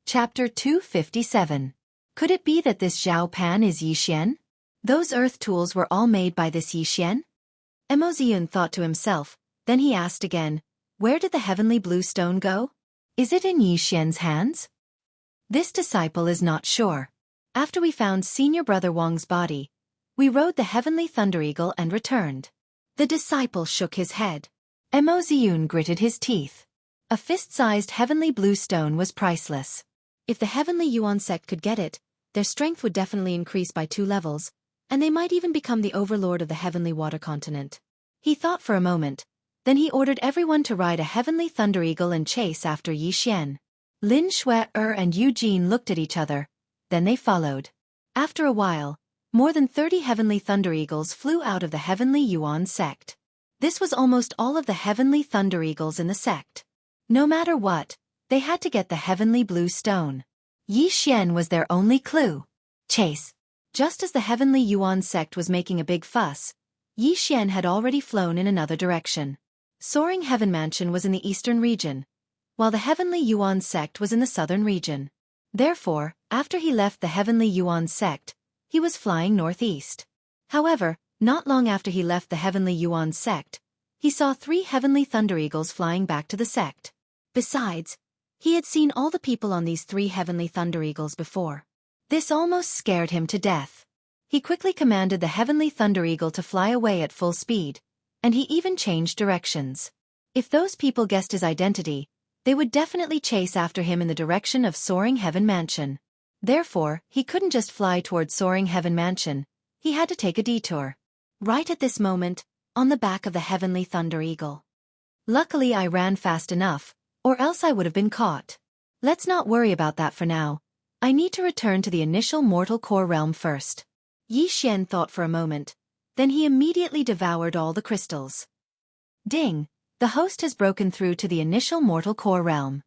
Chapter 257. Could it be that this Zhao Pan is Yixian? Those earth tools were all made by this Yixian? Emozian thought to himself, then he asked again, where did the heavenly blue stone go? Is it in Yixian's hands? This disciple is not sure. After we found senior brother Wang's body, we rode the heavenly thunder eagle and returned. The disciple shook his head. Emozian gritted his teeth. A fist-sized heavenly blue stone was priceless. If the heavenly Yuan sect could get it, their strength would definitely increase by 2 levels, and they might even become the overlord of the heavenly water continent. He thought for a moment, then he ordered everyone to ride a heavenly thunder eagle and chase after Yixian. Lin Shui-er and Eugene looked at each other, then they followed. After a while, more than 30 heavenly thunder eagles flew out of the heavenly Yuan sect. This was almost all of the heavenly thunder eagles in the sect. No matter what, they had to get the heavenly blue stone. Yixian was their only clue. Chase. Just as the heavenly Yuan sect was making a big fuss, Yixian had already flown in another direction. Soaring Heaven Mansion was in the eastern region, while the heavenly Yuan sect was in the southern region. Therefore, after he left the heavenly Yuan sect, he was flying northeast. However, not long after he left the heavenly Yuan sect, he saw 3 heavenly thunder eagles flying back to the sect. Besides, he had seen all the people on these 3 heavenly thunder eagles before. This almost scared him to death. He quickly commanded the heavenly thunder eagle to fly away at full speed, and he even changed directions. If those people guessed his identity, they would definitely chase after him in the direction of Soaring Heaven Mansion. Therefore, he couldn't just fly toward Soaring Heaven Mansion, he had to take a detour. Right at this moment, on the back of the heavenly thunder eagle. Luckily I ran fast enough, or else I would have been caught. Let's not worry about that for now. I need to return to the initial mortal core realm first. Yixian thought for a moment, then he immediately devoured all the crystals. Ding! The host has broken through to the initial mortal core realm.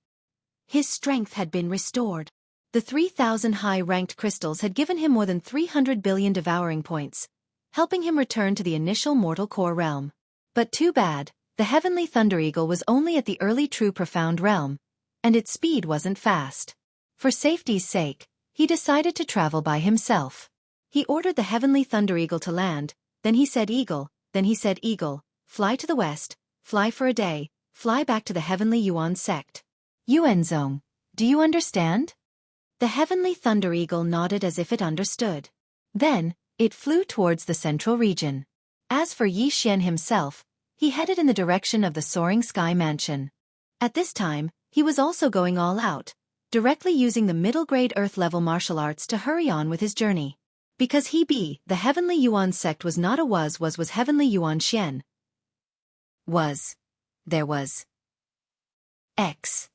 His strength had been restored. The 3,000 high-ranked crystals had given him more than 300 billion devouring points, helping him return to the initial mortal core realm. But too bad, the heavenly thunder eagle was only at the early true profound realm, and its speed wasn't fast. For safety's sake, he decided to travel by himself. He ordered the heavenly thunder eagle to land, then he said eagle, fly to the west, fly for a day, fly back to the heavenly Yuan sect. Yuanzong, do you understand? The heavenly thunder eagle nodded as if it understood. Then, it flew towards the central region. As for Yixian himself, he headed in the direction of the Soaring Sky Mansion. At this time, he was also going all out, directly using the middle-grade Earth-level martial arts to hurry on with his journey. Because the heavenly Yuan sect was not a was heavenly Yuan Xian. There was X.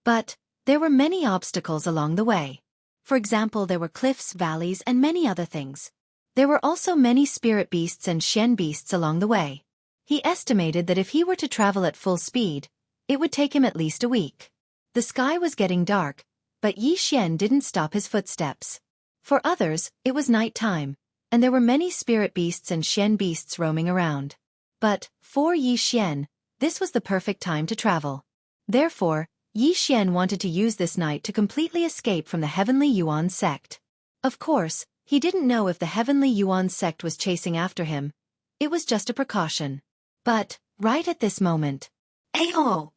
But, there were many obstacles along the way. For example, there were cliffs, valleys, and many other things. There were also many spirit beasts and Xian beasts along the way. He estimated that if he were to travel at full speed, it would take him at least a week. The sky was getting dark, but Yixian didn't stop his footsteps. For others, it was night time, and there were many spirit beasts and Xian beasts roaming around. But, for Yixian, this was the perfect time to travel. Therefore, Yixian wanted to use this night to completely escape from the heavenly Yuan sect. Of course, he didn't know if the heavenly Yuan sect was chasing after him. It was just a precaution. But, right at this moment, Ayo!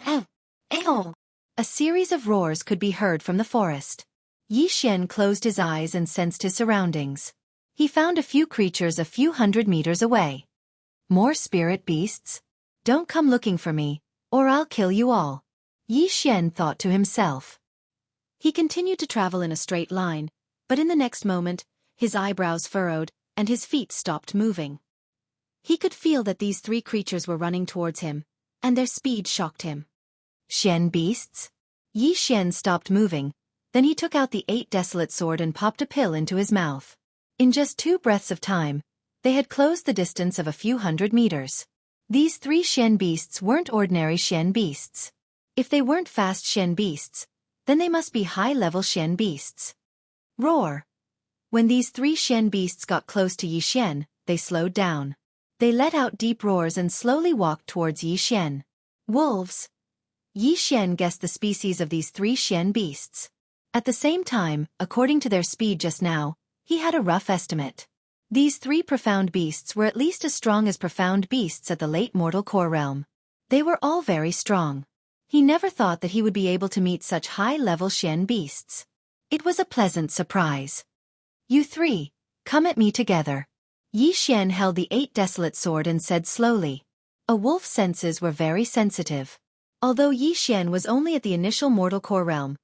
Ayo! A series of roars could be heard from the forest. Yixian closed his eyes and sensed his surroundings. He found a few creatures a few hundred meters away. More spirit beasts? Don't come looking for me, or I'll kill you all. Yixian thought to himself. He continued to travel in a straight line, but in the next moment, his eyebrows furrowed, and his feet stopped moving. He could feel that these 3 creatures were running towards him, and their speed shocked him. Xian beasts? Yixian stopped moving, then he took out the 8 desolate sword and popped a pill into his mouth. In just 2 breaths of time, they had closed the distance of a few hundred meters. These 3 Xian beasts weren't ordinary Xian beasts. If they weren't fast Xian beasts, then they must be high-level Xian beasts. Roar! When these 3 Xian beasts got close to Yixian, they slowed down. They let out deep roars and slowly walked towards Yixian. Wolves! Yi Xian guessed the species of these 3 Xian beasts. At the same time, according to their speed just now, he had a rough estimate. These 3 profound beasts were at least as strong as profound beasts at the late mortal core realm. They were all very strong. He never thought that he would be able to meet such high-level Xian beasts. It was a pleasant surprise. You 3, come at me together. Yi Xian held the 8 desolate sword and said slowly. A wolf's senses were very sensitive. Although Yi Xian was only at the initial mortal core realm,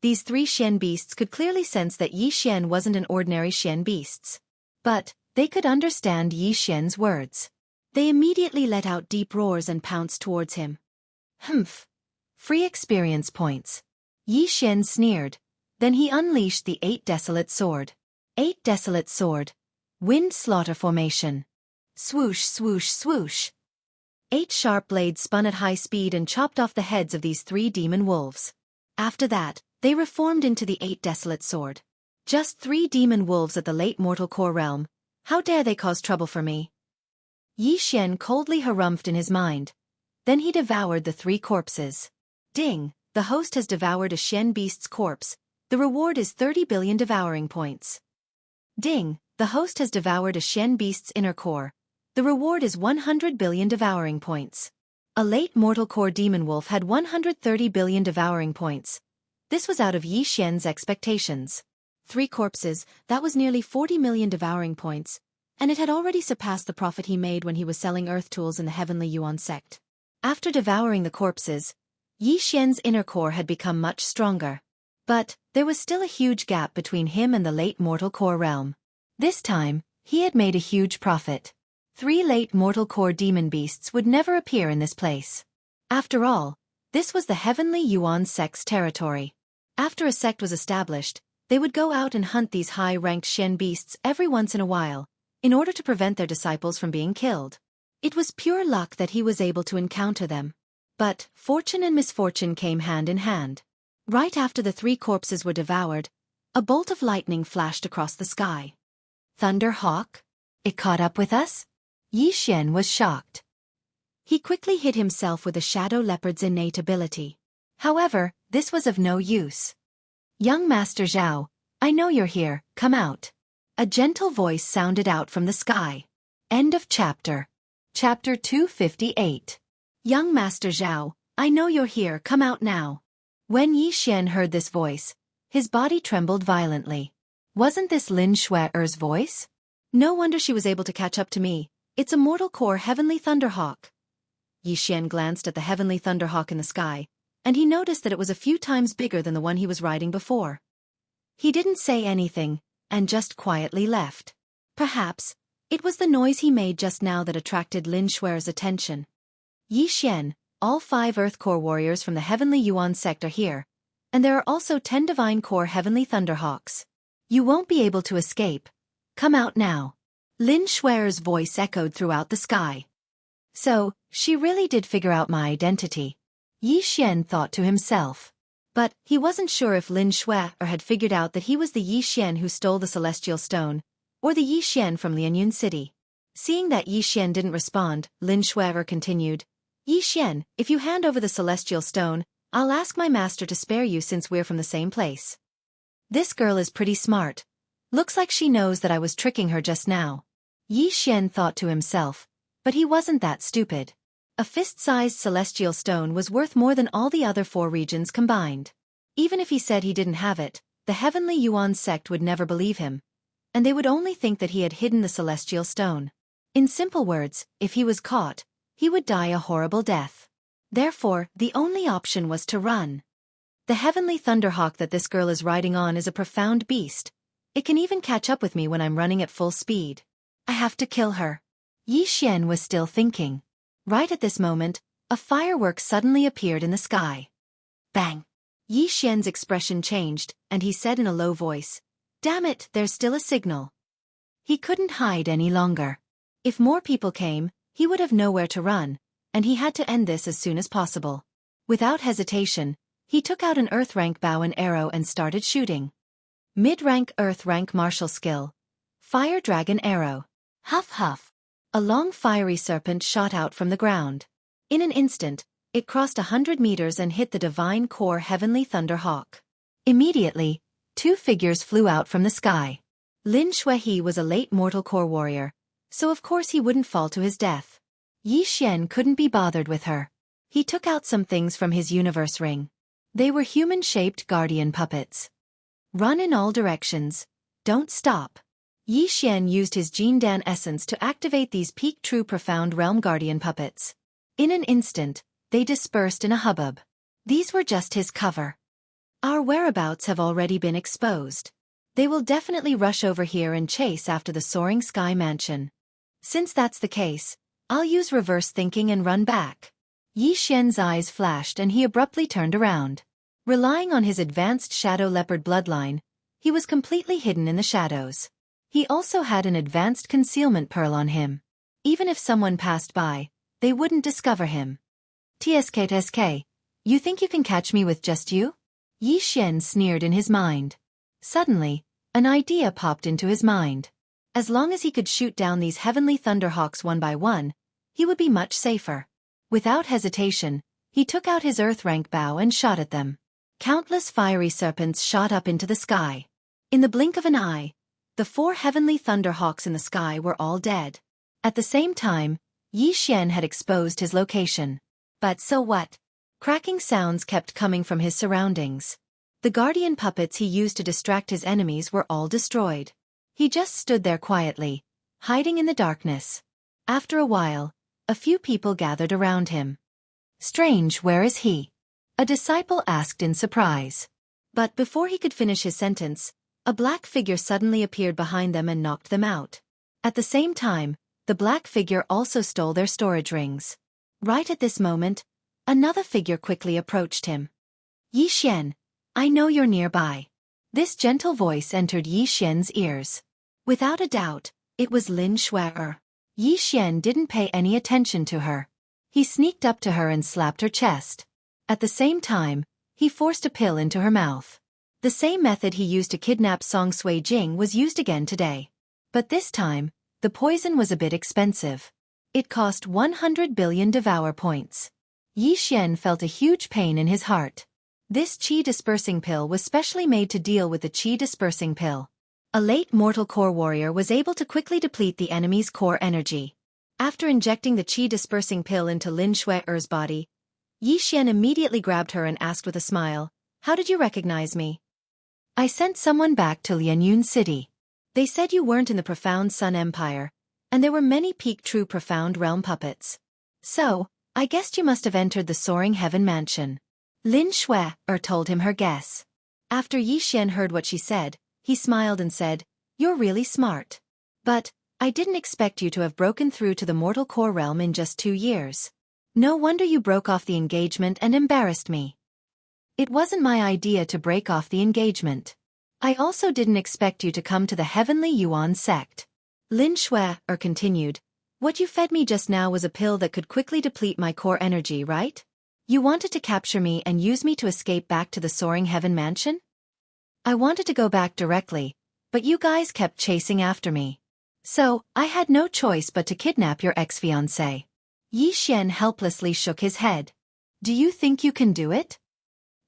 these 3 Xian beasts could clearly sense that Yi Xian wasn't an ordinary Xian beasts. But they could understand Yi Xian's words. They immediately let out deep roars and pounced towards him. Humph. Free experience points. Yi Xian sneered. Then he unleashed the 8 desolate sword. 8 desolate sword. Wind slaughter formation. Swoosh, swoosh, swoosh. 8 sharp blades spun at high speed and chopped off the heads of these 3 demon wolves. After that, they reformed into the 8 desolate sword. Just 3 demon wolves at the late mortal core realm. How dare they cause trouble for me? Yi Xian coldly harumphed in his mind. Then he devoured the 3 corpses. Ding, the host has devoured a Xian beast's corpse. The reward is 30 billion devouring points. Ding, the host has devoured a Xian beast's inner core. The reward is 100 billion devouring points. A late mortal core demon wolf had 130 billion devouring points. This was out of Yi Xian's expectations. 3 corpses, that was nearly 40 million devouring points, and it had already surpassed the profit he made when he was selling earth tools in the Heavenly Yuan sect. After devouring the corpses, Yi Xian's inner core had become much stronger. But there was still a huge gap between him and the late mortal core realm. This time, he had made a huge profit. 3 late mortal core demon beasts would never appear in this place. After all, this was the Heavenly Yuan sect's territory. After a sect was established, they would go out and hunt these high-ranked Xian beasts every once in a while, in order to prevent their disciples from being killed. It was pure luck that he was able to encounter them. But fortune and misfortune came hand in hand. Right after the 3 corpses were devoured, a bolt of lightning flashed across the sky. Thunder Hawk? It caught up with us? Yi Xian was shocked. He quickly hid himself with a shadow leopard's innate ability. However, this was of no use. Young Master Zhao, I know you're here, come out. A gentle voice sounded out from the sky. End of chapter. Chapter 258. Young Master Zhao, I know you're here, come out now. When Yi Xian heard this voice, his body trembled violently. Wasn't this Lin Shue'er's voice? No wonder she was able to catch up to me. It's a mortal core Heavenly Thunderhawk. Yi Xian glanced at the Heavenly Thunderhawk in the sky, and he noticed that it was a few times bigger than the one he was riding before. He didn't say anything, and just quietly left. Perhaps it was the noise he made just now that attracted Lin Shue'er's attention. Yi Xian, all 5 Earth Core warriors from the Heavenly Yuan sect are here, and there are also 10 Divine Core Heavenly Thunderhawks. You won't be able to escape. Come out now. Lin Shue'er's voice echoed throughout the sky. So, she really did figure out my identity. Yi Xian thought to himself. But he wasn't sure if Lin Shue'er had figured out that he was the Yi Xian who stole the Celestial Stone, or the Yi Xian from Lianyun City. Seeing that Yi Xian didn't respond, Lin Shue'er continued, Yi Xian, if you hand over the Celestial Stone, I'll ask my master to spare you since we're from the same place. This girl is pretty smart. Looks like she knows that I was tricking her just now. Yi Xian thought to himself, but he wasn't that stupid. A fist-sized Celestial Stone was worth more than all the other 4 regions combined. Even if he said he didn't have it, the Heavenly Yuan sect would never believe him, and they would only think that he had hidden the Celestial Stone. In simple words, if he was caught, he would die a horrible death. Therefore, the only option was to run. The Heavenly Thunderhawk that this girl is riding on is a profound beast. It can even catch up with me when I'm running at full speed. I have to kill her. Yi Xian was still thinking. Right at this moment, a firework suddenly appeared in the sky. Bang! Yi Xian's expression changed, and he said in a low voice, Damn it, there's still a signal. He couldn't hide any longer. If more people came, he would have nowhere to run, and he had to end this as soon as possible. Without hesitation, he took out an Earth rank bow and arrow and started shooting. Mid-rank Earth rank martial skill. Fire Dragon Arrow. Huff huff. A long fiery serpent shot out from the ground. In an instant, It crossed 100 meters and hit the divine core heavenly thunderhawk. Immediately, two figures flew out from the sky. Lin Shuihe was a late mortal core warrior, so of course he wouldn't fall to his death. Yi Xian couldn't be bothered with her. He took out some things from his universe ring. They were human-shaped guardian puppets. Run in all directions. Don't stop. Yi Xian used his Jindan essence to activate these peak true profound realm guardian puppets. In an instant, they dispersed in a hubbub. These were just his cover. Our whereabouts have already been exposed. They will definitely rush over here and chase after the soaring sky mansion. Since that's the case, I'll use reverse thinking and run back. Yi Xian's eyes flashed and he abruptly turned around. Relying on his advanced shadow leopard bloodline, he was completely hidden in the shadows. He also had an advanced concealment pearl on him. Even if someone passed by, they wouldn't discover him. TSK, you think you can catch me with just you? Yi Xian sneered in his mind. Suddenly, an idea popped into his mind. As long as he could shoot down these heavenly thunderhawks one by one, he would be much safer. Without hesitation, he took out his earth rank bow and shot at them. Countless fiery serpents shot up into the sky. In the blink of an eye, the 4 heavenly thunderhawks in the sky were all dead. At the same time, Yi Xian had exposed his location. But so what? Cracking sounds kept coming from his surroundings. The guardian puppets he used to distract his enemies were all destroyed. He just stood there quietly, hiding in the darkness. After a while, a few people gathered around him. Strange, where is he? A disciple asked in surprise. But before he could finish his sentence, a black figure suddenly appeared behind them and knocked them out. At the same time, the black figure also stole their storage rings. Right at this moment, another figure quickly approached him. Yi Xian, I know you're nearby. This gentle voice entered Yi Xian's ears. Without a doubt, it was Lin Shuihe. Yi Xian didn't pay any attention to her. He sneaked up to her and slapped her chest. At the same time, he forced a pill into her mouth. The same method he used to kidnap Song Sui Jing was used again today. But this time, the poison was a bit expensive. It cost 100 billion devour points. Yi Xian felt a huge pain in his heart. This qi-dispersing pill was specially made to deal with the qi-dispersing pill. A late mortal core warrior was able to quickly deplete the enemy's core energy. After injecting the qi-dispersing pill into Lin Shuihe's body, Yi Xian immediately grabbed her and asked with a smile, "How did you recognize me?" "I sent someone back to Lianyun City. They said you weren't in the Profound Sun Empire, and there were many peak true Profound Realm puppets. So, I guessed you must have entered the Soaring Heaven Mansion." Lin Shuihe told him her guess. After Yi Xian heard what she said, he smiled and said, "You're really smart. But, I didn't expect you to have broken through to the mortal core realm in just 2 years. No wonder you broke off the engagement and embarrassed me." "It wasn't my idea to break off the engagement. I also didn't expect you to come to the Heavenly Yuan sect." Lin Shuihe continued, "What you fed me just now was a pill that could quickly deplete my core energy, right? You wanted to capture me and use me to escape back to the Soaring Heaven Mansion?" "I wanted to go back directly, but you guys kept chasing after me. So, I had no choice but to kidnap your ex-fiancé." Yi Xian helplessly shook his head. "Do you think you can do it?"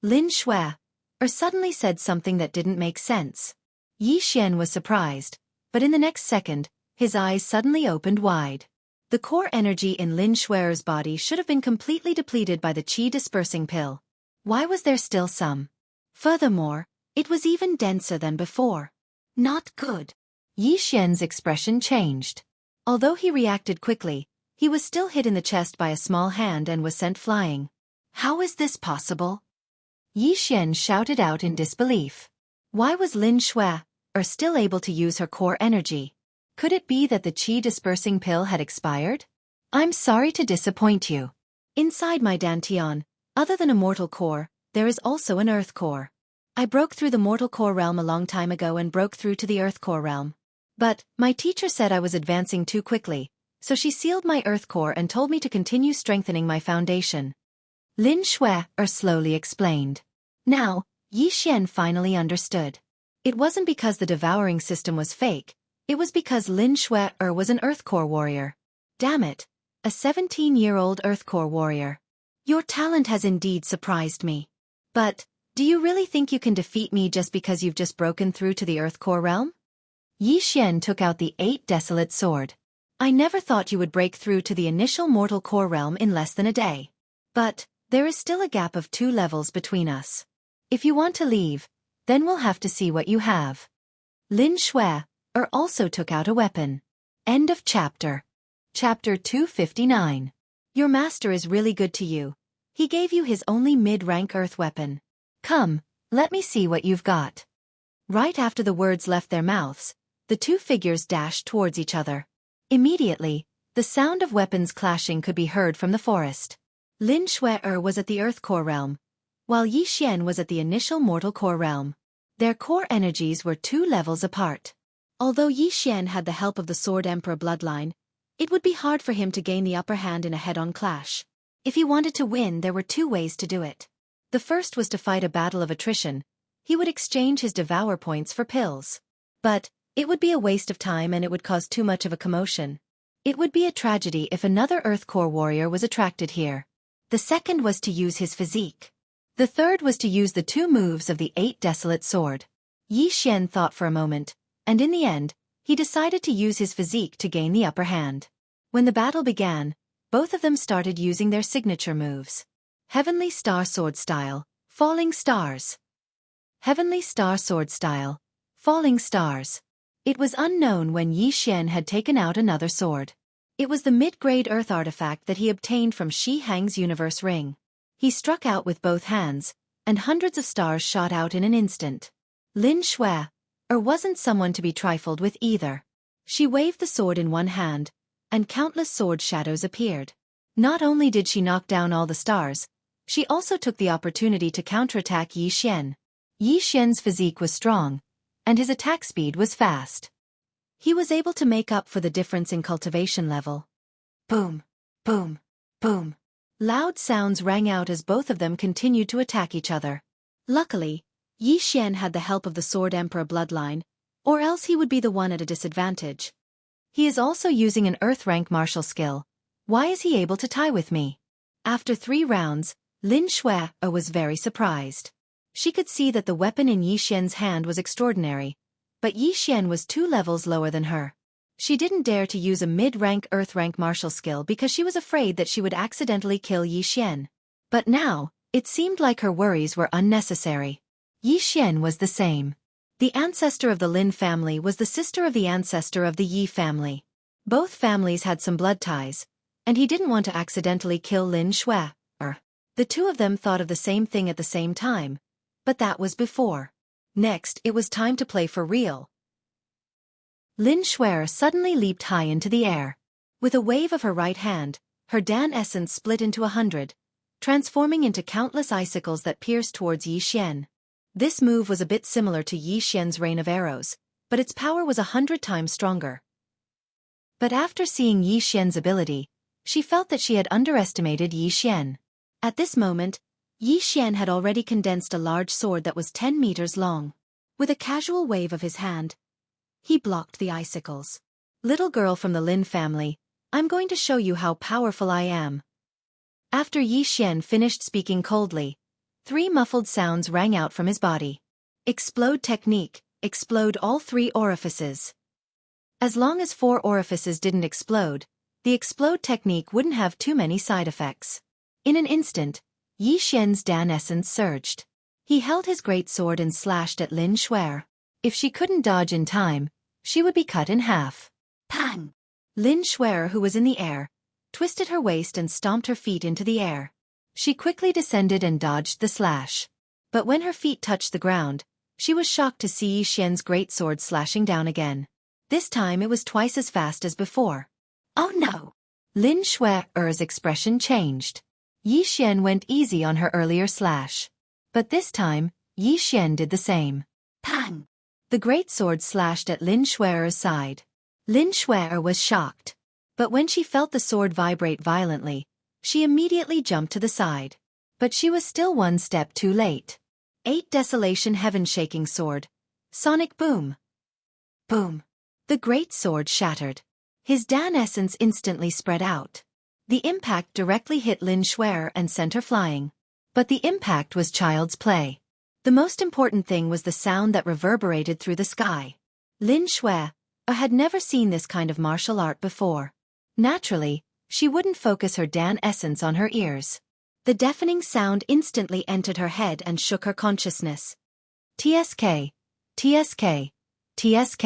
Lin Shuihe suddenly said something that didn't make sense. Yi Xian was surprised, but in the next second, his eyes suddenly opened wide. The core energy in Lin Shuihe's body should have been completely depleted by the qi-dispersing pill. Why was there still some? Furthermore, it was even denser than before. Not good. Yi Xian's expression changed. Although he reacted quickly, he was still hit in the chest by a small hand and was sent flying. How is this possible? Yi Xian shouted out in disbelief. Why was Lin Shuihe still able to use her core energy? Could it be that the qi-dispersing pill had expired? "I'm sorry to disappoint you. Inside my dantian, other than a mortal core, there is also an earth core. I broke through the mortal core realm a long time ago and broke through to the earth core realm. But, my teacher said I was advancing too quickly, so she sealed my earth core and told me to continue strengthening my foundation." Lin Shuihe slowly explained. Now, Yi Xian finally understood. It wasn't because the devouring system was fake, it was because Lin Shuihe was an earth core warrior. Damn it, a 17-year-old earth core warrior. Your talent has indeed surprised me. But, do you really think you can defeat me just because you've just broken through to the Earth Core realm? Yi Xian took out the 8 desolate sword. I never thought you would break through to the initial mortal core realm in less than a day. But, there is still a gap of 2 levels between us. If you want to leave, then we'll have to see what you have. Lin Shui also took out a weapon. End of chapter. Chapter 259. Your master is really good to you. He gave you his only mid-rank earth weapon. Come, let me see what you've got. Right after the words left their mouths, the 2 figures dashed towards each other. Immediately, the sound of weapons clashing could be heard from the forest. Lin Shui was at the Earth Core realm, while Yi Xian was at the initial Mortal Core realm. Their core energies were 2 levels apart. Although Yi Xian had the help of the Sword Emperor bloodline, it would be hard for him to gain the upper hand in a head-on clash. If he wanted to win, there were 2 ways to do it. The first was to fight a battle of attrition. He would exchange his devour points for pills. But, it would be a waste of time and it would cause too much of a commotion. It would be a tragedy if another Earth Core warrior was attracted here. The second was to use his physique. The third was to use the 2 moves of the 8 desolate sword. Yi Xian thought for a moment, and in the end, he decided to use his physique to gain the upper hand. When the battle began, both of them started using their signature moves. Heavenly Star Sword Style, Falling Stars. Heavenly Star Sword Style, Falling Stars. It was unknown when Yi Xian had taken out another sword. It was the mid-grade earth artifact that he obtained from Shi Hang's universe ring. He struck out with both hands, and hundreds of stars shot out in an instant. Lin Shui wasn't someone to be trifled with either. She waved the sword in one hand, and countless sword shadows appeared. Not only did she knock down all the stars, she also took the opportunity to counterattack Yi Xian. Yi Xian's physique was strong, and his attack speed was fast. He was able to make up for the difference in cultivation level. Boom, boom, boom. Loud sounds rang out as both of them continued to attack each other. Luckily, Yi Xian had the help of the Sword Emperor bloodline, or else he would be the one at a disadvantage. He is also using an Earth rank martial skill. Why is he able to tie with me? After 3 rounds, Lin Shui was very surprised. She could see that the weapon in Yi Xian's hand was extraordinary, but Yi Xian was 2 levels lower than her. She didn't dare to use a mid-rank Earth rank martial skill because she was afraid that she would accidentally kill Yi Xian. But now, it seemed like her worries were unnecessary. Yi Xian was the same. The ancestor of the Lin family was the sister of the ancestor of the Yi family. Both families had some blood ties, and he didn't want to accidentally kill Lin Shui. The 2 of them thought of the same thing at the same time, but that was before. Next, it was time to play for real. Lin Shui suddenly leaped high into the air. With a wave of her right hand, her Dan essence split into 100, transforming into countless icicles that pierced towards Yi Xian. This move was a bit similar to Yi Xian's rain of arrows, but its power was 100 times stronger. But after seeing Yi Xian's ability, she felt that she had underestimated Yi Xian. At this moment, Yi Xian had already condensed a large sword that was 10 meters long. With a casual wave of his hand, he blocked the icicles. Little girl from the Lin family, I'm going to show you how powerful I am. After Yi Xian finished speaking coldly, 3 muffled sounds rang out from his body. Explode technique, explode all 3 orifices. As long as 4 orifices didn't explode, the explode technique wouldn't have too many side effects. In an instant, Yi Xian's Dan essence surged. He held his great sword and slashed at Lin Shui. If she couldn't dodge in time, she would be cut in half. Pang! Lin Shui, who was in the air, twisted her waist and stomped her feet into the air. She quickly descended and dodged the slash. But when her feet touched the ground, she was shocked to see Yi Xian's great sword slashing down again. This time it was twice as fast as before. Oh no! Lin Shui's expression changed. Yi Xian went easy on her earlier slash. But this time, Yi Xian did the same. Pang! The great sword slashed at Lin Shui's side. Lin Shui was shocked. But when she felt the sword vibrate violently, she immediately jumped to the side. But she was still 1 step too late. 8 Desolation Heaven-shaking sword. Sonic boom. Boom. The great sword shattered. His Dan essence instantly spread out. The impact directly hit Lin Shuer and sent her flying. But the impact was child's play. The most important thing was the sound that reverberated through the sky. Lin Shuer had never seen this kind of martial art before. Naturally, she wouldn't focus her Dan essence on her ears. The deafening sound instantly entered her head and shook her consciousness. TSK, TSK, TSK.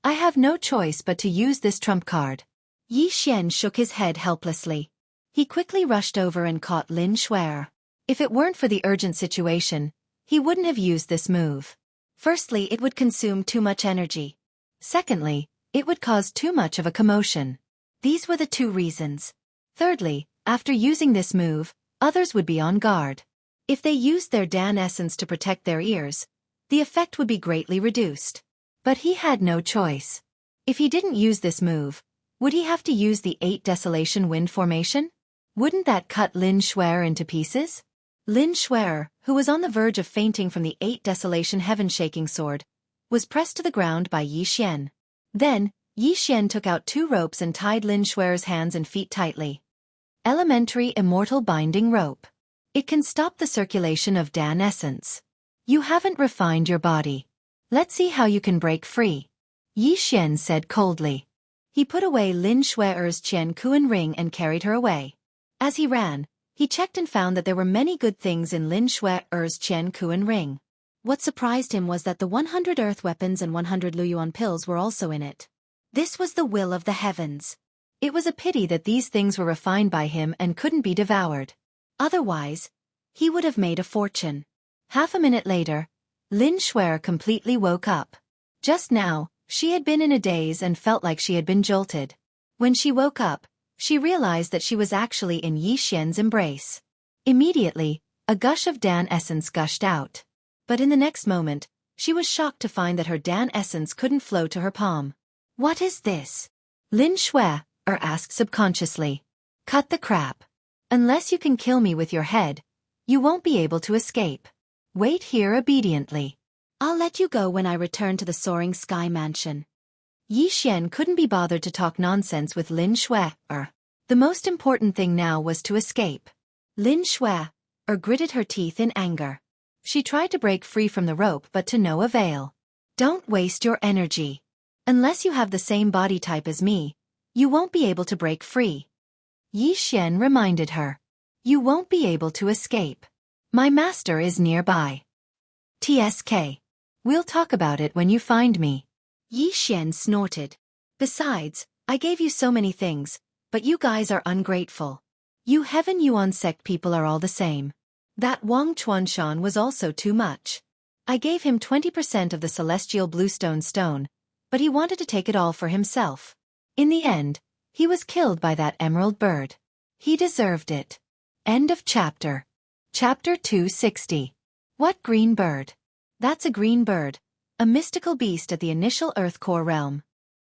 I have no choice but to use this trump card. Yi Xian shook his head helplessly. He quickly rushed over and caught Lin Shuer. If it weren't for the urgent situation, he wouldn't have used this move. Firstly, it would consume too much energy. Secondly, it would cause too much of a commotion. These were the two reasons. Thirdly, after using this move, others would be on guard. If they used their Dan essence to protect their ears, the effect would be greatly reduced. But he had no choice. If he didn't use this move, would he have to use the 8 Desolation Wind formation? Wouldn't that cut Lin Shuer into pieces? Lin Shuer, who was on the verge of fainting from the 8 Desolation Heaven-shaking sword, was pressed to the ground by Yi Xian. Then, Yi Xian took out 2 ropes and tied Lin Shuer's hands and feet tightly. Elementary Immortal Binding Rope. It can stop the circulation of Dan essence. You haven't refined your body. Let's see how you can break free. Yi Xian said coldly. He put away Lin Shuer's Qiankuan ring and carried her away. As he ran, he checked and found that there were many good things in Lin Shuer's Qiankuan ring. What surprised him was that the 100 earth weapons and 100 Luyuan pills were also in it. This was the will of the heavens. It was a pity that these things were refined by him and couldn't be devoured. Otherwise, he would have made a fortune. Half a minute later, Lin Shuer completely woke up. Just now, she had been in a daze and felt like she had been jolted. When she woke up, she realized that she was actually in Yi Xian's embrace. Immediately, a gush of Dan essence gushed out. But in the next moment, she was shocked to find that her Dan essence couldn't flow to her palm. What is this? Lin Shuer asked subconsciously. Cut the crap. Unless you can kill me with your head, you won't be able to escape. Wait here obediently. I'll let you go when I return to the soaring sky mansion. Yi Xian couldn't be bothered to talk nonsense with Lin Shuer. The most important thing now was to escape. Lin Shuer gritted her teeth in anger. She tried to break free from the rope but to no avail. Don't waste your energy. Unless you have the same body type as me, you won't be able to break free. Yi Xian reminded her. You won't be able to escape. My master is nearby. TSK. We'll talk about it when you find me. Yi Xian snorted. Besides, I gave you so many things, but you guys are ungrateful. You Heaven Yuan sect people are all the same. That Wang Chuanshan was also too much. I gave him 20% of the celestial bluestone stone, but he wanted to take it all for himself. In the end, he was killed by that emerald bird. He deserved it. End of chapter. Chapter 260. What green bird? That's a green bird, a mystical beast at the initial Earth Core realm.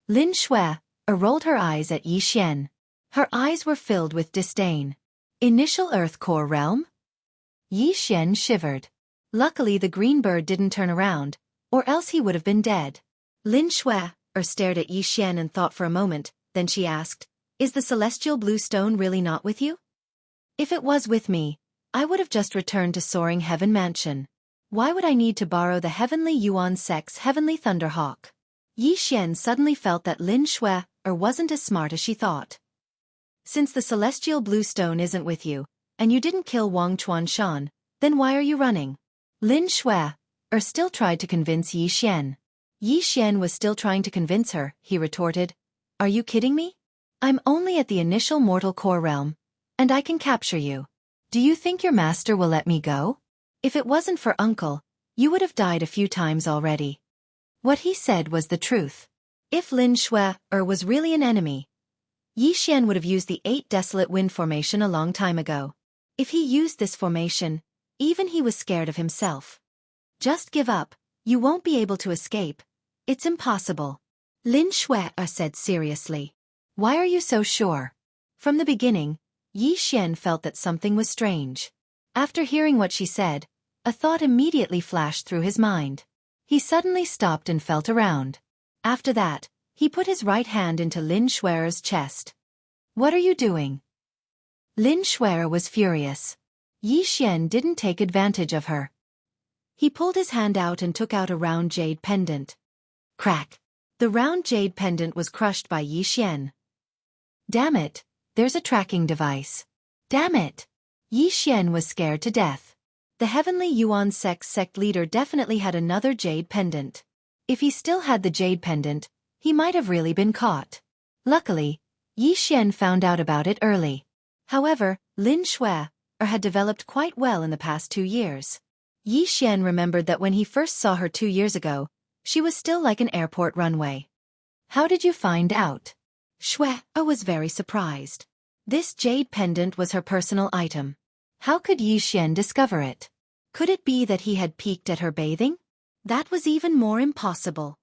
Lin Shuer rolled her eyes at Yi Xian. Her eyes were filled with disdain. Initial Earth Core realm? Yi Xian shivered. Luckily the green bird didn't turn around, or else he would have been dead. Lin Shuer stared at Yi Xian and thought for a moment, then she asked, Is the celestial blue stone really not with you? If it was with me, I would have just returned to Soaring Heaven Mansion. Why would I need to borrow the Heavenly Yuan sect's Heavenly Thunderhawk? Yi Xian suddenly felt that Lin Shuer wasn't as smart as she thought. Since the celestial blue stone isn't with you, and you didn't kill Wang Chuanshan, then why are you running? Lin Shuer still tried to convince Yi Xian. Yi Xian was still trying to convince her, he retorted. Are you kidding me? I'm only at the initial mortal core realm, and I can capture you. Do you think your master will let me go? If it wasn't for Uncle, you would have died a few times already. What he said was the truth. If Lin Shuer was really an enemy, Yi Xian would have used the 8 Desolate Wind formation a long time ago. If he used this formation, even he was scared of himself. Just give up, you won't be able to escape. It's impossible. Lin Shuer said seriously. Why are you so sure? From the beginning, Yi Xian felt that something was strange. After hearing what she said, a thought immediately flashed through his mind. He suddenly stopped and felt around. After that, he put his right hand into Lin Shuer's chest. What are you doing? Lin Shuer was furious. Yi Xian didn't take advantage of her. He pulled his hand out and took out a round jade pendant. Crack! The round jade pendant was crushed by Yi Xian. Damn it, there's a tracking device. Damn it! Yi Xian was scared to death. The Heavenly Yuan sect leader definitely had another jade pendant. If he still had the jade pendant, he might have really been caught. Luckily, Yi Xian found out about it early. However, Lin Shuer had developed quite well in the past 2 years. Yi Xian remembered that when he first saw her 2 years ago, she was still like an airport runway. How did you find out? Shuer was very surprised. This jade pendant was her personal item. How could Yi Xian discover it? Could it be that he had peeked at her bathing? That was even more impossible.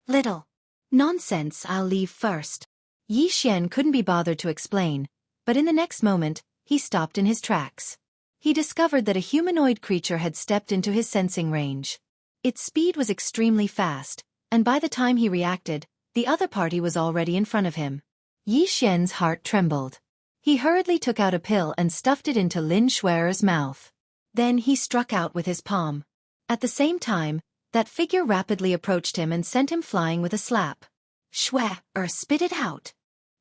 Little nonsense, I'll leave first. Yi Xian couldn't be bothered to explain, but in the next moment, he stopped in his tracks. He discovered that a humanoid creature had stepped into his sensing range. Its speed was extremely fast, and by the time he reacted, the other party was already in front of him. Yi Xian's heart trembled. He hurriedly took out a pill and stuffed it into Lin Shuer's mouth. Then he struck out with his palm. At the same time, that figure rapidly approached him and sent him flying with a slap. Shuer spit it out.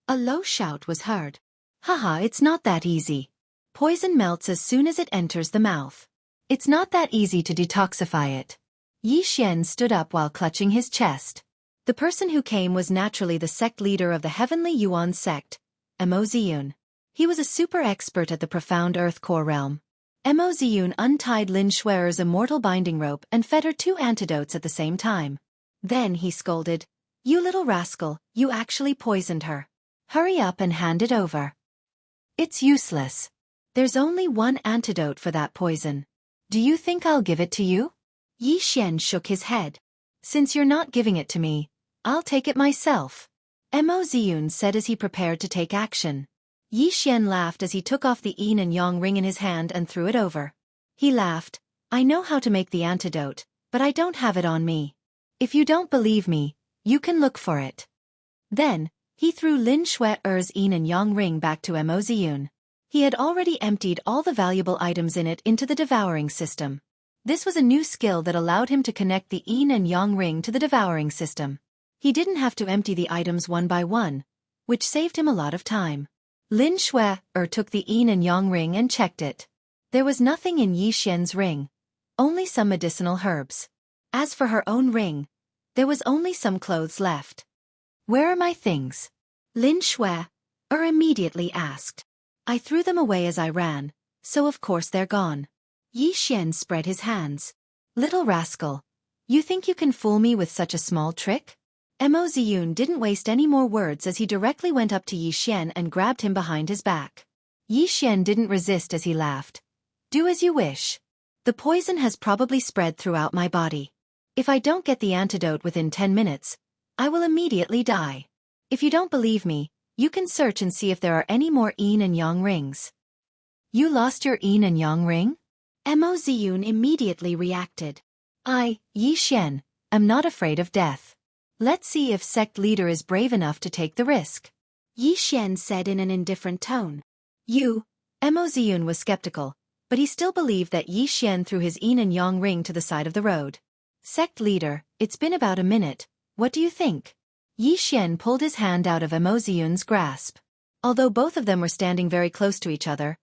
A low shout was heard. Haha, it's not that easy. Poison melts as soon as it enters the mouth. It's not that easy to detoxify it. Yi Xian stood up while clutching his chest. The person who came was naturally the sect leader of the Heavenly Yuan sect, Mo Ziyun. He was a super expert at the profound earth core realm. Mo Ziyun untied Lin Shuer's immortal binding rope and fed her 2 antidotes at the same time. Then he scolded, "You little rascal, you actually poisoned her. Hurry up and hand it over." "It's useless. There's only 1 antidote for that poison. Do you think I'll give it to you?" Yi Xian shook his head. "Since you're not giving it to me, I'll take it myself," Mo Ziyun said as he prepared to take action. Yi Xian laughed as he took off the yin and yang ring in his hand and threw it over. He laughed, "I know how to make the antidote, but I don't have it on me. If you don't believe me, you can look for it." Then, he threw Lin Shuer's yin and yang ring back to Mo Ziyun. He had already emptied all the valuable items in it into the devouring system. This was a new skill that allowed him to connect the yin and yang ring to the devouring system. He didn't have to empty the items one by one, which saved him a lot of time. Lin Shuer took the yin and yang ring and checked it. There was nothing in Yi Xian's ring, only some medicinal herbs. As for her own ring, there was only some clothes left. "Where are my things?" Lin Shuer immediately asked. "I threw them away as I ran, so of course they're gone." Yi Xian spread his hands. "Little rascal, you think you can fool me with such a small trick?" Mo Ziyun didn't waste any more words as he directly went up to Yi Xian and grabbed him behind his back. Yi Xian didn't resist as he laughed. "Do as you wish. The poison has probably spread throughout my body. If I don't get the antidote within 10 minutes, I will immediately die. If you don't believe me, you can search and see if there are any more yin and yang rings." "You lost your yin and yang ring?" Mo Ziyun immediately reacted. "I, Yi Xian, am not afraid of death. Let's see if sect leader is brave enough to take the risk," Yi Xian said in an indifferent tone. Mo Ziyun was skeptical, but he still believed that Yi Xian threw his yin and yang ring to the side of the road. "Sect leader, it's been about a minute, what do you think?" Yi Xian pulled his hand out of Mo Ziyun's grasp. Although both of them were standing very close to each other,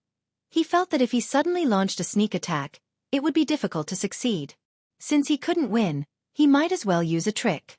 he felt that if he suddenly launched a sneak attack, it would be difficult to succeed. Since he couldn't win, he might as well use a trick.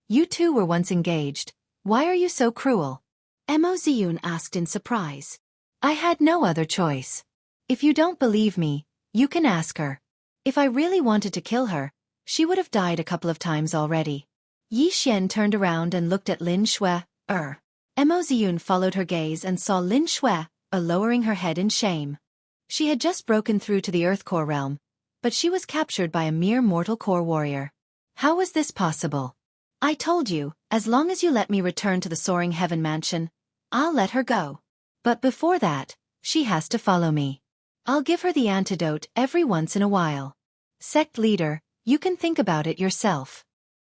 "You two were once engaged. Why are you so cruel?" Mo Ziyun asked in surprise. "I had no other choice. If you don't believe me, you can ask her. If I really wanted to kill her, she would have died a couple of times already." Yi Xian turned around and looked at Lin Shuer. Mo Ziyun followed her gaze and saw Lin Shuer lowering her head in shame. She had just broken through to the Earth Core realm, but she was captured by a mere mortal core warrior. How was this possible? "I told you, as long as you let me return to the Soaring Heaven Mansion, I'll let her go. But before that, she has to follow me. I'll give her the antidote every once in a while. Sect leader, you can think about it yourself,"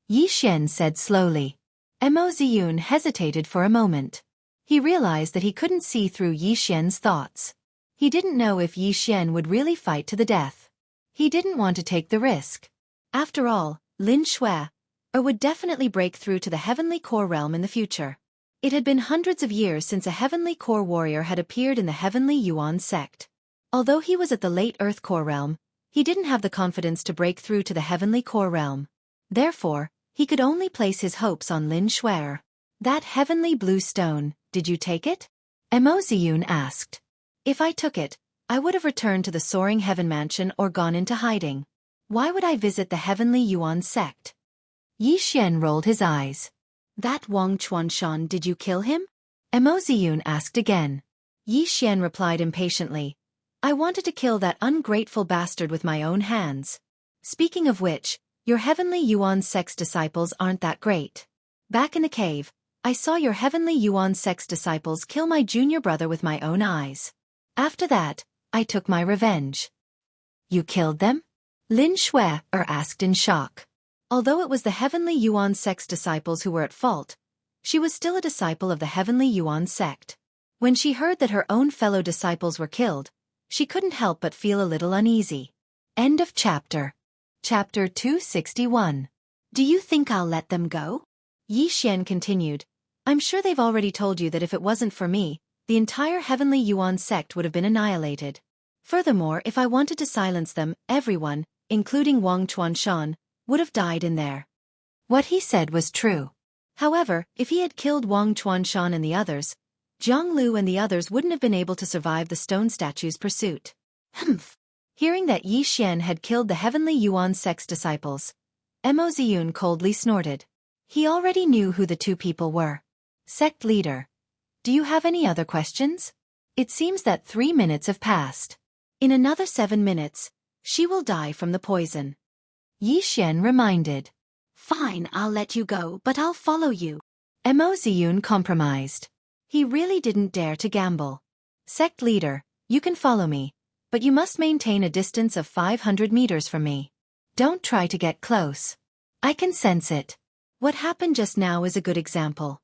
Yi Xian said slowly. Mo Ziyun hesitated for a moment. He realized that he couldn't see through Yi Xian's thoughts. He didn't know if Yi Xian would really fight to the death. He didn't want to take the risk. After all, Lin Shui would definitely break through to the heavenly core realm in the future. It had been hundreds of years since a heavenly core warrior had appeared in the heavenly Yuan sect. Although he was at the late earth core realm, he didn't have the confidence to break through to the heavenly core realm. Therefore, he could only place his hopes on Lin Shui. That heavenly blue stone, did you take it? Mo Ziyun asked. If I took it, I would have returned to the soaring heaven mansion or gone into hiding. Why would I visit the heavenly Yuan sect? Yi Xian rolled his eyes. That Wang Chuanshan, did you kill him? Mo Ziyun asked again. Yi Xian replied impatiently. I wanted to kill that ungrateful bastard with my own hands. Speaking of which, your heavenly Yuan sect's disciples aren't that great. Back in the cave, I saw your heavenly Yuan sect's disciples kill my junior brother with my own eyes. After that, I took my revenge. You killed them? Lin Shui asked in shock. Although it was the heavenly Yuan sect's disciples who were at fault, she was still a disciple of the heavenly Yuan sect. When she heard that her own fellow disciples were killed, she couldn't help but feel a little uneasy. End of chapter. Chapter 261. Do you think I'll let them go? Yi Xian continued. I'm sure they've already told you that if it wasn't for me, the entire heavenly Yuan sect would have been annihilated. Furthermore, if I wanted to silence them, everyone, including Wang Chuanshan, would have died in there. What he said was true. However, if he had killed Wang Chuanshan and the others, Jianghu and the others wouldn't have been able to survive the stone statue's pursuit. Humph. Hearing that Yi Xian had killed the heavenly Yuan sect's disciples, Mo Ziyun coldly snorted. He already knew who the two people were. Sect leader. Do you have any other questions? It seems that 3 minutes have passed. In another 7 minutes, she will die from the poison. Yi Xian reminded. Fine, I'll let you go, but I'll follow you. Mo Ziyun compromised. He really didn't dare to gamble. Sect leader, you can follow me, but you must maintain a distance of 500 meters from me. Don't try to get close. I can sense it. What happened just now is a good example.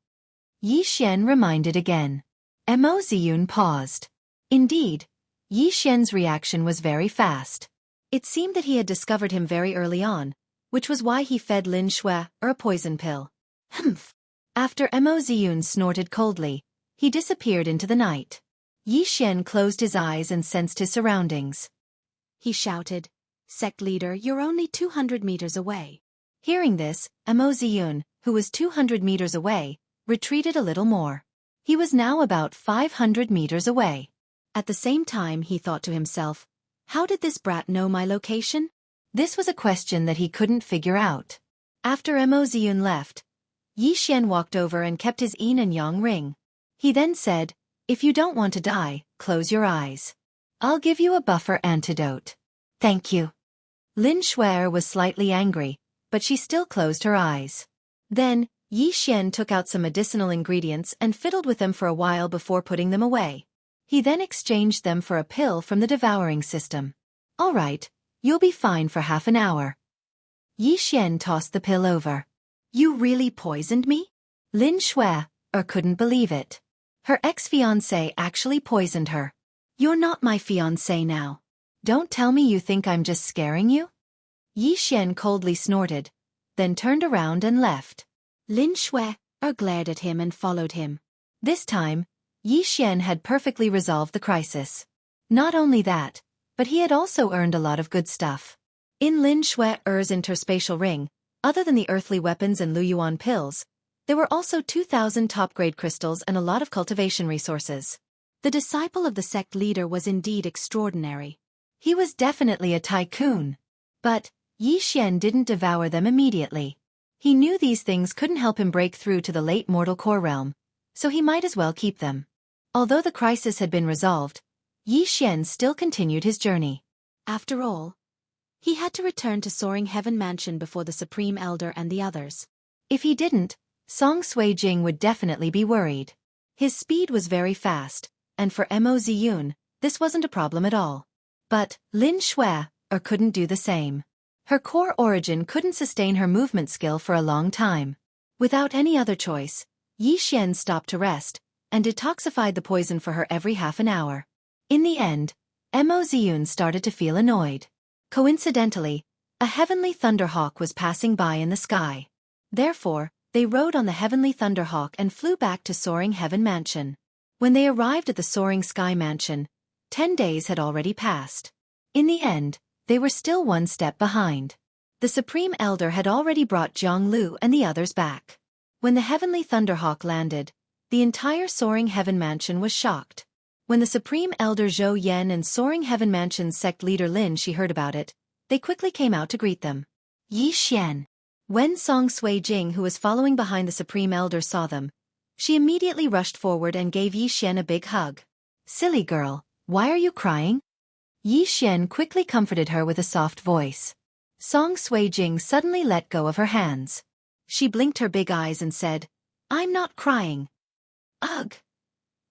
Yi Xian reminded again. Mo Ziyun paused. Indeed, Yi Xian's reaction was very fast. It seemed that he had discovered him very early on, which was why he fed Lin Shui a poison pill. Humph. After Mo Ziyun snorted coldly, he disappeared into the night. Yi Xian closed his eyes and sensed his surroundings. He shouted, Sect leader, you're only 200 meters away. Hearing this, Mo Ziyun, who was 200 meters away, retreated a little more. He was now about 500 meters away. At the same time he thought to himself, how did this brat know my location? This was a question that he couldn't figure out. After Mo Ziyun left, Yi Xian walked over and kept his yin and yang ring. He then said, if you don't want to die, close your eyes. I'll give you a buffer antidote. Thank you. Lin Shui was slightly angry, but she still closed her eyes. Then, Yi Xian took out some medicinal ingredients and fiddled with them for a while before putting them away. He then exchanged them for a pill from the devouring system. All right, you'll be fine for half an hour. Yi Xian tossed the pill over. You really poisoned me? Lin Shui couldn't believe it. Her ex-fiancé actually poisoned her. You're not my fiancé now. Don't tell me you think I'm just scaring you? Yi Xian coldly snorted, then turned around and left. Lin Shui glared at him and followed him. This time, Yi Xian had perfectly resolved the crisis. Not only that, but he had also earned a lot of good stuff. In Lin Shui's interspatial ring, other than the earthly weapons and Luyuan pills, there were also 2,000 top-grade crystals and a lot of cultivation resources. The disciple of the sect leader was indeed extraordinary. He was definitely a tycoon. But Yi Xian didn't devour them immediately. He knew these things couldn't help him break through to the late mortal core realm, so he might as well keep them. Although the crisis had been resolved, Yi Xian still continued his journey. After all, he had to return to Soaring Heaven Mansion before the Supreme Elder and the others. If he didn't, Song Sui Jing would definitely be worried. His speed was very fast, and for Mo Ziyun, this wasn't a problem at all. But Lin Shui couldn't do the same. Her core origin couldn't sustain her movement skill for a long time. Without any other choice, Yi Xian stopped to rest, and detoxified the poison for her every half an hour. In the end, Mo Ziyun started to feel annoyed. Coincidentally, a heavenly thunderhawk was passing by in the sky. Therefore, they rode on the heavenly thunderhawk and flew back to Soaring Heaven Mansion. When they arrived at the Soaring Sky Mansion, 10 days had already passed. In the end, they were still one step behind. The Supreme Elder had already brought Jianghu and the others back. When the heavenly thunderhawk landed, the entire Soaring Heaven Mansion was shocked. When the Supreme Elder Zhou Yan and Soaring Heaven Mansion's sect leader Lin Shi heard about it, they quickly came out to greet them. Yi Xian. When Song Sui Jing, who was following behind the Supreme Elder, saw them, she immediately rushed forward and gave Yi Xian a big hug. Silly girl, why are you crying? Yi Xian quickly comforted her with a soft voice. Song Sui Jing suddenly let go of her hands. She blinked her big eyes and said, I'm not crying. Ugh.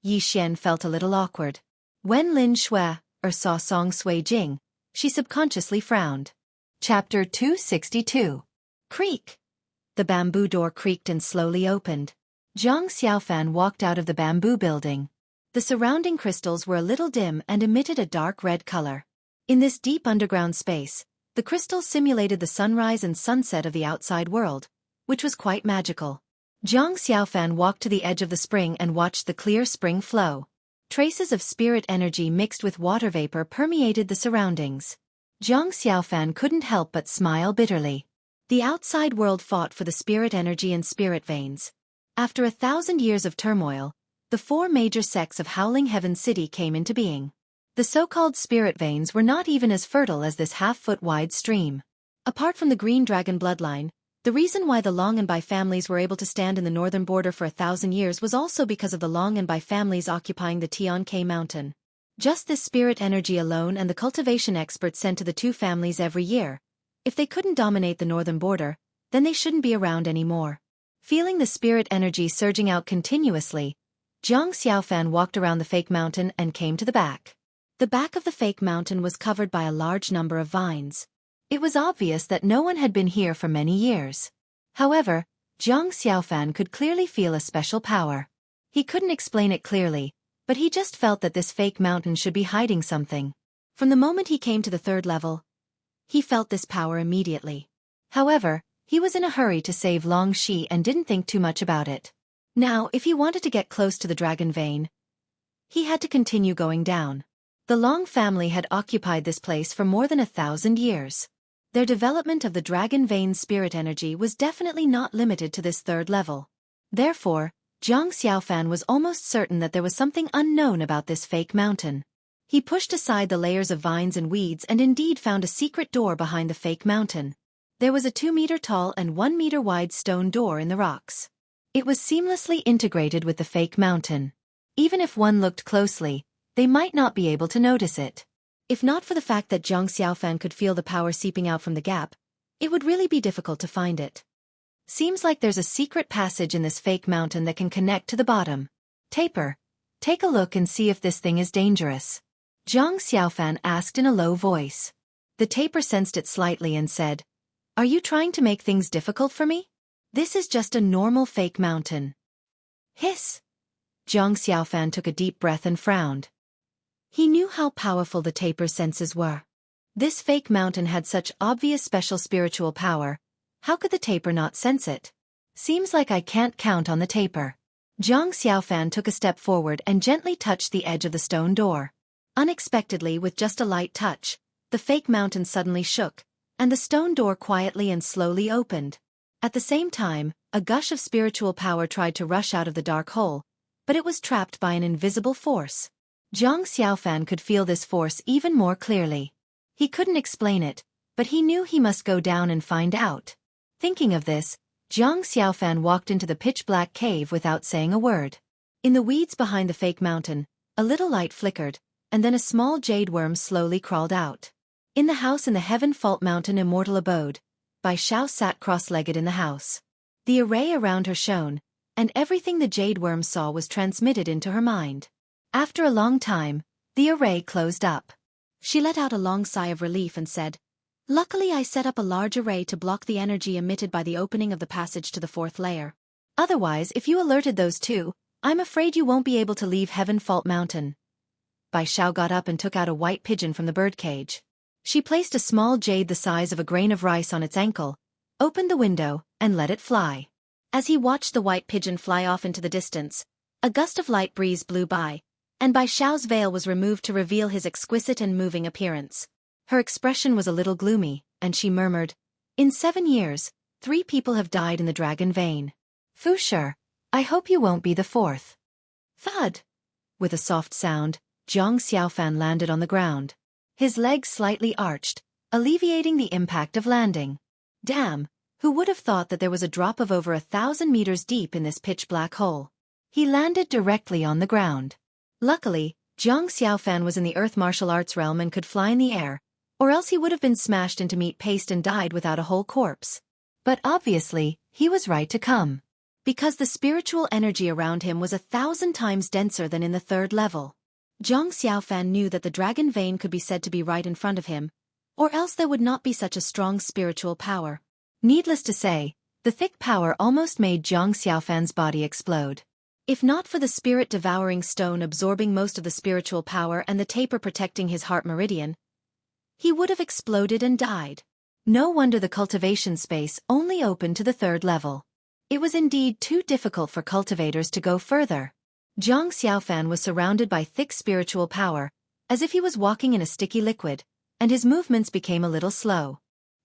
Yi Xian felt a little awkward. When Lin Shui saw Song Sui Jing, she subconsciously frowned. Chapter 262. Creak. The bamboo door creaked and slowly opened. Zhang Xiaofan walked out of the bamboo building. The surrounding crystals were a little dim and emitted a dark red color. In this deep underground space, the crystals simulated the sunrise and sunset of the outside world, which was quite magical. Zhang Xiaofan walked to the edge of the spring and watched the clear spring flow. Traces of spirit energy mixed with water vapor permeated the surroundings. Zhang Xiaofan couldn't help but smile bitterly. The outside world fought for the spirit energy and spirit veins. After 1,000 years of turmoil, the 4 major sects of Howling Heaven City came into being. The so-called spirit veins were not even as fertile as this half-foot-wide stream. Apart from the Green Dragon bloodline, the reason why the Long and Bai families were able to stand in the northern border for 1,000 years was also because of the Long and Bai families occupying the Tian Mountain. Just this spirit energy alone and the cultivation experts sent to the 2 families every year. If they couldn't dominate the northern border, then they shouldn't be around anymore. Feeling the spirit energy surging out continuously, Zhang Xiaofan walked around the fake mountain and came to the back. The back of the fake mountain was covered by a large number of vines. It was obvious that no one had been here for many years. However, Zhang Xiaofan could clearly feel a special power. He couldn't explain it clearly, but he just felt that this fake mountain should be hiding something. From the moment he came to the 3rd level, he felt this power immediately. However, he was in a hurry to save Long Shi and didn't think too much about it. Now, if he wanted to get close to the dragon vein, he had to continue going down. The Long family had occupied this place for more than 1,000 years. Their development of the dragon vein spirit energy was definitely not limited to this 3rd level. Therefore, Zhang Xiaofan was almost certain that there was something unknown about this fake mountain. He pushed aside the layers of vines and weeds and indeed found a secret door behind the fake mountain. There was a 2-meter-tall and 1-meter-wide stone door in the rocks. It was seamlessly integrated with the fake mountain. Even if one looked closely, they might not be able to notice it. If not for the fact that Zhang Xiaofan could feel the power seeping out from the gap, it would really be difficult to find it. Seems like there's a secret passage in this fake mountain that can connect to the bottom. Taper, take a look and see if this thing is dangerous. Zhang Xiaofan asked in a low voice. The taper sensed it slightly and said, Are you trying to make things difficult for me? This is just a normal fake mountain. Hiss. Zhang Xiaofan took a deep breath and frowned. He knew how powerful the taper's senses were. This fake mountain had such obvious special spiritual power. How could the taper not sense it? Seems like I can't count on the taper. Zhang Xiaofan took a step forward and gently touched the edge of the stone door. Unexpectedly, with just a light touch, the fake mountain suddenly shook, and the stone door quietly and slowly opened. At the same time, a gush of spiritual power tried to rush out of the dark hole, but it was trapped by an invisible force. Zhang Xiaofan could feel this force even more clearly. He couldn't explain it, but he knew he must go down and find out. Thinking of this, Zhang Xiaofan walked into the pitch-black cave without saying a word. In the weeds behind the fake mountain, a little light flickered, and then a small jade worm slowly crawled out. In the house in the Heaven Fault Mountain Immortal Abode, Bai Xiao sat cross-legged in the house. The array around her shone, and everything the jade worm saw was transmitted into her mind. After a long time, the array closed up. She let out a long sigh of relief and said, Luckily I set up a large array to block the energy emitted by the opening of the passage to the 4th layer. Otherwise, if you alerted those 2, I'm afraid you won't be able to leave Heaven Fault Mountain. Bai Xiao got up and took out a white pigeon from the birdcage. She placed a small jade the size of a grain of rice on its ankle, opened the window, and let it fly. As he watched the white pigeon fly off into the distance, a gust of light breeze blew by, and Bai Xiao's veil was removed to reveal his exquisite and moving appearance. Her expression was a little gloomy, and she murmured, "In 7 years, 3 people have died in the dragon vein. Fu Shi, I hope you won't be the 4th. Thud! With a soft sound, Zhang Xiaofan landed on the ground. His legs slightly arched, alleviating the impact of landing. Damn, who would have thought that there was a drop of over 1,000 meters deep in this pitch-black hole? He landed directly on the ground. Luckily, Zhang Xiaofan was in the earth martial arts realm and could fly in the air, or else he would have been smashed into meat paste and died without a whole corpse. But obviously, he was right to come. Because the spiritual energy around him was 1,000 times denser than in the 3rd level. Zhang Xiaofan knew that the dragon vein could be said to be right in front of him, or else there would not be such a strong spiritual power. Needless to say, the thick power almost made Zhang Xiaofan's body explode. If not for the spirit-devouring stone absorbing most of the spiritual power and the taper protecting his heart meridian, he would have exploded and died. No wonder the cultivation space only opened to the 3rd level. It was indeed too difficult for cultivators to go further. Zhang Xiaofan was surrounded by thick spiritual power, as if he was walking in a sticky liquid, and his movements became a little slow.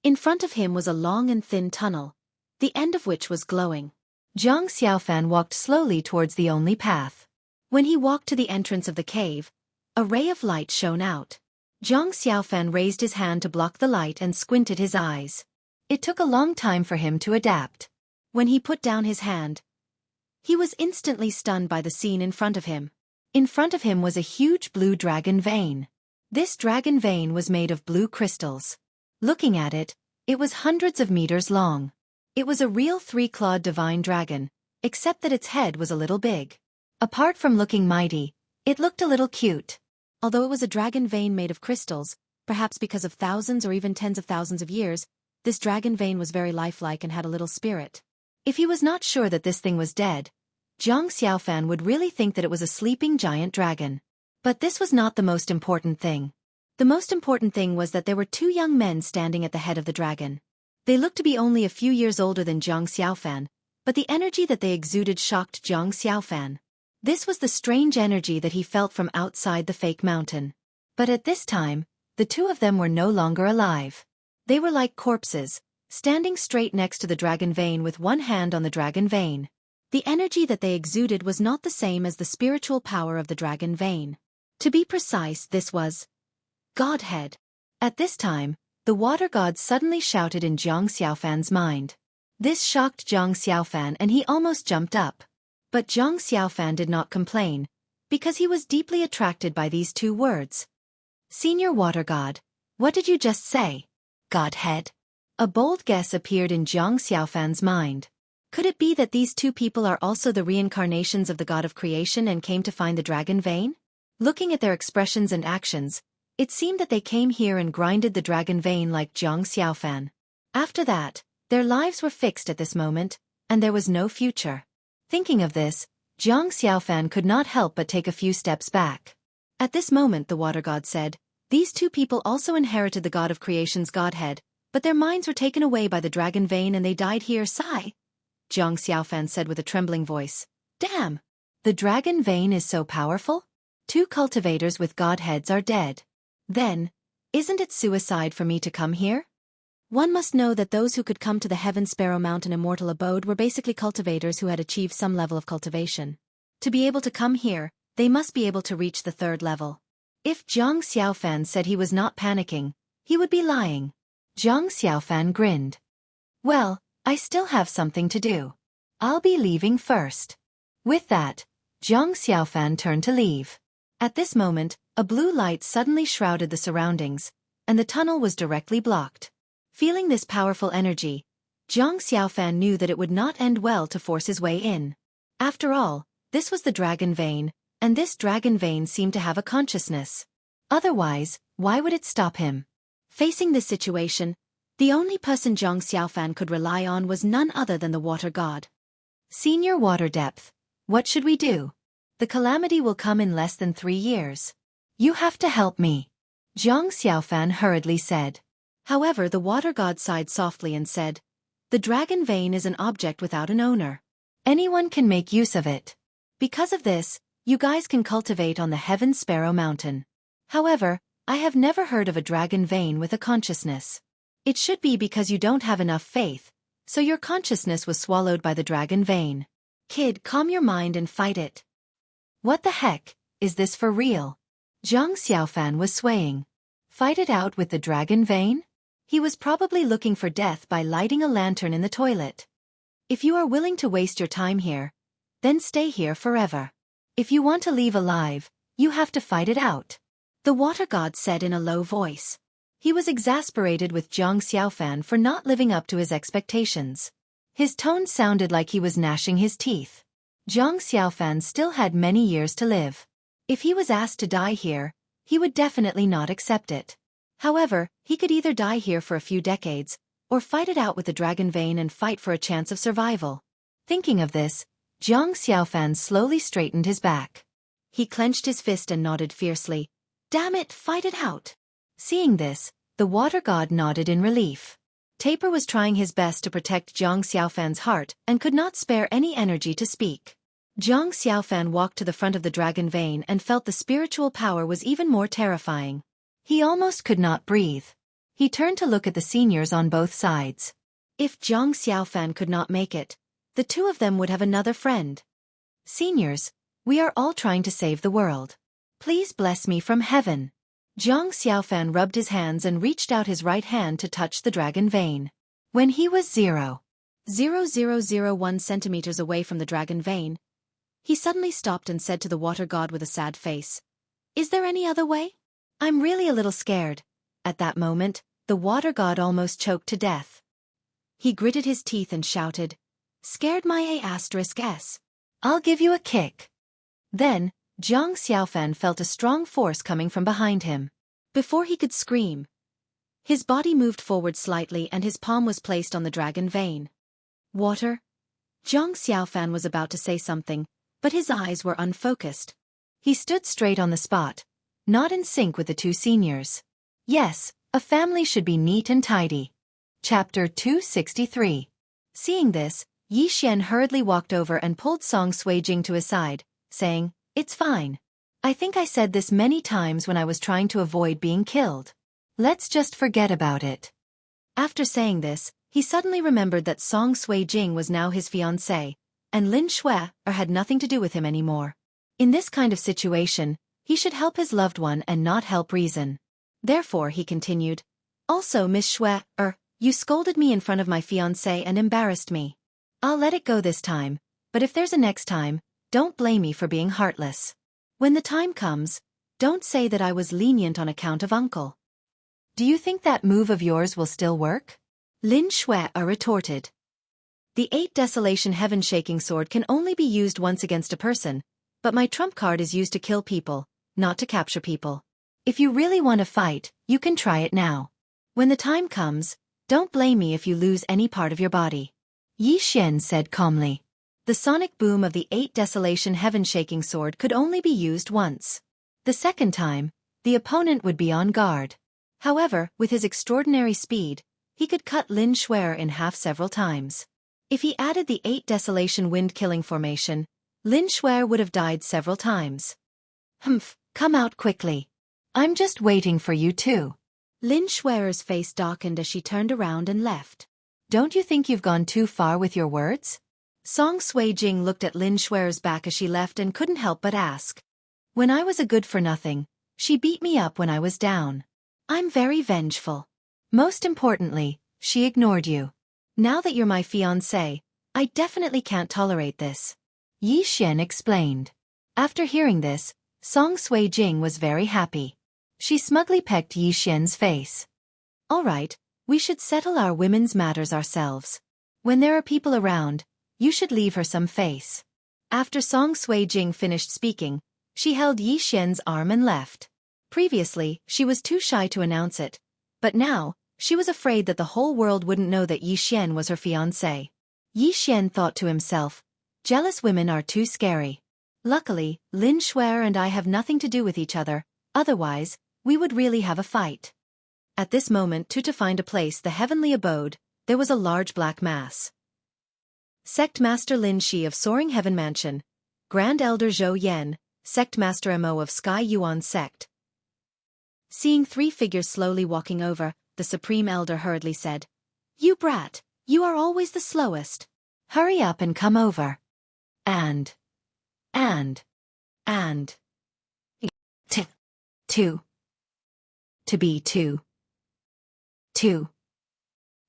In front of him was a long and thin tunnel, the end of which was glowing. Zhang Xiaofan walked slowly towards the only path. When he walked to the entrance of the cave, a ray of light shone out. Zhang Xiaofan raised his hand to block the light and squinted his eyes. It took a long time for him to adapt. When he put down his hand, he was instantly stunned by the scene in front of him. In front of him was a huge blue dragon vein. This dragon vein was made of blue crystals. Looking at it, it was hundreds of meters long. It was a real 3-clawed divine dragon, except that its head was a little big. Apart from looking mighty, it looked a little cute. Although it was a dragon vein made of crystals, perhaps because of thousands or even tens of thousands of years, this dragon vein was very lifelike and had a little spirit. If he was not sure that this thing was dead, Zhang Xiaofan would really think that it was a sleeping giant dragon. But this was not the most important thing. The most important thing was that there were 2 young men standing at the head of the dragon. They looked to be only a few years older than Zhang Xiaofan, but the energy that they exuded shocked Zhang Xiaofan. This was the strange energy that he felt from outside the fake mountain. But at this time, the 2 of them were no longer alive. They were like corpses, standing straight next to the dragon vein with one hand on the dragon vein. The energy that they exuded was not the same as the spiritual power of the dragon vein. To be precise, this was Godhead. At this time, the water god suddenly shouted in Zhang Xiaofan's mind. This shocked Zhang Xiaofan and he almost jumped up. But Zhang Xiaofan did not complain, because he was deeply attracted by these 2 words. Senior water god, what did you just say? Godhead? A bold guess appeared in Zhang Xiaofan's mind. Could it be that these 2 people are also the reincarnations of the god of creation and came to find the dragon vein? Looking at their expressions and actions, it seemed that they came here and grinded the dragon vein like Zhang Xiaofan. After that, their lives were fixed at this moment, and there was no future. Thinking of this, Zhang Xiaofan could not help but take a few steps back. At this moment the water god said, these 2 people also inherited the god of creation's godhead, but their minds were taken away by the dragon vein and they died here. Sigh. Zhang Xiaofan said with a trembling voice. Damn! The dragon vein is so powerful? 2 cultivators with godheads are dead. Then, isn't it suicide for me to come here? One must know that those who could come to the Heaven Sparrow Mountain immortal abode were basically cultivators who had achieved some level of cultivation. To be able to come here, they must be able to reach the 3rd level. If Zhang Xiaofan said he was not panicking, he would be lying. Zhang Xiaofan grinned. Well, I still have something to do. I'll be leaving first. With that, Zhang Xiaofan turned to leave. At this moment, a blue light suddenly shrouded the surroundings, and the tunnel was directly blocked. Feeling this powerful energy, Zhang Xiaofan knew that it would not end well to force his way in. After all, this was the dragon vein, and this dragon vein seemed to have a consciousness. Otherwise, why would it stop him? Facing this situation, the only person Zhang Xiaofan could rely on was none other than the water god. Senior water depth, What should we do? The calamity will come in less than 3 years. You have to help me, Jiang Xiaofan hurriedly said. However, the water god sighed softly and said, the dragon vein is an object without an owner. Anyone can make use of it. Because of this, you guys can cultivate on the Heaven Sparrow Mountain. However, I have never heard of a dragon vein with a consciousness. It should be because you don't have enough faith, so your consciousness was swallowed by the dragon vein. Kid, calm your mind and fight it. What the heck, is this for real? Jiang Xiaofan was swaying. Fight it out with the dragon vein? He was probably looking for death by lighting a lantern in the toilet. If you are willing to waste your time here, then stay here forever. If you want to leave alive, you have to fight it out, the water god said in a low voice. He was exasperated with Jiang Xiaofan for not living up to his expectations. His tone sounded like he was gnashing his teeth. Jiang Xiaofan still had many years to live. If he was asked to die here, he would definitely not accept it. However, he could either die here for a few decades, or fight it out with the dragon vein and fight for a chance of survival. Thinking of this, Jiang Xiaofan slowly straightened his back. He clenched his fist and nodded fiercely. Damn it, fight it out. Seeing this, the water god nodded in relief. Tapir was trying his best to protect Jiang Xiaofan's heart and could not spare any energy to speak. Jiang Xiaofan walked to the front of the dragon vein and felt the spiritual power was even more terrifying. He almost could not breathe. He turned to look at the seniors on both sides. If Jiang Xiaofan could not make it, the two of them would have another friend. Seniors, we are all trying to save the world. Please bless me from heaven. Jiang Xiaofan rubbed his hands and reached out his right hand to touch the dragon vein. When he was 0.0001 centimeters away from the dragon vein, he suddenly stopped and said to the water god with a sad face, "Is there any other way? I'm really a little scared." At that moment, the water god almost choked to death. He gritted his teeth and shouted, "Scared my A**s. I'll give you a kick." Then, Jiang Xiaofan felt a strong force coming from behind him. Before he could scream, his body moved forward slightly and his palm was placed on the dragon vein. Water? Jiang Xiaofan was about to say something, but his eyes were unfocused. He stood straight on the spot, not in sync with the two seniors. Yes, a family should be neat and tidy. Chapter 263. Seeing this, Yi Xian hurriedly walked over and pulled Song Suijing to his side, saying, "It's fine. I think I said this many times when I was trying to avoid being killed. Let's just forget about it." After saying this, he suddenly remembered that Song Suijing was now his fiancée, and Lin Shui had nothing to do with him anymore. In this kind of situation, he should help his loved one and not help reason. Therefore, he continued, "Also, Miss Shui, you scolded me in front of my fiancé and embarrassed me. I'll let it go this time, but if there's a next time, don't blame me for being heartless. When the time comes, don't say that I was lenient on account of uncle." "Do you think that move of yours will still work?" Lin Shui retorted. "The 8 Desolation Heaven-Shaking Sword can only be used once against a person, but my trump card is used to kill people, not to capture people. If you really want to fight, you can try it now. When the time comes, don't blame me if you lose any part of your body," Yi Xian said calmly. The sonic boom of the 8 Desolation Heaven-Shaking Sword could only be used once. The second time, the opponent would be on guard. However, with his extraordinary speed, he could cut Lin Shui in half several times. If he added the 8 Desolation Wind-Killing Formation, Lin Shui would have died several times. "Humph, come out quickly. I'm just waiting for you too." Lin Shui's face darkened as she turned around and left. "Don't you think you've gone too far with your words?" Song Suijing looked at Lin Shui's back as she left and couldn't help but ask. "When I was a good-for-nothing, she beat me up when I was down. I'm very vengeful. Most importantly, she ignored you. Now that you're my fiancé, I definitely can't tolerate this," Yi Xian explained. After hearing this, Song Suijing was very happy. She smugly pecked Yi Xian's face. "All right, we should settle our women's matters ourselves. When there are people around, you should leave her some face." After Song Suijing finished speaking, she held Yi Xian's arm and left. Previously, she was too shy to announce it, but now, she was afraid that the whole world wouldn't know that Yi Xian was her fiancé. Yi Xian thought to himself, Jealous women are too scary. Luckily, Lin Shuer and I have nothing to do with each other, otherwise, we would really have a fight. At this moment, to find a place, the heavenly abode, there was a large black mass. Sect Master Lin Shi of Soaring Heaven Mansion, Grand Elder Zhou Yan, Sect Master Mo of Sky Yuan Sect. Seeing 3 figures slowly walking over, the Supreme Elder hurriedly said, "You brat, you are always the slowest. Hurry up and come over. And. To be two.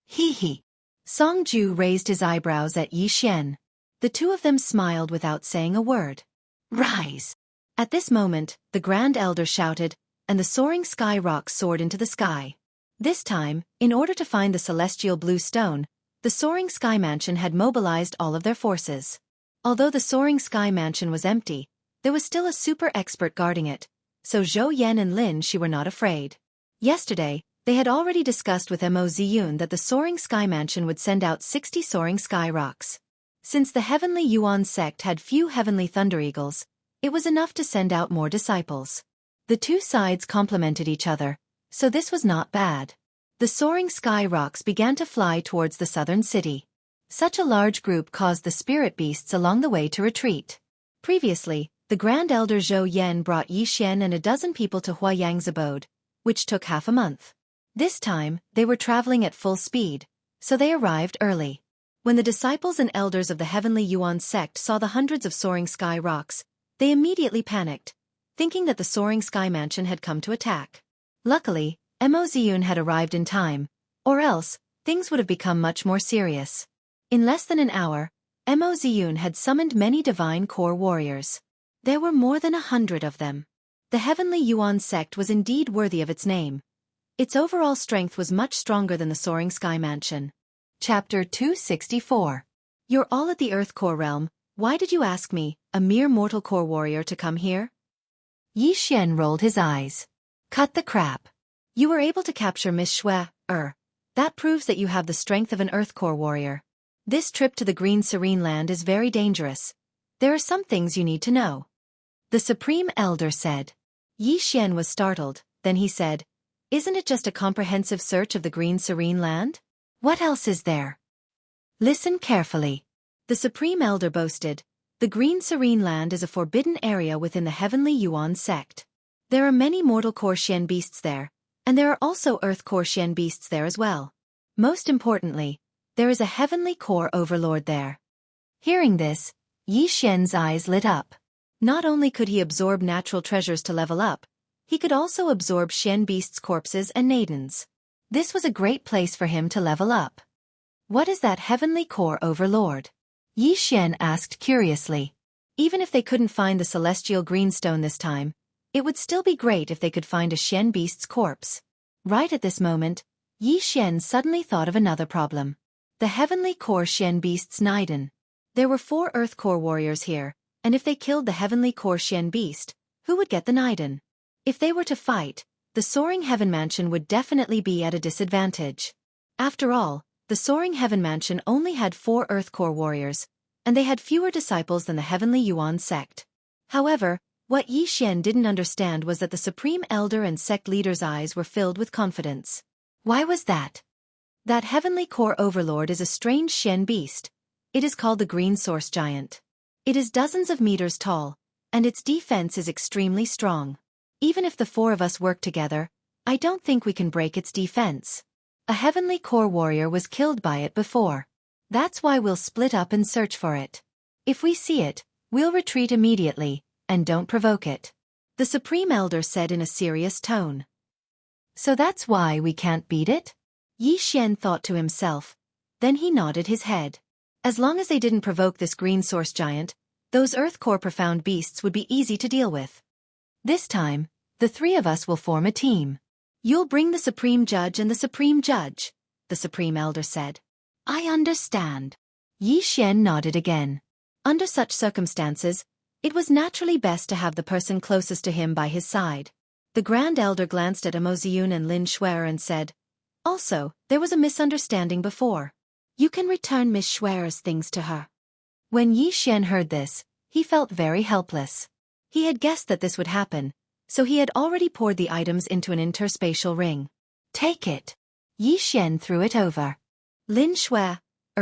Hee hee. Song Ju raised his eyebrows at Yi Xian. The two of them smiled without saying a word. Rise! At this moment, the Grand Elder shouted, and the soaring sky rocks soared into the sky. This time, in order to find the celestial blue stone, the soaring sky mansion had mobilized all of their forces. Although the soaring sky mansion was empty, there was still a super expert guarding it, so Zhou Yan and Lin Shi were not afraid. Yesterday, they had already discussed with Mo Ziyun that the soaring sky mansion would send out 60 soaring sky rocks. Since the heavenly Yuan sect had few heavenly thunder eagles, it was enough to send out more disciples. The two sides complemented each other, so this was not bad. The soaring sky rocks began to fly towards the southern city. Such a large group caused the spirit beasts along the way to retreat. Previously, the Grand Elder Zhou Yan brought Yi Xian and a dozen people to Huayang's abode, which took half a month. This time, they were traveling at full speed, so they arrived early. When the disciples and elders of the heavenly Yuan sect saw the hundreds of soaring sky rocks, they immediately panicked, thinking that the soaring sky mansion had come to attack. Luckily, Mo Ziyun had arrived in time, or else, things would have become much more serious. In less than an hour, Mo Ziyun had summoned many divine core warriors. There were more than 100 of them. The heavenly Yuan sect was indeed worthy of its name. Its overall strength was much stronger than the soaring sky mansion. Chapter 264. You're all at the Earth Core realm, why did you ask me, a mere mortal core warrior, to come here? Yi Xian rolled his eyes. Cut the crap. You were able to capture Miss Shui, that proves that you have the strength of an Earth Core warrior. This trip to the Green Serene Land is very dangerous. There are some things you need to know. The Supreme Elder said. Yi Xian was startled, then he said, Isn't it just a comprehensive search of the Green Serene Land? What else is there? Listen carefully. The Supreme Elder boasted, the Green Serene Land is a forbidden area within the heavenly Yuan sect. There are many mortal core Xian beasts there, and there are also Earth Core Xian beasts there as well. Most importantly, there is a heavenly core overlord there. Hearing this, Yi Xian's eyes lit up. Not only could he absorb natural treasures to level up, he could also absorb Xian beasts' corpses and maidens. This was a great place for him to level up. What is that heavenly core overlord? Yi Xian asked curiously. Even if they couldn't find the celestial greenstone this time, it would still be great if they could find a Xian beast's corpse. Right at this moment, Yi Xian suddenly thought of another problem. The heavenly core Xian beast's Naiden. There were 4 Earth Core warriors here, and if they killed the heavenly core Xian beast, who would get the Naiden? If they were to fight, the Soaring Heaven Mansion would definitely be at a disadvantage. After all, the Soaring Heaven Mansion only had 4 Earth Core warriors, and they had fewer disciples than the heavenly Yuan sect. However, what Yi Xian didn't understand was that the Supreme Elder and sect leader's eyes were filled with confidence. Why was that? That heavenly core overlord is a strange Xian beast. It is called the Green Source Giant. It is dozens of meters tall, and its defense is extremely strong. Even if the 4 of us work together, I don't think we can break its defense. A heavenly core warrior was killed by it before. That's why we'll split up and search for it. If we see it, we'll retreat immediately, and don't provoke it. The Supreme Elder said in a serious tone. So that's why we can't beat it? Yi Xian thought to himself. Then he nodded his head. As long as they didn't provoke this Green Source Giant, those Earth Core profound beasts would be easy to deal with. This time, the 3 of us will form a team. You'll bring the Supreme Judge and the Supreme Judge, the Supreme Elder said. I understand. Yi Xian nodded again. Under such circumstances, it was naturally best to have the person closest to him by his side. The Grand Elder glanced at Mo Ziyun and Lin Shuer and said, Also, there was a misunderstanding before. You can return Miss Shuer's things to her. When Yi Xian heard this, he felt very helpless. He had guessed that this would happen, so he had already poured the items into an interspatial ring. Take it. Yi Xian threw it over. Lin Shui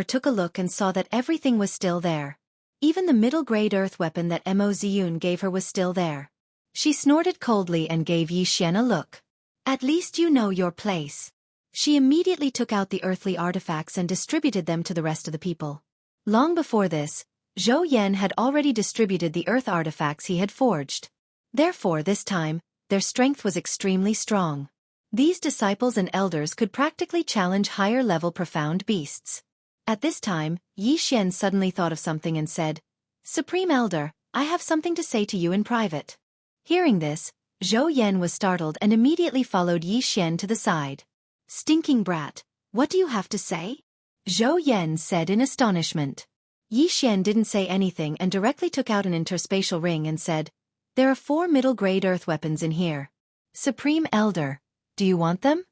took a look and saw that everything was still there. Even the middle-grade earth weapon that Mo Ziyun gave her was still there. She snorted coldly and gave Yi Xian a look. At least you know your place. She immediately took out the earthly artifacts and distributed them to the rest of the people. Long before this, Zhou Yan had already distributed the earth artifacts he had forged. Therefore this time, their strength was extremely strong. These disciples and elders could practically challenge higher-level profound beasts. At this time, Yi Xian suddenly thought of something and said, "Supreme Elder, I have something to say to you in private." Hearing this, Zhou Yan was startled and immediately followed Yi Xian to the side. "Stinking brat, what do you have to say?" Zhou Yan said in astonishment. Yi Xian didn't say anything and directly took out an interspatial ring and said, "There are 4 middle-grade earth weapons in here. Supreme Elder, do you want them?"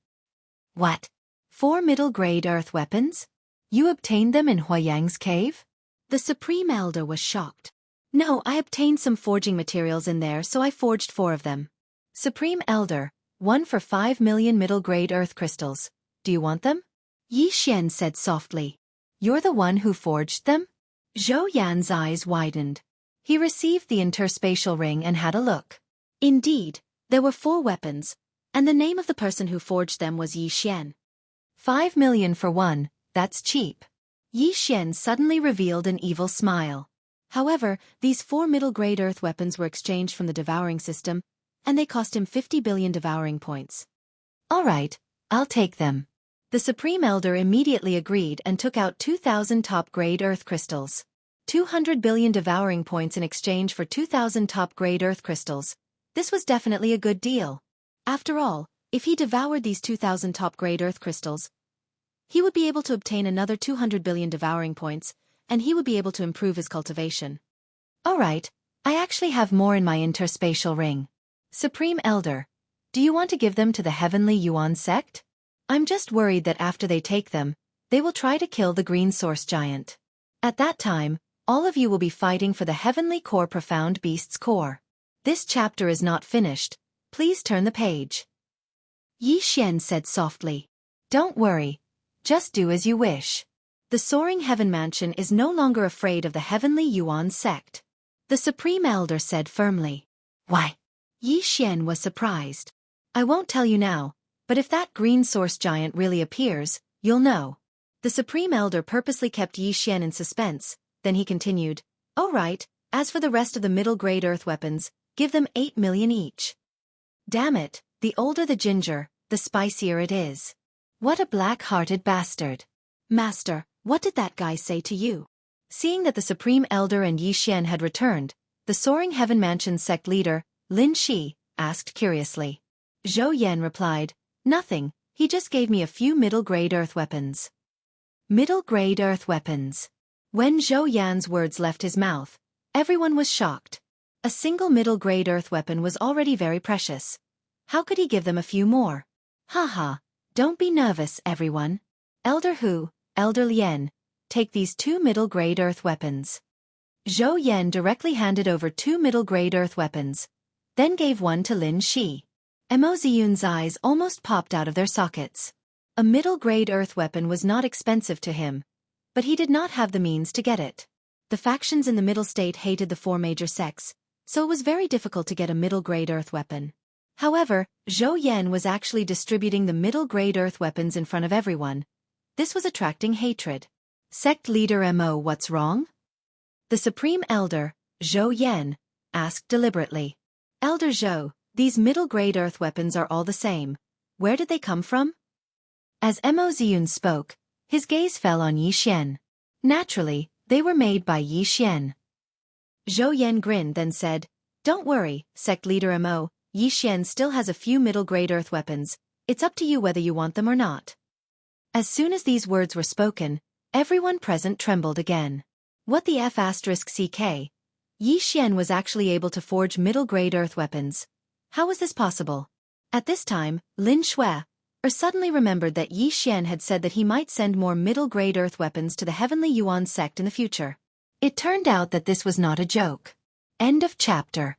"What? 4 middle-grade earth weapons? You obtained them in Huayang's cave?" The Supreme Elder was shocked. "No, I obtained some forging materials in there, so I forged 4 of them." "Supreme Elder, 1 for 5 million middle-grade earth crystals. Do you want them?" Yi Xian said softly. "You're the one who forged them?" Zhou Yan's eyes widened. He received the interspatial ring and had a look. Indeed, there were 4 weapons, and the name of the person who forged them was Yi Xian. 5 million for one, that's cheap. Yi Xian suddenly revealed an evil smile. However, these 4 middle-grade earth weapons were exchanged from the devouring system, and they cost him 50 billion devouring points. "All right, I'll take them." The Supreme Elder immediately agreed and took out 2,000 top-grade earth crystals. 200 billion devouring points in exchange for 2,000 top-grade earth crystals. This was definitely a good deal. After all, if he devoured these 2,000 top-grade earth crystals, he would be able to obtain another 200 billion devouring points, and he would be able to improve his cultivation. "All right, I actually have more in my interspatial ring. Supreme Elder, do you want to give them to the Heavenly Yuan sect? I'm just worried that after they take them, they will try to kill the Green Source Giant. At that time, all of you will be fighting for the Heavenly Core Profound Beast's core. This chapter is not finished. Please turn the page." Yi Xian said softly. "Don't worry. Just do as you wish." The Soaring Heaven Mansion is no longer afraid of the Heavenly Yuan sect. The Supreme Elder said firmly. "Why?" Yi Xian was surprised. "I won't tell you now, but if that Green Source Giant really appears, you'll know." The Supreme Elder purposely kept Yi Xian in suspense, then he continued, "Oh right, as for the rest of the middle-grade earth weapons, give them 8 million each." Damn it, the older the ginger, the spicier it is. What a black-hearted bastard. "Master, what did that guy say to you?" Seeing that the Supreme Elder and Yi Xian had returned, the Soaring Heaven Mansion sect leader, Lin Shi, asked curiously. Zhou Yan replied, "Nothing, he just gave me a few middle-grade earth weapons." Middle-grade earth weapons. When Zhou Yan's words left his mouth, everyone was shocked. A single middle-grade earth weapon was already very precious. How could he give them a few more? Haha, don't be nervous, everyone. Elder Hu, Elder Lien, take these 2 middle-grade earth weapons. Zhou Yan directly handed over 2 middle-grade earth weapons, then gave one to Lin Shi. Mo Ziyun's eyes almost popped out of their sockets. A middle-grade earth weapon was not expensive to him, but he did not have the means to get it. The factions in the Middle State hated the 4 major sects, so it was very difficult to get a middle-grade earth weapon. However, Zhou Yan was actually distributing the middle-grade earth weapons in front of everyone. This was attracting hatred. Sect leader Mo, what's wrong? The Supreme Elder, Zhou Yan, asked deliberately. Elder Zhou, these middle-grade earth weapons are all the same. Where did they come from? As Mo Ziyun spoke, his gaze fell on Yi Xian. Naturally, they were made by Yi Xian. Zhou Yan grinned then said, "Don't worry, sect leader Mo, Yi Xian still has a few middle-grade earth weapons. It's up to you whether you want them or not." As soon as these words were spoken, everyone present trembled again. What the F***ck? Yi Xian was actually able to forge middle-grade earth weapons. How was this possible? At this time, Lin Shui suddenly remembered that Yi Xian had said that he might send more middle-grade earth weapons to the Heavenly Yuan sect in the future. It turned out that this was not a joke. End of chapter.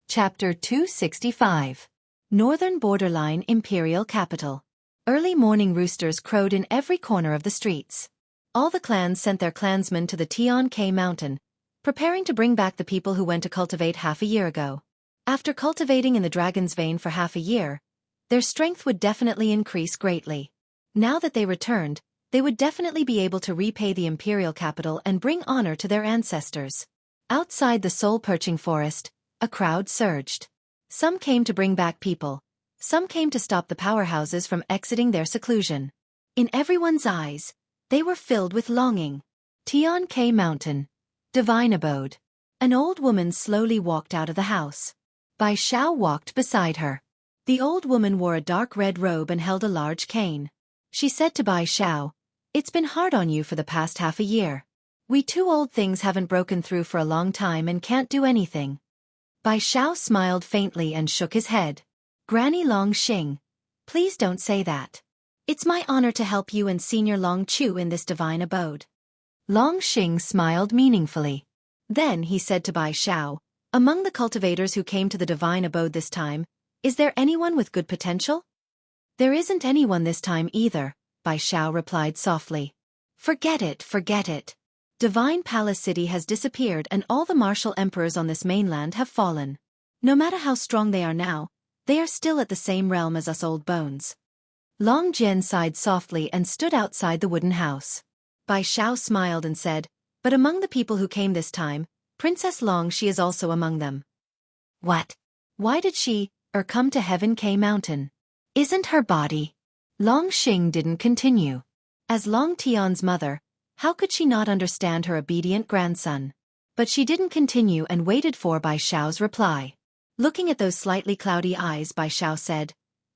Chapter 265. Northern Borderline Imperial Capital. Early morning roosters crowed in every corner of the streets. All the clans sent their clansmen to the Tian Mountain, preparing to bring back the people who went to cultivate half a year ago. After cultivating in the Dragon's Vein for half a year, their strength would definitely increase greatly. Now that they returned, they would definitely be able to repay the imperial capital and bring honor to their ancestors. Outside the soul-perching forest, a crowd surged. Some came to bring back people. Some came to stop the powerhouses from exiting their seclusion. In everyone's eyes, they were filled with longing. Tian Mountain. Divine Abode. An old woman slowly walked out of the house. Bai Xiao walked beside her. The old woman wore a dark red robe and held a large cane. She said to Bai Xiao, "It's been hard on you for the past half a year. We two old things haven't broken through for a long time and can't do anything." Bai Xiao smiled faintly and shook his head. "Granny Long Xing, please don't say that. It's my honor to help you and Senior Long Chu in this divine abode." Long Xing smiled meaningfully. Then he said to Bai Xiao, "Among the cultivators who came to the divine abode this time, is there anyone with good potential?" "There isn't anyone this time either," Bai Xiao replied softly. Forget it, forget it. Divine Palace City has disappeared and all the martial emperors on this mainland have fallen. No matter how strong they are now, they are still at the same realm as us old bones." Long Jian sighed softly and stood outside the wooden house. Bai Xiao smiled and said, "But among the people who came this time, Princess Long Xi is also among them." "What? Why did she, come to Heaven K Mountain? Isn't her body?" Long Xing didn't continue. As Long Tian's mother, how could she not understand her obedient grandson? But she didn't continue and waited for Bai Xiao's reply. Looking at those slightly cloudy eyes, Bai Xiao said,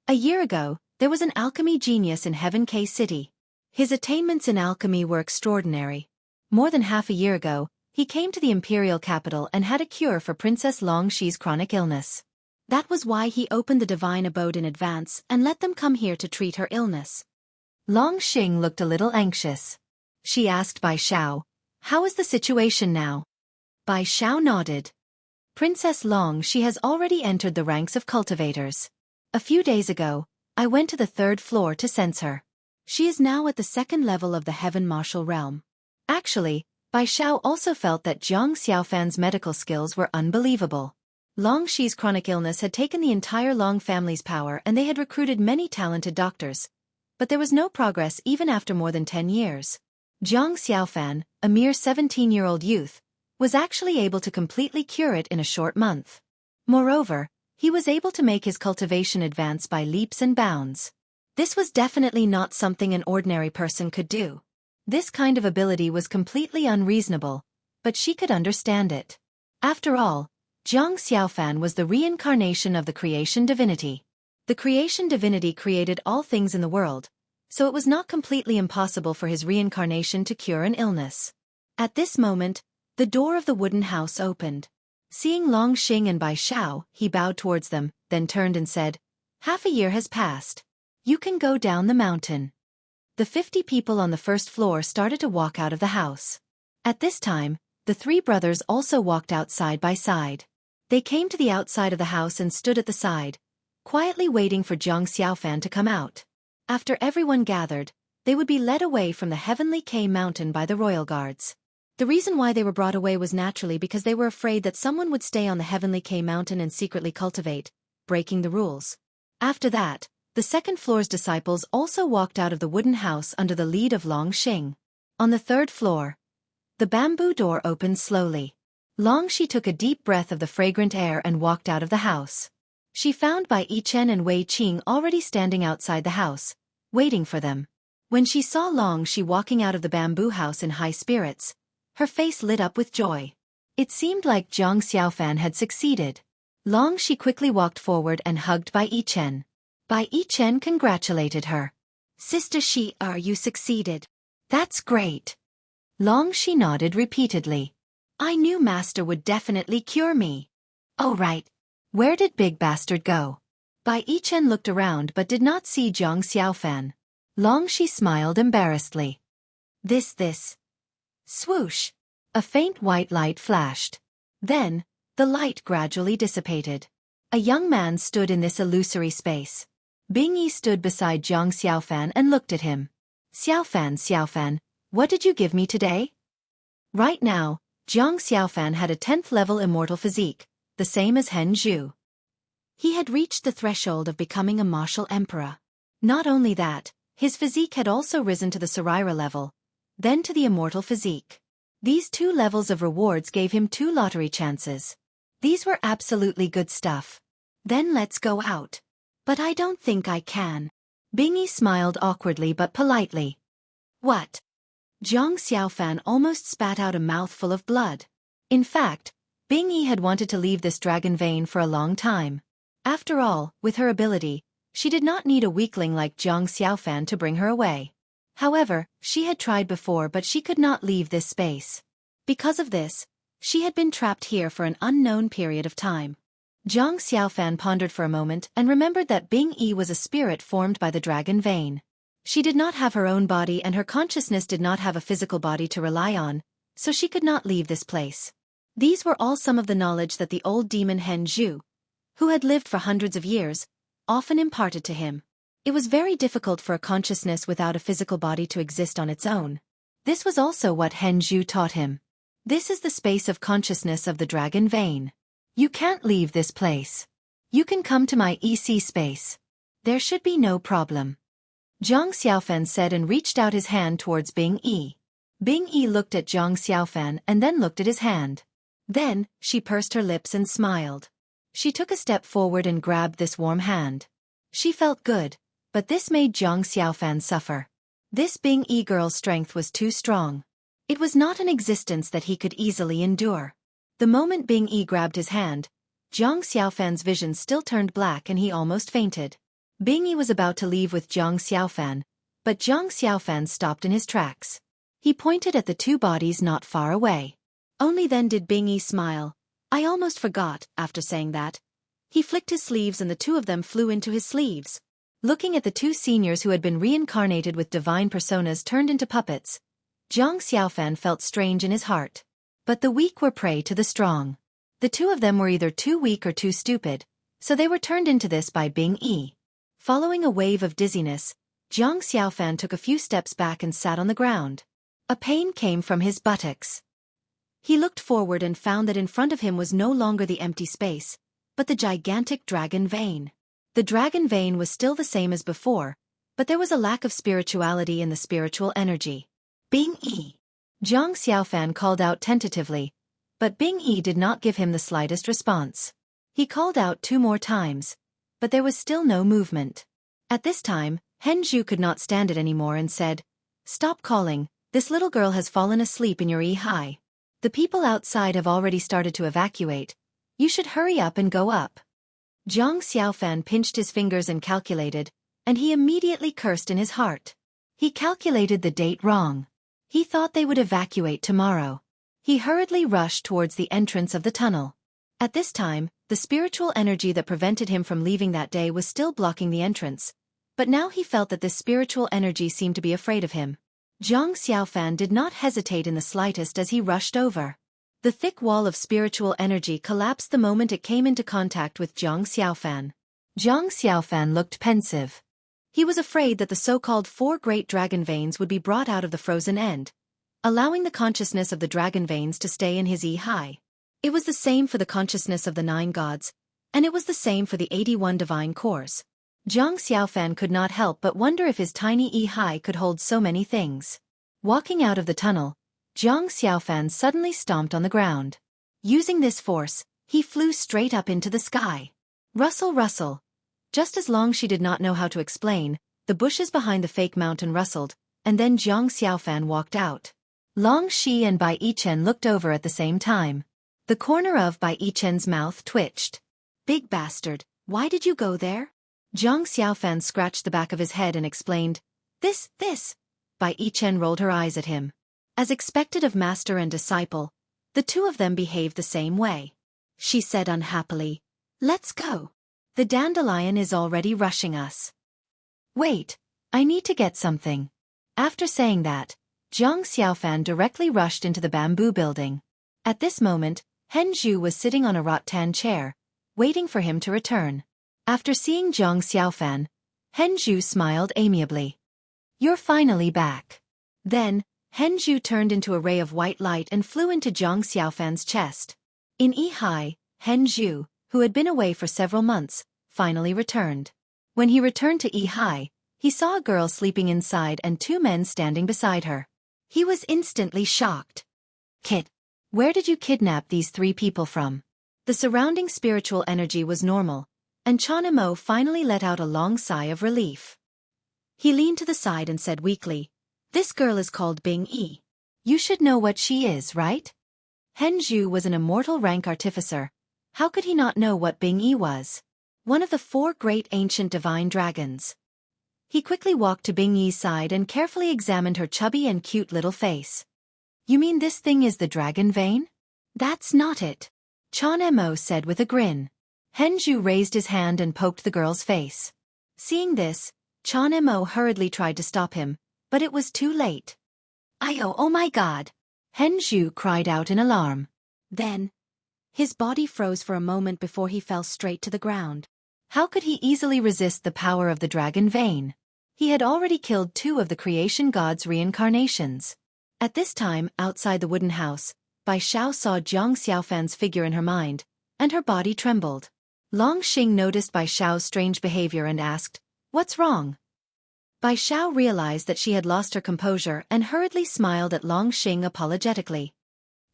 "A year ago, there was an alchemy genius in Heaven K City. His attainments in alchemy were extraordinary. More than half a year ago, he came to the imperial capital and had a cure for Princess Long Xi's chronic illness. That was why he opened the divine abode in advance and let them come here to treat her illness." Long Xing looked a little anxious. She asked Bai Xiao, "How is the situation now?" Bai Xiao nodded. "Princess Long Xi has already entered the ranks of cultivators. A few days ago, I went to the 3rd floor to sense her. She is now at the 2nd level of the Heaven Martial Realm." Actually, Bai Xiao also felt that Jiang Xiaofan's medical skills were unbelievable. Long Xi's chronic illness had taken the entire Long family's power and they had recruited many talented doctors. But there was no progress even after more than 10 years. Jiang Xiaofan, a mere 17-year-old youth, was actually able to completely cure it in a short month. Moreover, he was able to make his cultivation advance by leaps and bounds. This was definitely not something an ordinary person could do. This kind of ability was completely unreasonable, but she could understand it. After all, Jiang Xiaofan was the reincarnation of the creation divinity. The creation divinity created all things in the world, so it was not completely impossible for his reincarnation to cure an illness. At this moment, the door of the wooden house opened. Seeing Long Xing and Bai Xiao, he bowed towards them, then turned and said, "Half a year has passed. You can go down the mountain." The 50 people on the 1st floor started to walk out of the house. At this time, the 3 brothers also walked out side by side. They came to the outside of the house and stood at the side, quietly waiting for Jiang Xiaofan to come out. After everyone gathered, they would be led away from the Heavenly K Mountain by the royal guards. The reason why they were brought away was naturally because they were afraid that someone would stay on the Heavenly K Mountain and secretly cultivate, breaking the rules. After that, the 2nd floor's disciples also walked out of the wooden house under the lead of Long Xing. On the 3rd floor, the bamboo door opened slowly. Long Xi took a deep breath of the fragrant air and walked out of the house. She found Bai Yichen and Wei Qing already standing outside the house, waiting for them. When she saw Long Xi walking out of the bamboo house in high spirits, her face lit up with joy. It seemed like Jiang Xiaofan had succeeded. Long Xi quickly walked forward and hugged Bai Yichen. Bai Yichen congratulated her. "Sister Xi, you succeeded. That's great." Long Xi nodded repeatedly. "I knew Master would definitely cure me." "Oh right. Where did Big Bastard go?" Bai Yichen looked around but did not see Jiang Xiaofan. Long Xi smiled embarrassedly. This. Swoosh. A faint white light flashed. Then, the light gradually dissipated. A young man stood in this illusory space. Bing Yi stood beside Jiang Xiaofan and looked at him. Xiaofan, what did you give me today? Right now, Jiang Xiaofan had a 10th level immortal physique, the same as Hen Zhu. He had reached the threshold of becoming a martial emperor. Not only that, his physique had also risen to the Saraira level, then to the immortal physique. These 2 levels of rewards gave him 2 lottery chances. These were absolutely good stuff. Then let's go out. But I don't think I can. Bing Yi smiled awkwardly but politely. What? Jiang Xiaofan almost spat out a mouthful of blood. In fact, Bing Yi had wanted to leave this dragon vein for a long time. After all, with her ability, she did not need a weakling like Jiang Xiaofan to bring her away. However, she had tried before but she could not leave this space. Because of this, she had been trapped here for an unknown period of time. Jiang Xiaofan pondered for a moment and remembered that Bing Yi was a spirit formed by the dragon vein. She did not have her own body and her consciousness did not have a physical body to rely on, so she could not leave this place. These were all some of the knowledge that the old demon Hen Zhu, who had lived for hundreds of years, often imparted to him. It was very difficult for a consciousness without a physical body to exist on its own. This was also what Hen Zhu taught him. This is the space of consciousness of the dragon vein. You can't leave this place. You can come to my EC space. There should be no problem. Jiang Xiaofan said and reached out his hand towards Bing Yi. Bing Yi looked at Jiang Xiaofan and then looked at his hand. Then, she pursed her lips and smiled. She took a step forward and grabbed this warm hand. She felt good, but this made Jiang Xiaofan suffer. This Bing Yi girl's strength was too strong. It was not an existence that he could easily endure. The moment Bing Yi grabbed his hand, Jiang Xiaofan's vision still turned black and he almost fainted. Bing Yi was about to leave with Jiang Xiaofan, but Jiang Xiaofan stopped in his tracks. He pointed at the 2 bodies not far away. Only then did Bing Yi smile. I almost forgot, after saying that. He flicked his sleeves and the 2 of them flew into his sleeves. Looking at the 2 seniors who had been reincarnated with divine personas turned into puppets, Jiang Xiaofan felt strange in his heart. But the weak were prey to the strong. The 2 of them were either too weak or too stupid, so they were turned into this by Bing Yi. Following a wave of dizziness, Jiang Xiaofan took a few steps back and sat on the ground. A pain came from his buttocks. He looked forward and found that in front of him was no longer the empty space, but the gigantic dragon vein. The dragon vein was still the same as before, but there was a lack of spirituality in the spiritual energy. Bing Yi. Jiang Xiaofan called out tentatively, but Bing Yi did not give him the slightest response. He called out 2 more times, but there was still no movement. At this time, Hen Zhu could not stand it anymore and said, Stop calling, this little girl has fallen asleep in your high. The people outside have already started to evacuate. You should hurry up and go up. Jiang Xiaofan pinched his fingers and calculated, and he immediately cursed in his heart. He calculated the date wrong. He thought they would evacuate tomorrow. He hurriedly rushed towards the entrance of the tunnel. At this time, the spiritual energy that prevented him from leaving that day was still blocking the entrance, but now he felt that this spiritual energy seemed to be afraid of him. Jiang Xiaofan did not hesitate in the slightest as he rushed over. The thick wall of spiritual energy collapsed the moment it came into contact with Jiang Xiaofan. Jiang Xiaofan looked pensive. He was afraid that the so-called 4 great dragon veins would be brought out of the frozen end, allowing the consciousness of the dragon veins to stay in his high. It was the same for the consciousness of the 9 gods, and it was the same for the 81 divine cores. Jiang Xiaofan could not help but wonder if his tiny high could hold so many things. Walking out of the tunnel, Jiang Xiaofan suddenly stomped on the ground. Using this force, he flew straight up into the sky. Rustle, rustle. Just as Long Shi did not know how to explain, the bushes behind the fake mountain rustled, and then Jiang Xiaofan walked out. Long Shi and Bai Yichen looked over at the same time. The corner of Bai Yichen's mouth twitched. Big bastard, why did you go there? Jiang Xiaofan scratched the back of his head and explained, This. Bai Yichen rolled her eyes at him. As expected of master and disciple, the 2 of them behaved the same way. She said unhappily, Let's go. The dandelion is already rushing us. Wait, I need to get something. After saying that, Jiang Xiaofan directly rushed into the bamboo building. At this moment, Hen Zhu was sitting on a rattan chair, waiting for him to return. After seeing Jiang Xiaofan, Hen Zhu smiled amiably. "You're finally back." Then, Hen Zhu turned into a ray of white light and flew into Jiang Xiaofan's chest. In Yihai, Hen Zhu, who had been away for several months, finally returned. When he returned to Yihai, he saw a girl sleeping inside and two men standing beside her. He was instantly shocked. "Kid, where did you kidnap these three people from?" The surrounding spiritual energy was normal, and Chanimo finally let out a long sigh of relief. He leaned to the side and said weakly, "This girl is called Bing Yi. You should know what she is, right?" Hen Zhu was an immortal rank artificer. How could he not know what Bing Yi was? One of the four great ancient divine dragons. He quickly walked to Bing Yi's side and carefully examined her chubby and cute little face. "You mean this thing is the dragon vein?" "That's not it," Chanemo said with a grin. Hen Zhu raised his hand and poked the girl's face. Seeing this, Chanemo hurriedly tried to stop him, but it was too late. Oh my god!" Hen Zhu cried out in alarm. Then, his body froze for a moment before he fell straight to the ground. How could he easily resist the power of the dragon vein? He had already killed two of the creation god's reincarnations. At this time, outside the wooden house, Bai Xiao saw Jiang Xiaofan's figure in her mind, and her body trembled. Long Xing noticed Bai Xiao's strange behavior and asked, "What's wrong?" Bai Xiao realized that she had lost her composure and hurriedly smiled at Long Xing apologetically.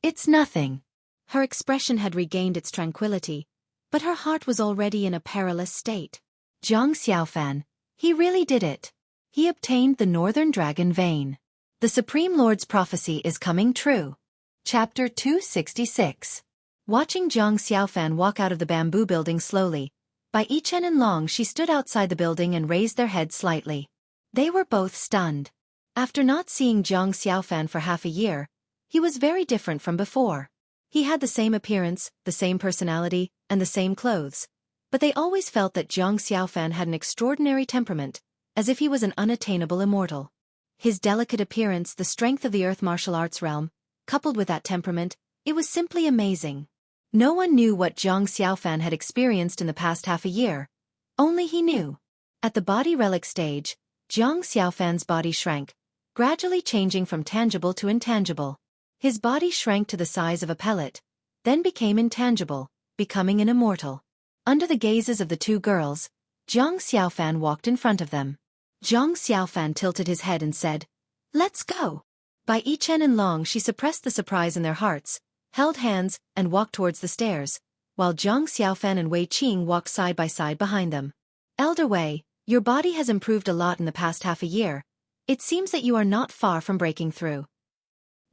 "It's nothing." Her expression had regained its tranquility, but her heart was already in a perilous state. Jiang Xiaofan, he really did it. He obtained the Northern Dragon Vein. The Supreme Lord's prophecy is coming true. Chapter 266. Watching Jiang Xiaofan walk out of the bamboo building slowly, Bai Yichen and Long Shi stood outside the building and raised their heads slightly. They were both stunned. After not seeing Jiang Xiaofan for half a year, he was very different from before. He had the same appearance, the same personality, and the same clothes, but they always felt that Jiang Xiaofan had an extraordinary temperament, as if he was an unattainable immortal. His delicate appearance, the strength of the earth martial arts realm, coupled with that temperament, it was simply amazing. No one knew what Jiang Xiaofan had experienced in the past half a year. Only he knew. At the body relic stage, Jiang Xiaofan's body shrank, gradually changing from tangible to intangible. His body shrank to the size of a pellet, then became intangible, becoming an immortal. Under the gazes of the two girls, Jiang Xiaofan walked in front of them. Jiang Xiaofan tilted his head and said, "Let's go." Bai Yichen and Long Shi suppressed the surprise in their hearts, held hands, and walked towards the stairs, while Jiang Xiaofan and Wei Qing walked side by side behind them. "Elder Wei, your body has improved a lot in the past half a year. It seems that you are not far from breaking through."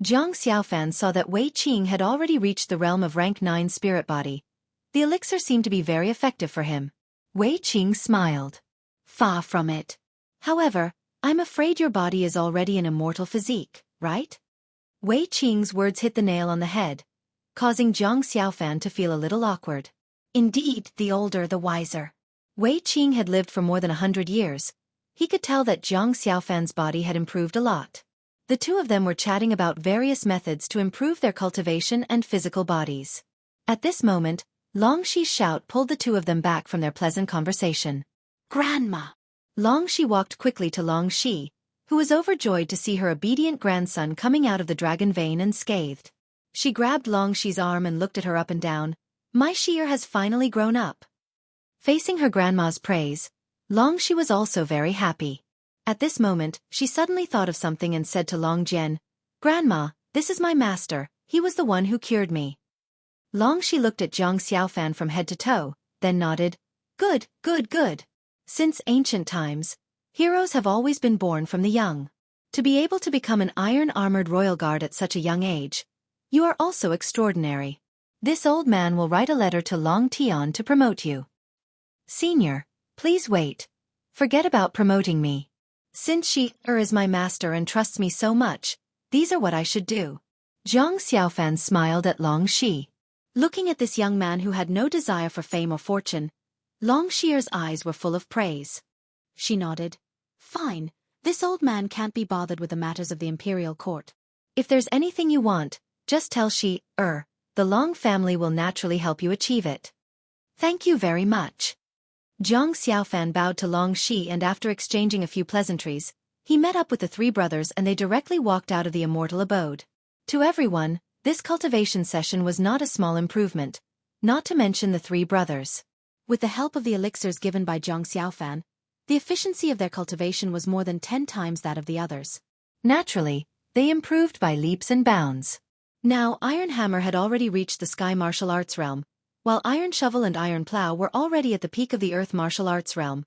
Jiang Xiaofan saw that Wei Qing had already reached the realm of rank 9 spirit body. The elixir seemed to be very effective for him. Wei Qing smiled. "Far from it. However, I'm afraid your body is already an immortal physique, right?" Wei Qing's words hit the nail on the head, causing Jiang Xiaofan to feel a little awkward. Indeed, the older the wiser. Wei Qing had lived for more than 100 years. He could tell that Jiang Xiaofan's body had improved a lot. The two of them were chatting about various methods to improve their cultivation and physical bodies. At this moment, Long Shi's shout pulled the two of them back from their pleasant conversation. "Grandma!" Long Shi walked quickly to Long Shi, who was overjoyed to see her obedient grandson coming out of the dragon vein unscathed. She grabbed Long Shi's arm and looked at her up and down. "My Shi'er has finally grown up." Facing her grandma's praise, Long Shi was also very happy. At this moment, she suddenly thought of something and said to Long Jian, "Grandma, this is my master, he was the one who cured me." Long Shi looked at Jiang Xiaofan from head to toe, then nodded. Good, good, good. Since ancient times, heroes have always been born from the young. To be able to become an iron-armored royal guard at such a young age, you are also extraordinary. This old man will write a letter to Long Tian to promote you. Senior, please wait. Forget about promoting me. Since Shi-er is my master and trusts me so much, these are what I should do. Jiang Xiaofan smiled at Long Shi. Looking at this young man who had no desire for fame or fortune, Long Shi'er's eyes were full of praise. She nodded. Fine, This old man can't be bothered with the matters of the imperial court. If there's anything you want, just tell the Long family will naturally help you achieve it. Thank you very much. Jiang Xiaofan bowed to Long Shi, and after exchanging a few pleasantries, he met up with the three brothers and they directly walked out of the immortal abode. To everyone, this cultivation session was not a small improvement, not to mention the three brothers. With the help of the elixirs given by Jiang Xiaofan, the efficiency of their cultivation was more than 10 times that of the others. Naturally, they improved by leaps and bounds. Now Iron Hammer had already reached the Sky Martial Arts realm, while Iron Shovel and Iron Plow were already at the peak of the Earth Martial Arts realm,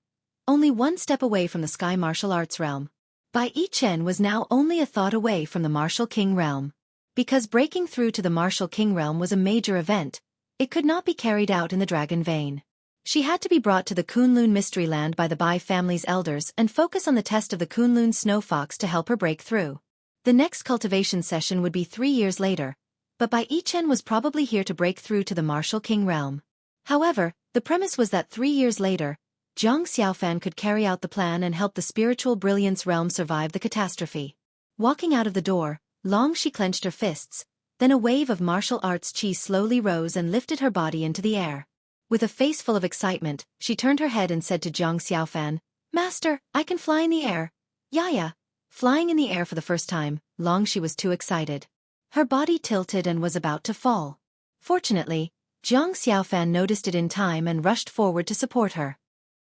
only one step away from the Sky Martial Arts realm. Bai Yichen was now only a thought away from the Martial King realm. Because breaking through to the Martial King realm was a major event, it could not be carried out in the Dragon Vein. She had to be brought to the Kunlun Mystery Land by the Bai family's elders and focus on the test of the Kunlun Snow Fox to help her break through. The next cultivation session would be 3 years later, but Bai Yichen was probably here to break through to the Martial King realm. However, the premise was that 3 years later, Jiang Xiaofan could carry out the plan and help the Spiritual Brilliance realm survive the catastrophe. Walking out of the door, Long Shi clenched her fists, then a wave of martial arts chi slowly rose and lifted her body into the air. With a face full of excitement, she turned her head and said to Jiang Xiaofan, "Master, I can fly in the air." "Yeah." Flying in the air for the first time, Long Shi was too excited. Her body tilted and was about to fall. Fortunately, Jiang Xiaofan noticed it in time and rushed forward to support her.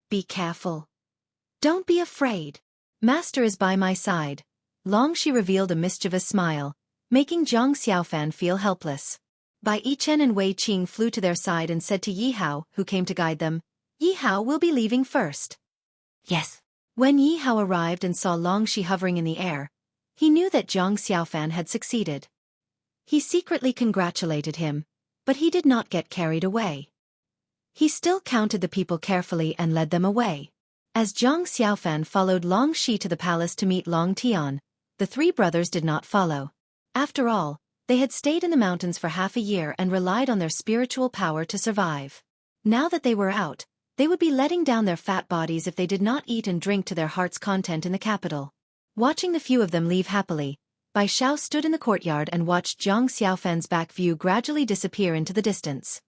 "Be careful. Don't be afraid. Master is by my side." Long Shi revealed a mischievous smile, making Jiang Xiaofan feel helpless. Bai Yichen and Wei Qing flew to their side and said to Yi Hao, who came to guide them, "Yi Hao will be leaving first." Yes. When Yi Hao arrived and saw Long Shi hovering in the air, he knew that Jiang Xiaofan had succeeded. He secretly congratulated him, but he did not get carried away. He still counted the people carefully and led them away. As Jiang Xiaofan followed Long Shi to the palace to meet Long Tian, the three brothers did not follow. After all, they had stayed in the mountains for half a year and relied on their spiritual power to survive. Now that they were out, they would be letting down their fat bodies if they did not eat and drink to their heart's content in the capital. Watching the few of them leave happily, Bai Xiao stood in the courtyard and watched Jiang Xiaofan's back view gradually disappear into the distance.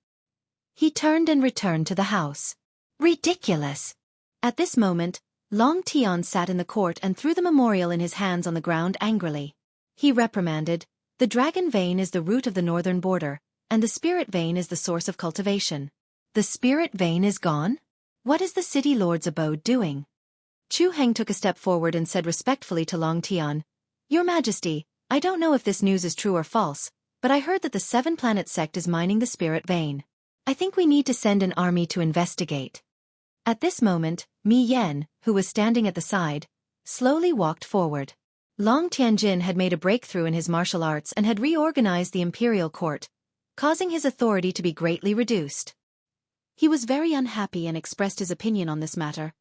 He turned and returned to the house. Ridiculous! At this moment, Long Tian sat in the court and threw the memorial in his hands on the ground angrily. He reprimanded, "The Dragon Vein is the root of the northern border, and the Spirit Vein is the source of cultivation. The Spirit Vein is gone? What is the City Lord's abode doing?" Chu Heng took a step forward and said respectfully to Long Tian, "Your Majesty, I don't know if this news is true or false, but I heard that the Seven-Planet sect is mining the Spirit Vein. I think we need to send an army to investigate." At this moment, Mi Yan, who was standing at the side, slowly walked forward. Long Tianjin had made a breakthrough in his martial arts and had reorganized the imperial court, causing his authority to be greatly reduced. He was very unhappy and expressed his opinion on this matter.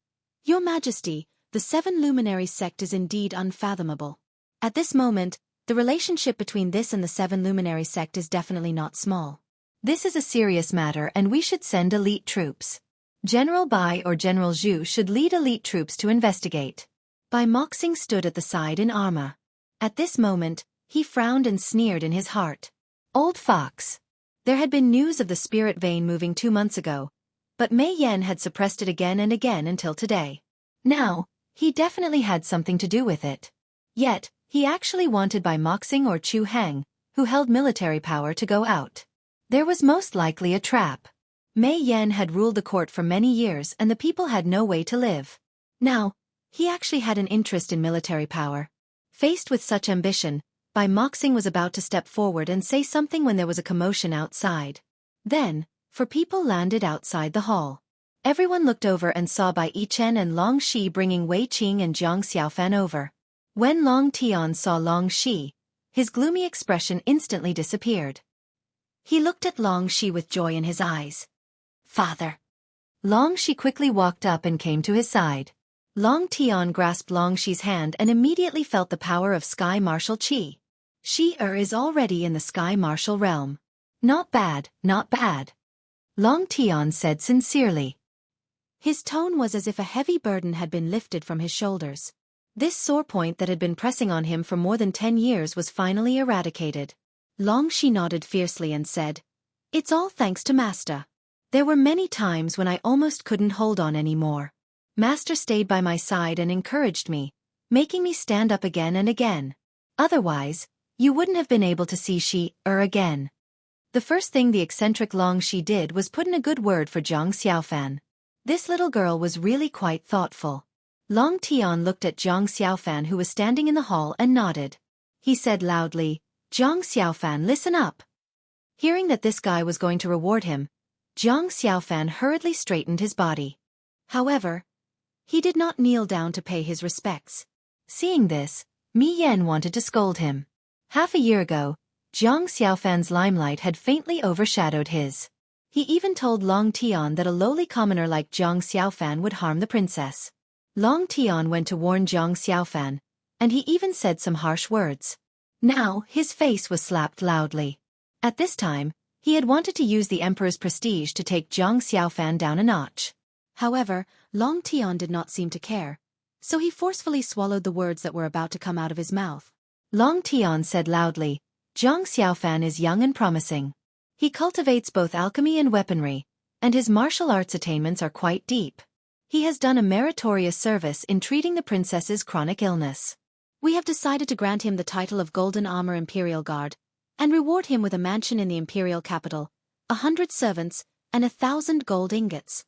"Your Majesty, the Seven Luminary sect is indeed unfathomable. At this moment, the relationship between this and the Seven Luminary sect is definitely not small. This is a serious matter and we should send elite troops. General Bai or General Zhu should lead elite troops to investigate." Bai Moxing stood at the side in armor. At this moment, he frowned and sneered in his heart. Old fox. There had been news of the Spirit Vein moving 2 months ago, but Mei Yan had suppressed it again and again until today. Now, he definitely had something to do with it. Yet, he actually wanted Bai Moxing or Chu Heng, who held military power, to go out. There was most likely a trap. Mei Yan had ruled the court for many years and the people had no way to live. Now, he actually had an interest in military power. Faced with such ambition, Bai Moxing was about to step forward and say something when there was a commotion outside. Then, four people landed outside the hall. Everyone looked over and saw Bai Yichen and Long Shi bringing Wei Qing and Jiang Xiaofan over. When Long Tian saw Long Shi, his gloomy expression instantly disappeared. He looked at Long Shi with joy in his eyes. "Father." Long Shi quickly walked up and came to his side. Long Tian grasped Long Shi's hand and immediately felt the power of Sky Martial Qi. Shi is already in the Sky Martial realm. "Not bad, not bad," Long Tian said sincerely. His tone was as if a heavy burden had been lifted from his shoulders. This sore point that had been pressing on him for more than 10 years was finally eradicated. Xianxia nodded fiercely and said, "It's all thanks to Master. There were many times when I almost couldn't hold on anymore. Master stayed by my side and encouraged me, making me stand up again and again. Otherwise, you wouldn't have been able to see again." The first thing the eccentric Xianxia did was put in a good word for Zhang Xiaofan. This little girl was really quite thoughtful. Long Tian looked at Zhang Xiaofan, who was standing in the hall, and nodded. He said loudly, "Zhang Xiaofan, listen up." Hearing that this guy was going to reward him, Zhang Xiaofan hurriedly straightened his body. However, he did not kneel down to pay his respects. Seeing this, Mi Yan wanted to scold him. Half a year ago, Zhang Xiaofan's limelight had faintly overshadowed his. He even told Long Tian that a lowly commoner like Zhang Xiaofan would harm the princess. Long Tian went to warn Zhang Xiaofan, and he even said some harsh words. Now, his face was slapped loudly. At this time, he had wanted to use the emperor's prestige to take Zhang Xiaofan down a notch. However, Long Tian did not seem to care, so he forcefully swallowed the words that were about to come out of his mouth. Long Tian said loudly, "Zhang Xiaofan is young and promising. He cultivates both alchemy and weaponry, and his martial arts attainments are quite deep. He has done a meritorious service in treating the princess's chronic illness. We have decided to grant him the title of Golden Armor Imperial Guard, and reward him with a mansion in the imperial capital, 100 servants, and 1,000 gold ingots."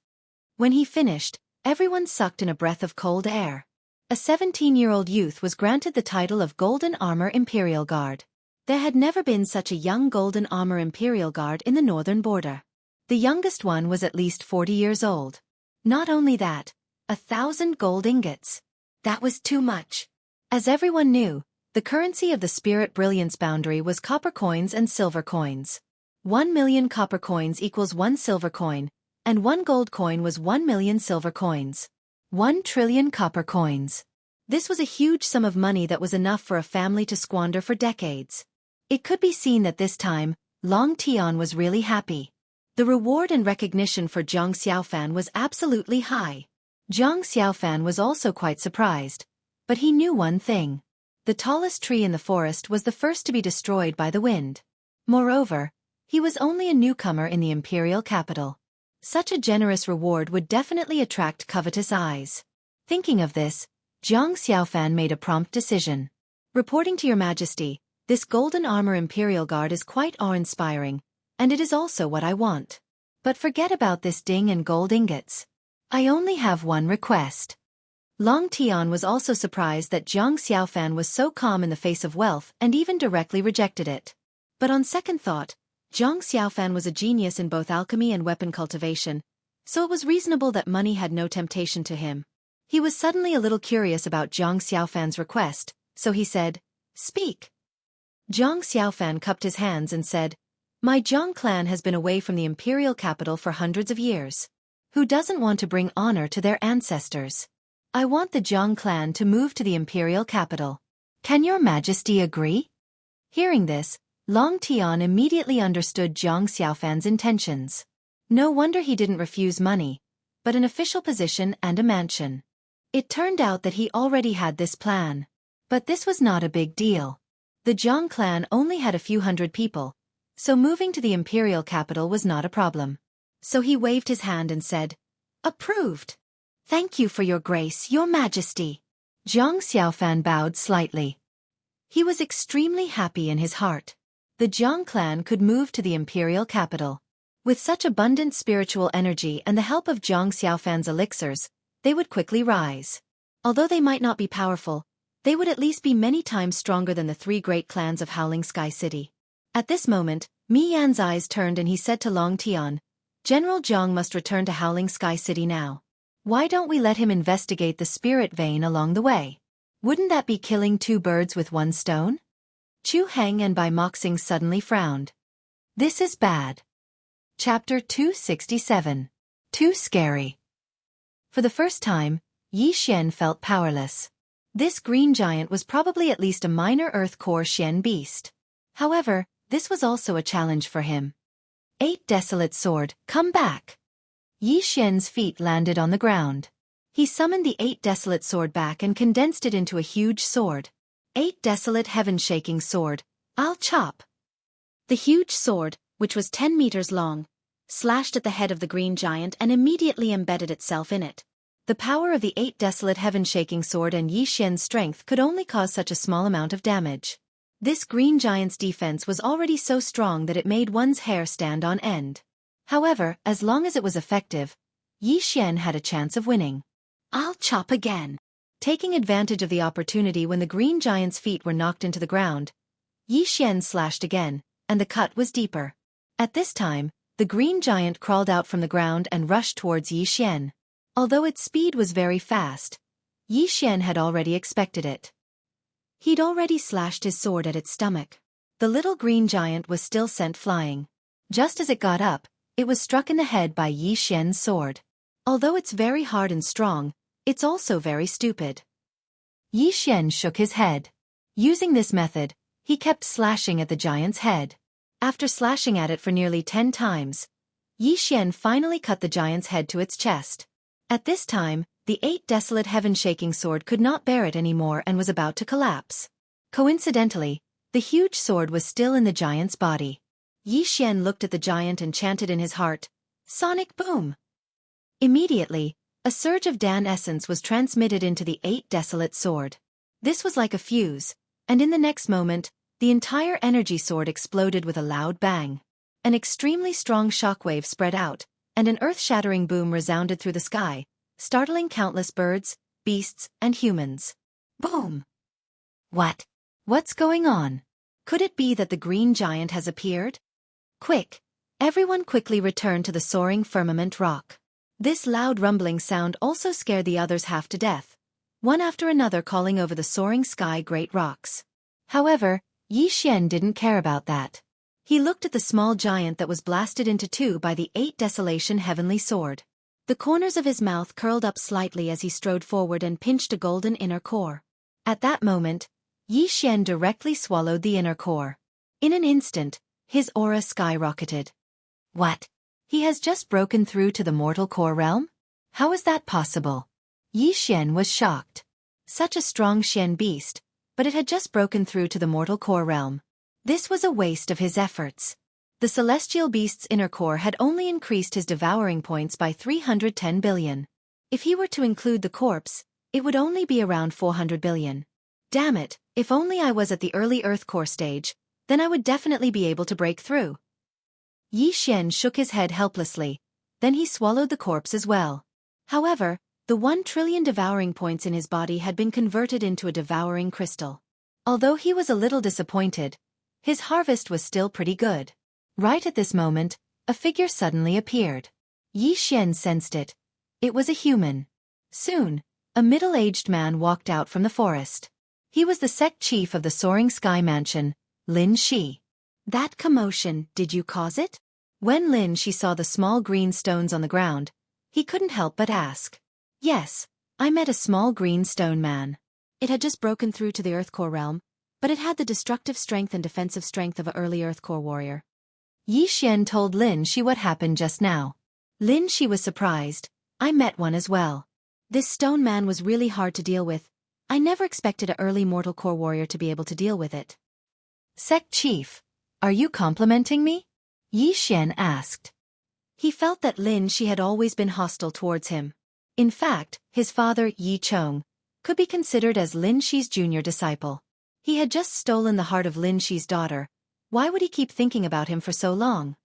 When he finished, everyone sucked in a breath of cold air. A 17-year-old youth was granted the title of Golden Armor Imperial Guard. There had never been such a young Golden Armor Imperial Guard in the northern border. The youngest one was at least 40 years old. Not only that, 1,000 gold ingots. That was too much. As everyone knew, the currency of the Spirit Brilliance boundary was copper coins and silver coins. 1 million copper coins equals 1 silver coin, and 1 gold coin was 1 million silver coins. 1 trillion copper coins. This was a huge sum of money that was enough for a family to squander for decades. It could be seen that this time, Long Tian was really happy. The reward and recognition for Zhang Xiaofan was absolutely high. Zhang Xiaofan was also quite surprised, but he knew one thing. The tallest tree in the forest was the first to be destroyed by the wind. Moreover, he was only a newcomer in the imperial capital. Such a generous reward would definitely attract covetous eyes. Thinking of this, Zhang Xiaofan made a prompt decision. "Reporting to your majesty, this Golden Armor Imperial Guard is quite awe-inspiring, and it is also what I want. But forget about this ding and gold ingots. I only have one request." Long Tian was also surprised that Zhang Xiaofan was so calm in the face of wealth and even directly rejected it. But on second thought, Zhang Xiaofan was a genius in both alchemy and weapon cultivation, so it was reasonable that money had no temptation to him. He was suddenly a little curious about Zhang Xiaofan's request, so he said, "Speak." Zhang Xiaofan cupped his hands and said, "My Jiang clan has been away from the imperial capital for hundreds of years. Who doesn't want to bring honor to their ancestors? I want the Jiang clan to move to the imperial capital. Can your majesty agree?" Hearing this, Long Tian immediately understood Zhang Xiaofan's intentions. No wonder he didn't refuse money, but an official position and a mansion. It turned out that he already had this plan. But this was not a big deal. The Jiang clan only had a few hundred people, so moving to the imperial capital was not a problem. So he waved his hand and said, "Approved. Thank you for your grace, your majesty." Zhang Xiaofan bowed slightly. He was extremely happy in his heart. The Jiang clan could move to the imperial capital. With such abundant spiritual energy and the help of Zhang Xiaofan's elixirs, they would quickly rise. Although they might not be powerful, they would at least be many times stronger than the 3 great clans of Howling Sky City. At this moment, Mi Yan's eyes turned and he said to Long Tian, "General Jiang must return to Howling Sky City now. Why don't we let him investigate the spirit vein along the way? Wouldn't that be killing 2 birds with 1 stone?" Chu Heng and Bai Moxing suddenly frowned. This is bad. Chapter 267. Too scary. For the first time, Yi Xian felt powerless. This green giant was probably at least a minor earth core Xian beast. However, this was also a challenge for him. 8 Desolate Sword, come back. Yi Xian's feet landed on the ground. He summoned the 8 desolate sword back and condensed it into a huge sword. 8 desolate heaven-shaking sword, I'll chop. The huge sword, which was 10 meters long, slashed at the head of the green giant and immediately embedded itself in it. The power of the 8 desolate heaven-shaking sword and Yi Xian's strength could only cause such a small amount of damage. This green giant's defense was already so strong that it made one's hair stand on end. However, as long as it was effective, Yi Xian had a chance of winning. I'll chop again. Taking advantage of the opportunity when the green giant's feet were knocked into the ground, Yi Xian slashed again, and the cut was deeper. At this time, the green giant crawled out from the ground and rushed towards Yi Xian. Although its speed was very fast, Yi Xian had already expected it. He'd already slashed his sword at its stomach. The little green giant was still sent flying. Just as it got up, it was struck in the head by Yi Xian's sword. Although it's very hard and strong, it's also very stupid. Yi Xian shook his head. Using this method, he kept slashing at the giant's head. After slashing at it for nearly 10 times, Yi Xian finally cut the giant's head to its chest. At this time, the 8 desolate heaven-shaking sword could not bear it anymore and was about to collapse. Coincidentally, the huge sword was still in the giant's body. Yi Xian looked at the giant and chanted in his heart, "Sonic boom!" Immediately, a surge of Dan essence was transmitted into the 8 desolate sword. This was like a fuse, and in the next moment, the entire energy sword exploded with a loud bang. An extremely strong shockwave spread out, and an earth-shattering boom resounded through the sky, startling countless birds, beasts, and humans. Boom! What? What's going on? Could it be that the green giant has appeared? Quick! Everyone quickly returned to the soaring firmament rock. This loud rumbling sound also scared the others half to death, one after another calling over the soaring sky great rocks. However, Yi Xian didn't care about that. He looked at the small giant that was blasted into two by the 8 desolation heavenly sword. The corners of his mouth curled up slightly as he strode forward and pinched a golden inner core. At that moment, Yi Xian directly swallowed the inner core. In an instant, his aura skyrocketed. What? He has just broken through to the mortal core realm? How is that possible? Yi Xian was shocked. Such a strong Xian beast, but it had just broken through to the mortal core realm. This was a waste of his efforts. The celestial beast's inner core had only increased his devouring points by 310 billion. If he were to include the corpse, it would only be around 400 billion. Damn it, if only I was at the early Earth core stage, then I would definitely be able to break through. Yi Xian shook his head helplessly, then he swallowed the corpse as well. However, the 1 trillion devouring points in his body had been converted into a devouring crystal. Although he was a little disappointed, his harvest was still pretty good. Right at this moment, a figure suddenly appeared. Yi Xian sensed it. It was a human. Soon, a middle-aged man walked out from the forest. He was the sect chief of the Soaring Sky Mansion, Lin Shi. That commotion, did you cause it? When Lin Shi saw the small green stones on the ground, he couldn't help but ask. Yes, I met a small green stone man. It had just broken through to the Earth core realm, but it had the destructive strength and defensive strength of an early Earth core warrior. Yi Xian told Lin Shi what happened just now. Lin Shi was surprised. I met one as well. This stone man was really hard to deal with. I never expected an early mortal core warrior to be able to deal with it. Sect Chief, are you complimenting me? Yi Xian asked. He felt that Lin Shi had always been hostile towards him. In fact, his father, Yi Chong, could be considered as Lin Shi's junior disciple. He had just stolen the heart of Lin Shi's daughter. Why would he keep thinking about him for so long?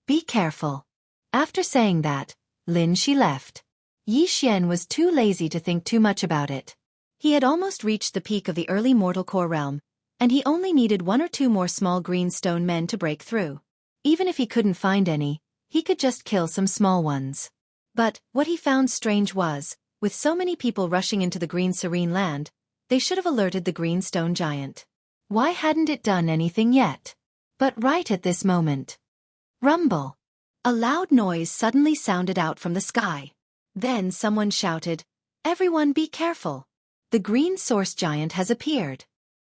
Be careful. After saying that, Lin Shi left. Yi Xian was too lazy to think too much about it. He had almost reached the peak of the early mortal core realm, and he only needed 1 or 2 more small green stone men to break through. Even if he couldn't find any, he could just kill some small ones. But what he found strange was, with so many people rushing into the green serene land, they should have alerted the green stone giant. Why hadn't it done anything yet? But right at this moment. Rumble! A loud noise suddenly sounded out from the sky. Then someone shouted, "Everyone be careful! The green source giant has appeared."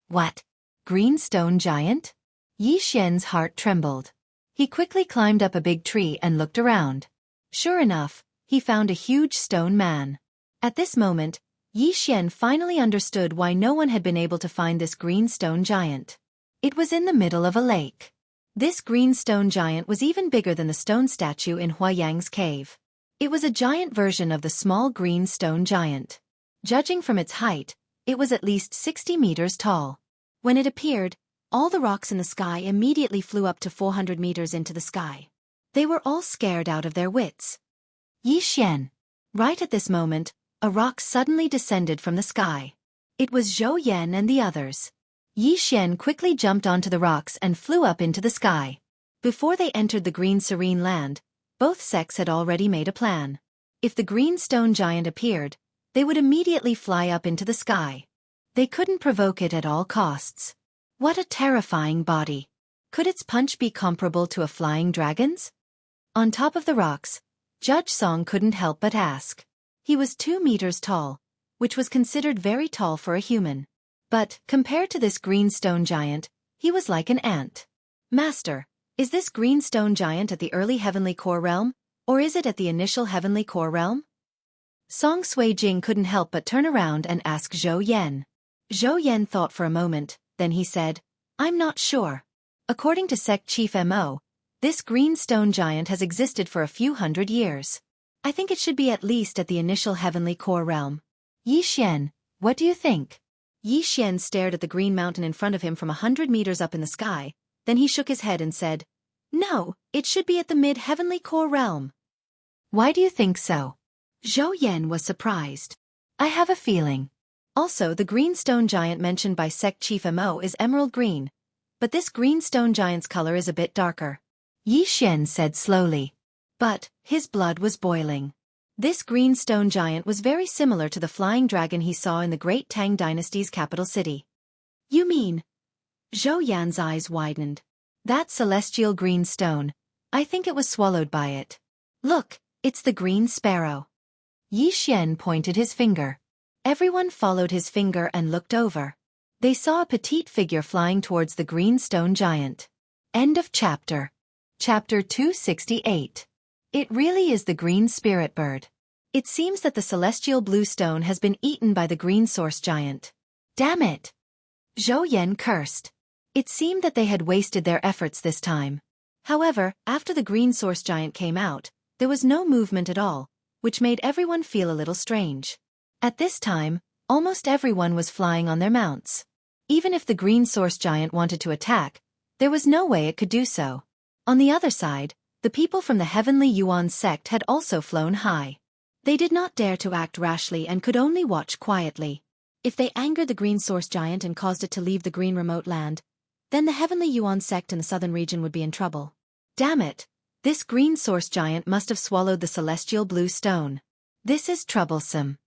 What? Green stone giant? Yi Xian's heart trembled. He quickly climbed up a big tree and looked around. Sure enough, he found a huge stone man. At this moment, Yi Xian finally understood why no one had been able to find this green stone giant. It was in the middle of a lake. This green stone giant was even bigger than the stone statue in Huayang's cave. It was a giant version of the small green stone giant. Judging from its height, it was at least 60 meters tall. When it appeared, all the rocks in the sky immediately flew up to 400 meters into the sky. They were all scared out of their wits. Yi Xian. Right at this moment, a rock suddenly descended from the sky. It was Zhou Yan and the others. Yi Xian quickly jumped onto the rocks and flew up into the sky. Before they entered the green serene land, both sects had already made a plan. If the green stone giant appeared, they would immediately fly up into the sky. They couldn't provoke it at all costs. What a terrifying body. Could its punch be comparable to a flying dragon's? On top of the rocks, Judge Song couldn't help but ask. He was 2 meters tall, which was considered very tall for a human. But, compared to this green stone giant, he was like an ant. Master, is this green stone giant at the early heavenly core realm, or is it at the initial heavenly core realm? Song Sui Jing couldn't help but turn around and ask Zhou Yan. Zhou Yan thought for a moment, then he said, I'm not sure. According to Sect Chief Mo, this green stone giant has existed for a few hundred years. I think it should be at least at the initial heavenly core realm. Yi Xian, what do you think? Yi Xian stared at the green mountain in front of him from 100 meters up in the sky, then he shook his head and said, No, it should be at the mid-heavenly core realm. Why do you think so? Zhou Yan was surprised. I have a feeling. Also, the green stone giant mentioned by Sect Chief Mo is emerald green, but this green stone giant's color is a bit darker. Yi Xian said slowly. But his blood was boiling. This green stone giant was very similar to the flying dragon he saw in the Great Tang Dynasty's capital city. You mean? Zhou Yan's eyes widened. That celestial green stone, I think it was swallowed by it. Look, it's the green sparrow. Yi Xian pointed his finger. Everyone followed his finger and looked over. They saw a petite figure flying towards the green stone giant. End of chapter. Chapter 268. It really is the green spirit bird. It seems that the celestial blue stone has been eaten by the green source giant. Damn it! Zhou Yan cursed. It seemed that they had wasted their efforts this time. However, after the green source giant came out, there was no movement at all, which made everyone feel a little strange. At this time, almost everyone was flying on their mounts. Even if the green source giant wanted to attack, there was no way it could do so. On the other side, the people from the Heavenly Yuan sect had also flown high. They did not dare to act rashly and could only watch quietly. If they angered the green source giant and caused it to leave the green remote land, then the Heavenly Yuan sect in the southern region would be in trouble. Damn it! This green source giant must have swallowed the celestial blue stone. This is troublesome.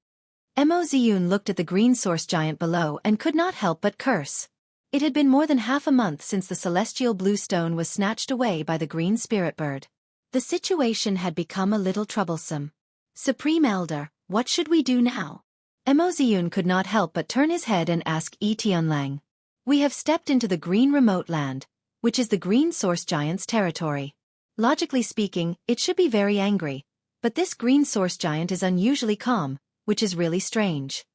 Mo Ziyun looked at the green source giant below and could not help but curse. It had been more than half a month since the celestial blue stone was snatched away by the green spirit bird. The situation had become a little troublesome. Supreme Elder, what should we do now? Mo Ziyun could not help but turn his head and ask Tianlang. We have stepped into the green remote land, which is the green source giant's territory. Logically speaking, it should be very angry, but this green source giant is unusually calm, which is really strange.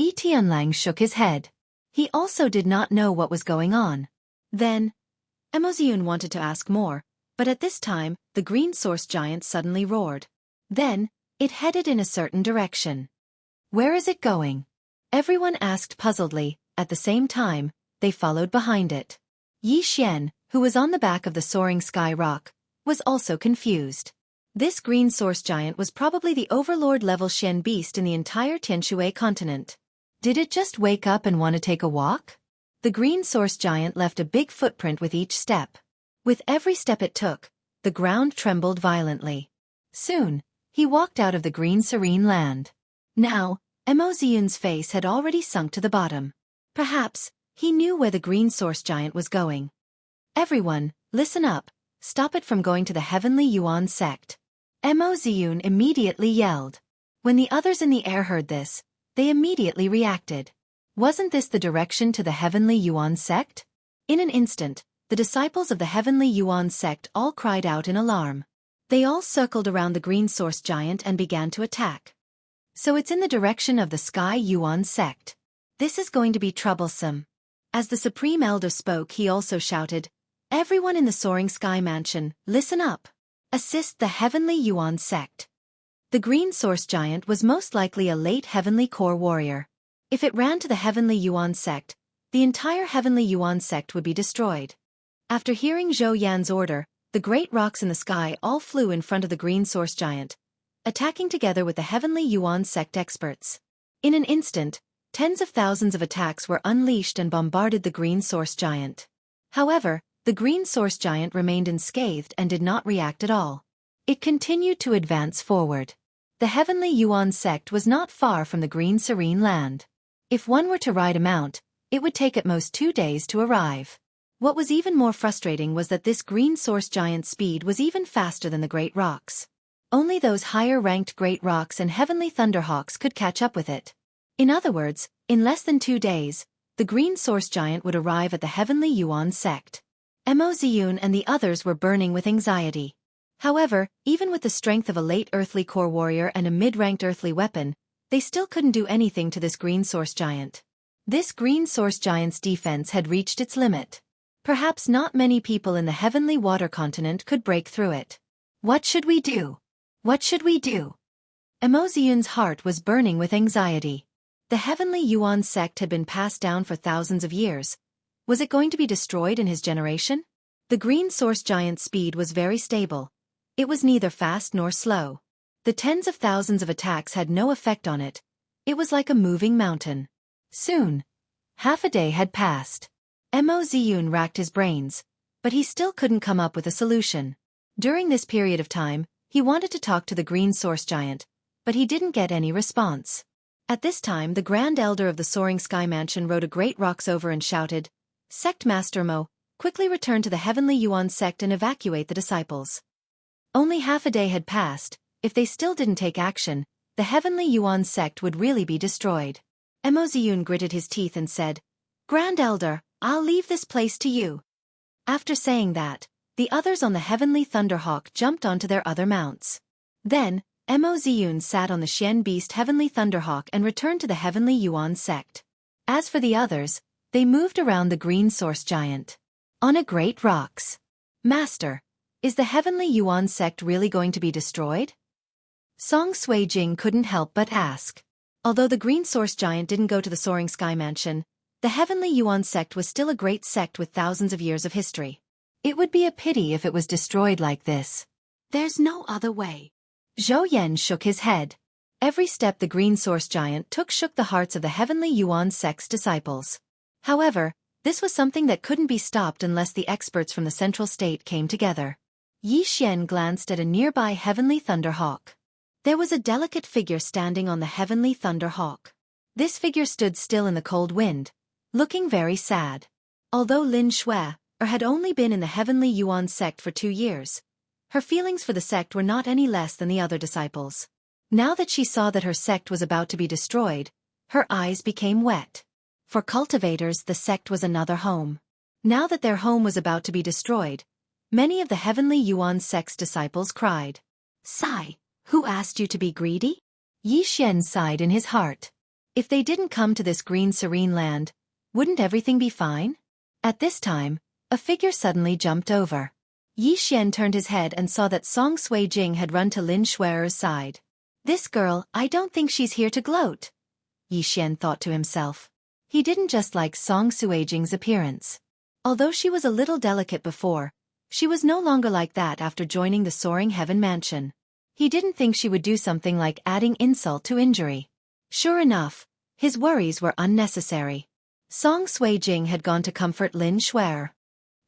Tianlang shook his head. He also did not know what was going on. Then, Mo Ziyun wanted to ask more, but at this time, the green source giant suddenly roared. Then, it headed in a certain direction. Where is it going? Everyone asked puzzledly. At the same time, they followed behind it. Yi Xian, who was on the back of the soaring sky rock, was also confused. This green source giant was probably the overlord-level Shen beast in the entire Tianshui continent. Did it just wake up and want to take a walk? The green source giant left a big footprint with each step. With every step it took, the ground trembled violently. Soon, he walked out of the green serene land. Now, Mo Ziyun's face had already sunk to the bottom. Perhaps, he knew where the green source giant was going. Everyone, listen up, stop it from going to the Heavenly Yuan sect. Mo Ziyun immediately yelled. When the others in the air heard this, they immediately reacted. Wasn't this the direction to the Heavenly Yuan sect? In an instant, the disciples of the Heavenly Yuan sect all cried out in alarm. They all circled around the green source giant and began to attack. So it's in the direction of the Sky Yuan sect. This is going to be troublesome. As the Supreme Elder spoke, he also shouted, "Everyone in the Soaring Sky Mansion, listen up. Assist the Heavenly Yuan sect." The Green Source Giant was most likely a late Heavenly Core warrior. If it ran to the Heavenly Yuan sect, the entire Heavenly Yuan sect would be destroyed. After hearing Zhou Yan's order, the great rocks in the sky all flew in front of the Green Source Giant, attacking together with the Heavenly Yuan sect experts. In an instant, tens of thousands of attacks were unleashed and bombarded the Green Source Giant. However, the Green Source Giant remained unscathed and did not react at all. It continued to advance forward. The Heavenly Yuan sect was not far from the Green Serene Land. If one were to ride a mount, it would take at most 2 days to arrive. What was even more frustrating was that this Green Source Giant's speed was even faster than the Great Rocks. Only those higher-ranked Great Rocks and Heavenly Thunderhawks could catch up with it. In other words, in less than 2 days, the Green Source Giant would arrive at the Heavenly Yuan sect. Mo Ziyun and the others were burning with anxiety. However, even with the strength of a late Earthly Core warrior and a mid-ranked Earthly weapon, they still couldn't do anything to this Green Source Giant. This Green Source Giant's defense had reached its limit. Perhaps not many people in the Heavenly Water Continent could break through it. What should we do? What should we do? Mo Ziyun's heart was burning with anxiety. The Heavenly Yuan sect had been passed down for thousands of years. Was it going to be destroyed in his generation? The Green Source Giant's speed was very stable. It was neither fast nor slow. The tens of thousands of attacks had no effect on it. It was like a moving mountain. Soon, half a day had passed. Mo Ziyun racked his brains, but he still couldn't come up with a solution. During this period of time, he wanted to talk to the Green Source Giant, but he didn't get any response. At this time, the Grand Elder of the Soaring Sky Mansion rode a great rocks over and shouted, "Sect Master Mo, quickly return to the Heavenly Yuan sect and evacuate the disciples." Only half a day had passed. If they still didn't take action, the Heavenly Yuan sect would really be destroyed. Mo Ziyun gritted his teeth and said, "Grand Elder, I'll leave this place to you." After saying that, the others on the Heavenly Thunderhawk jumped onto their other mounts. Then, Mo Ziyun sat on the Xian Beast Heavenly Thunderhawk and returned to the Heavenly Yuan sect. As for the others, they moved around the Green Source Giant. On a great rocks. "Master, is the Heavenly Yuan sect really going to be destroyed?" Song Suijing couldn't help but ask. Although the Green Source Giant didn't go to the Soaring Sky Mansion, the Heavenly Yuan sect was still a great sect with thousands of years of history. It would be a pity if it was destroyed like this. There's no other way. Zhou Yan shook his head. Every step the Green Source Giant took shook the hearts of the Heavenly Yuan sect's disciples. However, this was something that couldn't be stopped unless the experts from the Central State came together. Yi Xian glanced at a nearby Heavenly Thunderhawk. There was a delicate figure standing on the Heavenly Thunderhawk. This figure stood still in the cold wind, looking very sad. Although Lin Shui had only been in the Heavenly Yuan sect for 2 years, her feelings for the sect were not any less than the other disciples. Now that she saw that her sect was about to be destroyed, her eyes became wet. For cultivators, the sect was another home. Now that their home was about to be destroyed, many of the Heavenly Yuan sect's disciples cried. "Sigh, who asked you to be greedy?" Yi Xian sighed in his heart. If they didn't come to this Green Serene Land, wouldn't everything be fine? At this time, a figure suddenly jumped over. Yi Xian turned his head and saw that Song Suijing had run to Lin Shui's side. "This girl, I don't think she's here to gloat," Yi Xian thought to himself. He didn't just like Song Suijing's appearance. Although she was a little delicate before, she was no longer like that after joining the Soaring Heaven Mansion. He didn't think she would do something like adding insult to injury. Sure enough, his worries were unnecessary. Song Suijing had gone to comfort Lin Shui.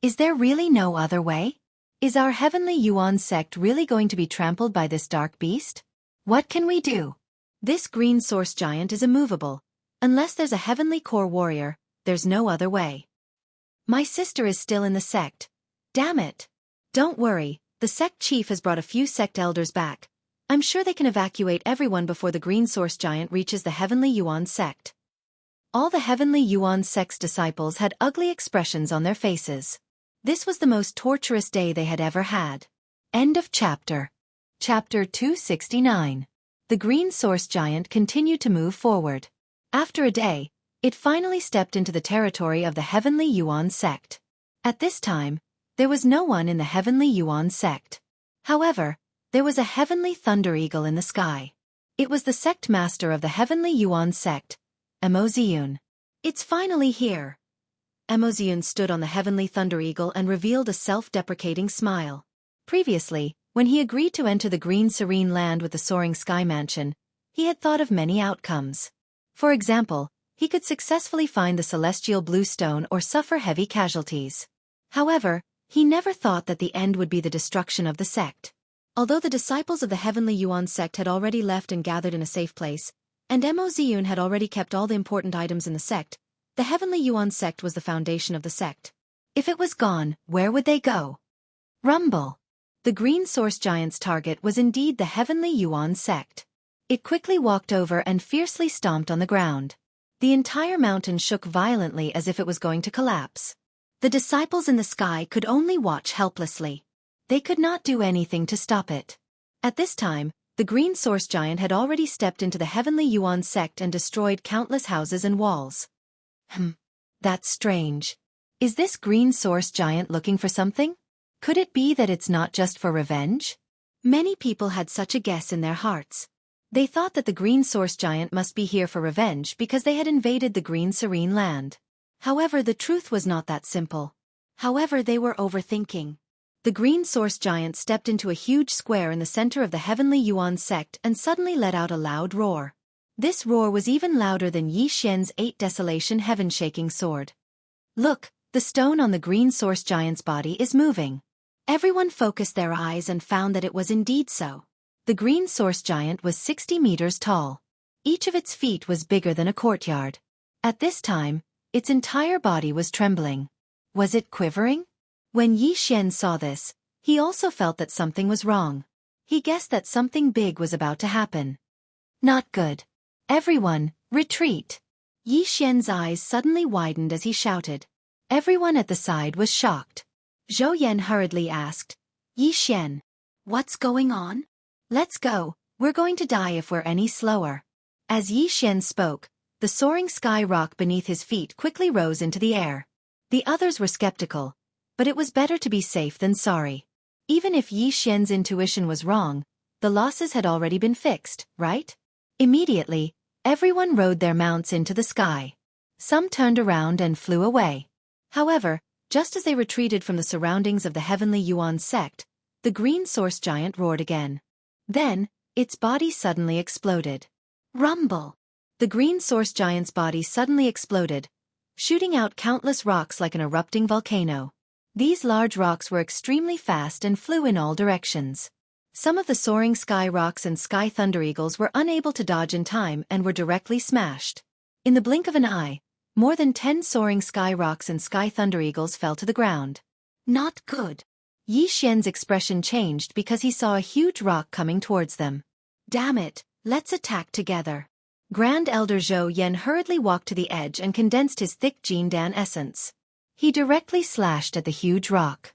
"Is there really no other way? Is our Heavenly Yuan sect really going to be trampled by this dark beast? What can we do? This Green Source Giant is immovable. Unless there's a Heavenly Core warrior, there's no other way. My sister is still in the sect. Damn it. Don't worry, the sect chief has brought a few sect elders back. I'm sure they can evacuate everyone before the Green Source Giant reaches the Heavenly Yuan sect." All the Heavenly Yuan sect's disciples had ugly expressions on their faces. This was the most torturous day they had ever had. End of chapter. Chapter 269. the green source giant continued to move forward. After a day, it finally stepped into the territory of the Heavenly Yuan sect. At this time, there was no one in the Heavenly Yuan sect. However, there was a heavenly thunder eagle in the sky. It was the sect master of the Heavenly Yuan sect, Emoziun. It's finally here. Emoziun stood on the heavenly thunder eagle and revealed a self-deprecating smile. Previously, when he agreed to enter the green serene land with the soaring sky mansion, he had thought of many outcomes. For example, he could successfully find the celestial blue stone or suffer heavy casualties. However, he never thought that the end would be the destruction of the sect. Although the disciples of the Heavenly Yuan sect had already left and gathered in a safe place, and Emoziun had already kept all the important items in the sect, the Heavenly Yuan sect was the foundation of the sect. If it was gone, where would they go? Rumble. The green source giant's target was indeed the Heavenly Yuan sect. It quickly walked over and fiercely stomped on the ground. The entire mountain shook violently as if it was going to collapse. The disciples in the sky could only watch helplessly. They could not do anything to stop it. At this time, the green source giant had already stepped into the Heavenly Yuan sect and destroyed countless houses and walls. That's strange. Is this green source giant looking for something? Could it be that it's not just for revenge? Many people had such a guess in their hearts. They thought that the green source giant must be here for revenge because they had invaded the green serene land. However, the truth was not that simple. However, they were overthinking. The green source giant stepped into a huge square in the center of the Heavenly Yuan sect and suddenly let out a loud roar. This roar was even louder than Xianxia's 8 Desolation Heaven-shaking sword. Look, the stone on the green source giant's body is moving. Everyone focused their eyes and found that it was indeed so. The green source giant was 60 meters tall. Each of its feet was bigger than a courtyard. At this time, its entire body was trembling. Was it quivering? When Xian saw this, he also felt that something was wrong. He guessed that something big was about to happen. Not good. Everyone, retreat. Xian's eyes suddenly widened as he shouted. Everyone at the side was shocked. Zhou Yan hurriedly asked, Xian, what's going on? Let's go, we're going to die if we're any slower. As Xian spoke, the soaring sky rock beneath his feet quickly rose into the air. The others were skeptical, but it was better to be safe than sorry. Even if Xian's intuition was wrong, the losses had already been fixed, right? Immediately, everyone rode their mounts into the sky. Some turned around and flew away. However, just as they retreated from the surroundings of the Heavenly Yuan sect, the green source giant roared again. Then, its body suddenly exploded. Rumble! The green source giant's body suddenly exploded, shooting out countless rocks like an erupting volcano. These large rocks were extremely fast and flew in all directions. Some of the soaring sky rocks and sky thunder eagles were unable to dodge in time and were directly smashed. In the blink of an eye, more than 10 soaring sky rocks and sky thunder eagles fell to the ground. Not good. Xian's expression changed because he saw a huge rock coming towards them. Damn it, let's attack together. Grand Elder Zhou Yan hurriedly walked to the edge and condensed his thick Jindan essence. He directly slashed at the huge rock.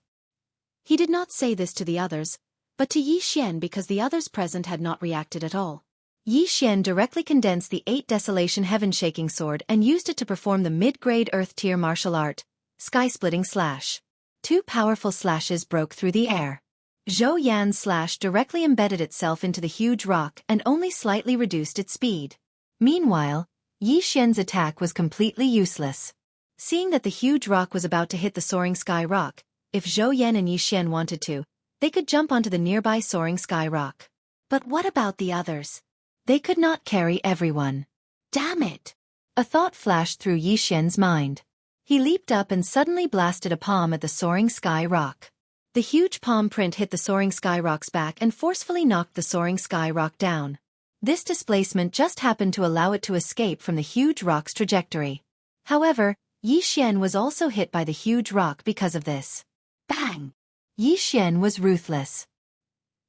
He did not say this to the others, but to Xian because the others present had not reacted at all. Xian directly condensed the 8 Desolation Heaven-shaking sword and used it to perform the mid-grade Earth-tier martial art, Sky-splitting slash. 2 powerful slashes broke through the air. Zhou Yan's slash directly embedded itself into the huge rock and only slightly reduced its speed. Meanwhile, Xian's attack was completely useless. Seeing that the huge rock was about to hit the soaring sky rock, if Zhou Yan and Xian wanted to, they could jump onto the nearby soaring sky rock. But what about the others? They could not carry everyone. Damn it! A thought flashed through Xian's mind. He leaped up and suddenly blasted a palm at the soaring sky rock. The huge palm print hit the soaring sky rock's back and forcefully knocked the soaring sky rock down. This displacement just happened to allow it to escape from the huge rock's trajectory. However, Xian was also hit by the huge rock because of this. Bang! Xian was ruthless.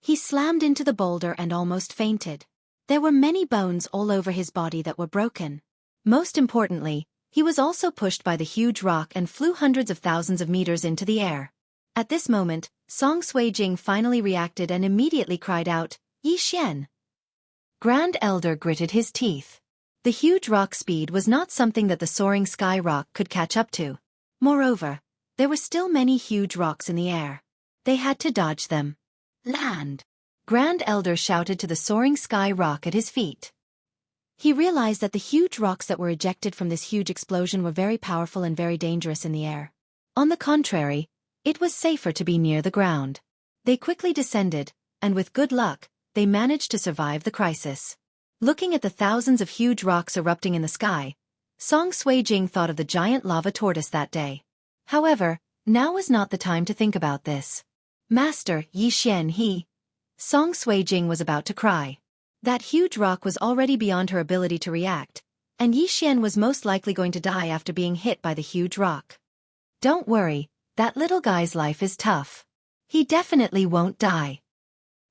He slammed into the boulder and almost fainted. There were many bones all over his body that were broken. Most importantly, he was also pushed by the huge rock and flew hundreds of thousands of meters into the air. At this moment, Song Suijing finally reacted and immediately cried out, Xian! Grand Elder gritted his teeth. The huge rock speed was not something that the soaring sky rock could catch up to. Moreover, there were still many huge rocks in the air. They had to dodge them. Land! Grand Elder shouted to the soaring sky rock at his feet. He realized that the huge rocks that were ejected from this huge explosion were very powerful and very dangerous in the air. On the contrary, it was safer to be near the ground. They quickly descended, and with good luck, they managed to survive the crisis. Looking at the thousands of huge rocks erupting in the sky, Song Suijing thought of the giant lava tortoise that day. However, now was not the time to think about this. Master Xian, Song Suijing was about to cry. That huge rock was already beyond her ability to react, and Xian was most likely going to die after being hit by the huge rock. Don't worry, that little guy's life is tough. He definitely won't die.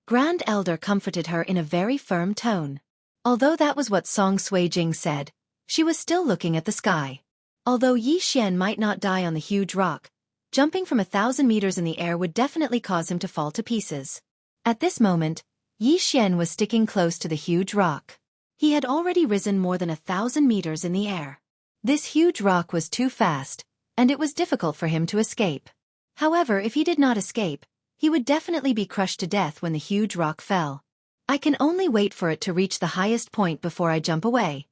Grand Elder comforted her in a very firm tone. Although that was what Song Suijing said, she was still looking at the sky. Although Xian might not die on the huge rock, jumping from 1,000 meters in the air would definitely cause him to fall to pieces. At this moment, Xian was sticking close to the huge rock. He had already risen more than 1,000 meters in the air. This huge rock was too fast, and it was difficult for him to escape. However, if he did not escape, he would definitely be crushed to death when the huge rock fell. I can only wait for it to reach the highest point before I jump away.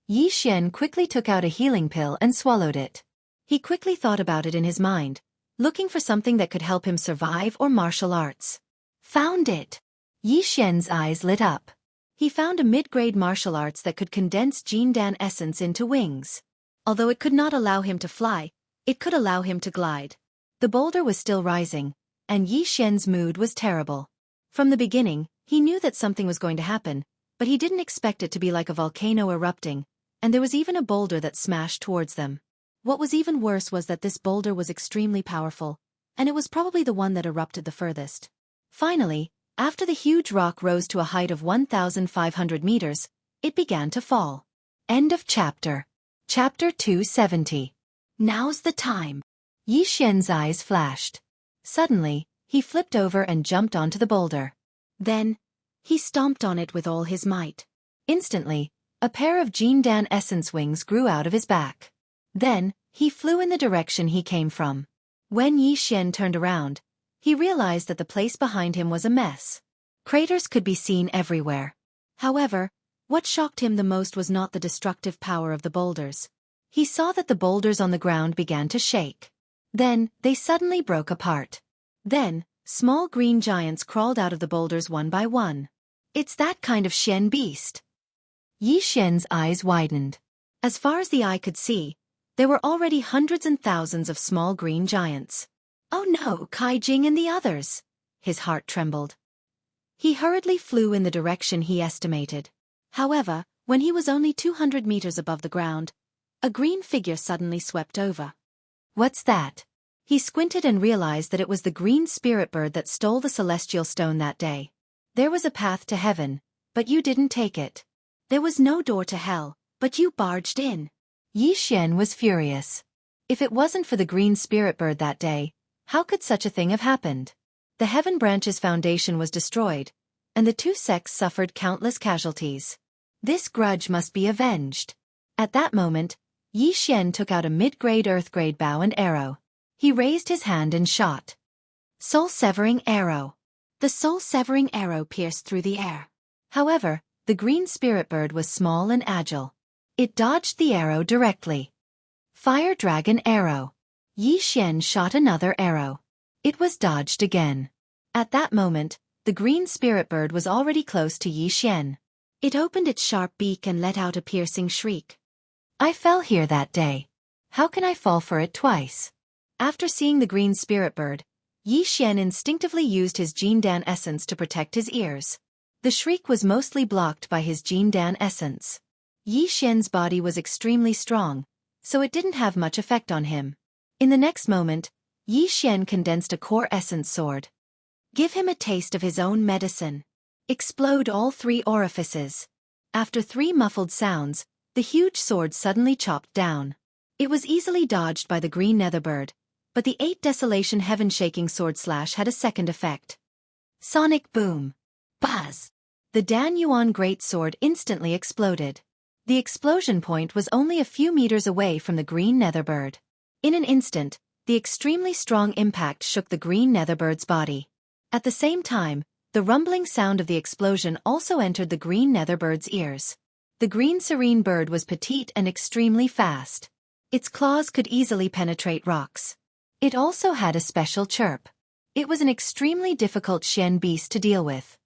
Xian quickly took out a healing pill and swallowed it. He quickly thought about it in his mind, looking for something that could help him survive or martial arts. Found it! Xian's eyes lit up. He found a mid-grade martial arts that could condense Jindan essence into wings. Although it could not allow him to fly, it could allow him to glide. The boulder was still rising, and Xian's mood was terrible. From the beginning, he knew that something was going to happen, but he didn't expect it to be like a volcano erupting, and there was even a boulder that smashed towards them. What was even worse was that this boulder was extremely powerful, and it was probably the one that erupted the furthest. Finally, after the huge rock rose to a height of 1,500 meters, it began to fall. End of chapter. Chapter 270. Now's the time. Xian's eyes flashed. Suddenly, he flipped over and jumped onto the boulder. Then, he stomped on it with all his might. Instantly, a pair of Jindan essence wings grew out of his back. Then, he flew in the direction he came from. When Xian turned around, he realized that the place behind him was a mess. Craters could be seen everywhere. However, what shocked him the most was not the destructive power of the boulders. He saw that the boulders on the ground began to shake. Then, they suddenly broke apart. Then, small green giants crawled out of the boulders one by one. It's that kind of Xian beast. Xian's eyes widened. As far as the eye could see, there were already hundreds and thousands of small green giants. Oh no, Kaijing and the others! His heart trembled. He hurriedly flew in the direction he estimated. However, when he was only 200 meters above the ground, a green figure suddenly swept over. What's that? He squinted and realized that it was the green spirit bird that stole the celestial stone that day. There was a path to heaven, but you didn't take it. There was no door to hell, but you barged in. Xian was furious. If it wasn't for the green spirit bird that day, how could such a thing have happened? The Heaven Branch's foundation was destroyed, and the two sects suffered countless casualties. This grudge must be avenged. At that moment, Xian took out a mid-grade earth-grade bow and arrow. He raised his hand and shot. Soul-severing arrow. The soul-severing arrow pierced through the air. However, the green spirit bird was small and agile. It dodged the arrow directly. Fire dragon arrow. Xian shot another arrow. It was dodged again. At that moment, the green spirit bird was already close to Xian. It opened its sharp beak and let out a piercing shriek. I fell here that day. How can I fall for it twice? After seeing the green spirit bird, Xian instinctively used his Jindan essence to protect his ears. The shriek was mostly blocked by his Jindan essence. Xian's body was extremely strong, so it didn't have much effect on him. In the next moment, Xian condensed a core essence sword. Give him a taste of his own medicine. Explode all 3 orifices. After 3 muffled sounds, the huge sword suddenly chopped down. It was easily dodged by the green netherbird, but the 8 desolation heaven-shaking sword slash had a second effect. Sonic boom. Buzz. The Dan Yuan greatsword instantly exploded. The explosion point was only a few meters away from the green netherbird. In an instant, the extremely strong impact shook the green netherbird's body. At the same time, the rumbling sound of the explosion also entered the green netherbird's ears. The green serene bird was petite and extremely fast. Its claws could easily penetrate rocks. It also had a special chirp. It was an extremely difficult Xian beast to deal with.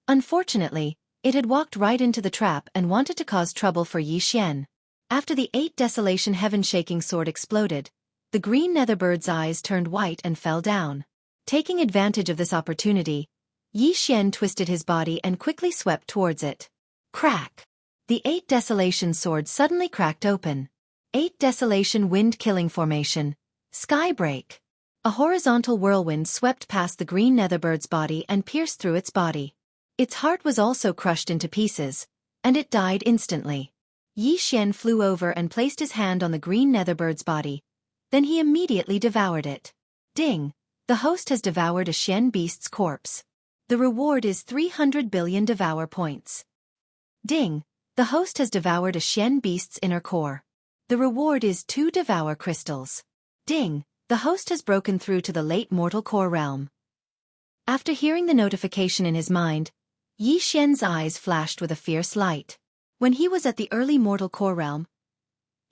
Unfortunately, it had walked right into the trap and wanted to cause trouble for Yi Xian. After the 8 desolation heaven-shaking sword exploded, the green netherbird's eyes turned white and fell down. Taking advantage of this opportunity, Yi Xian twisted his body and quickly swept towards it. Crack! The 8 desolation sword suddenly cracked open. 8 desolation wind-killing formation. Skybreak. A horizontal whirlwind swept past the green netherbird's body and pierced through its body. Its heart was also crushed into pieces, and it died instantly. Yi Xian flew over and placed his hand on the green netherbird's body. Then he immediately devoured it. Ding! The host has devoured a Xian beast's corpse. The reward is 300 billion devour points. Ding! The host has devoured a Xian beast's inner core. The reward is 2 devour crystals. Ding! The host has broken through to the late mortal core realm. After hearing the notification in his mind, Yi Xian's eyes flashed with a fierce light. When he was at the early mortal core realm,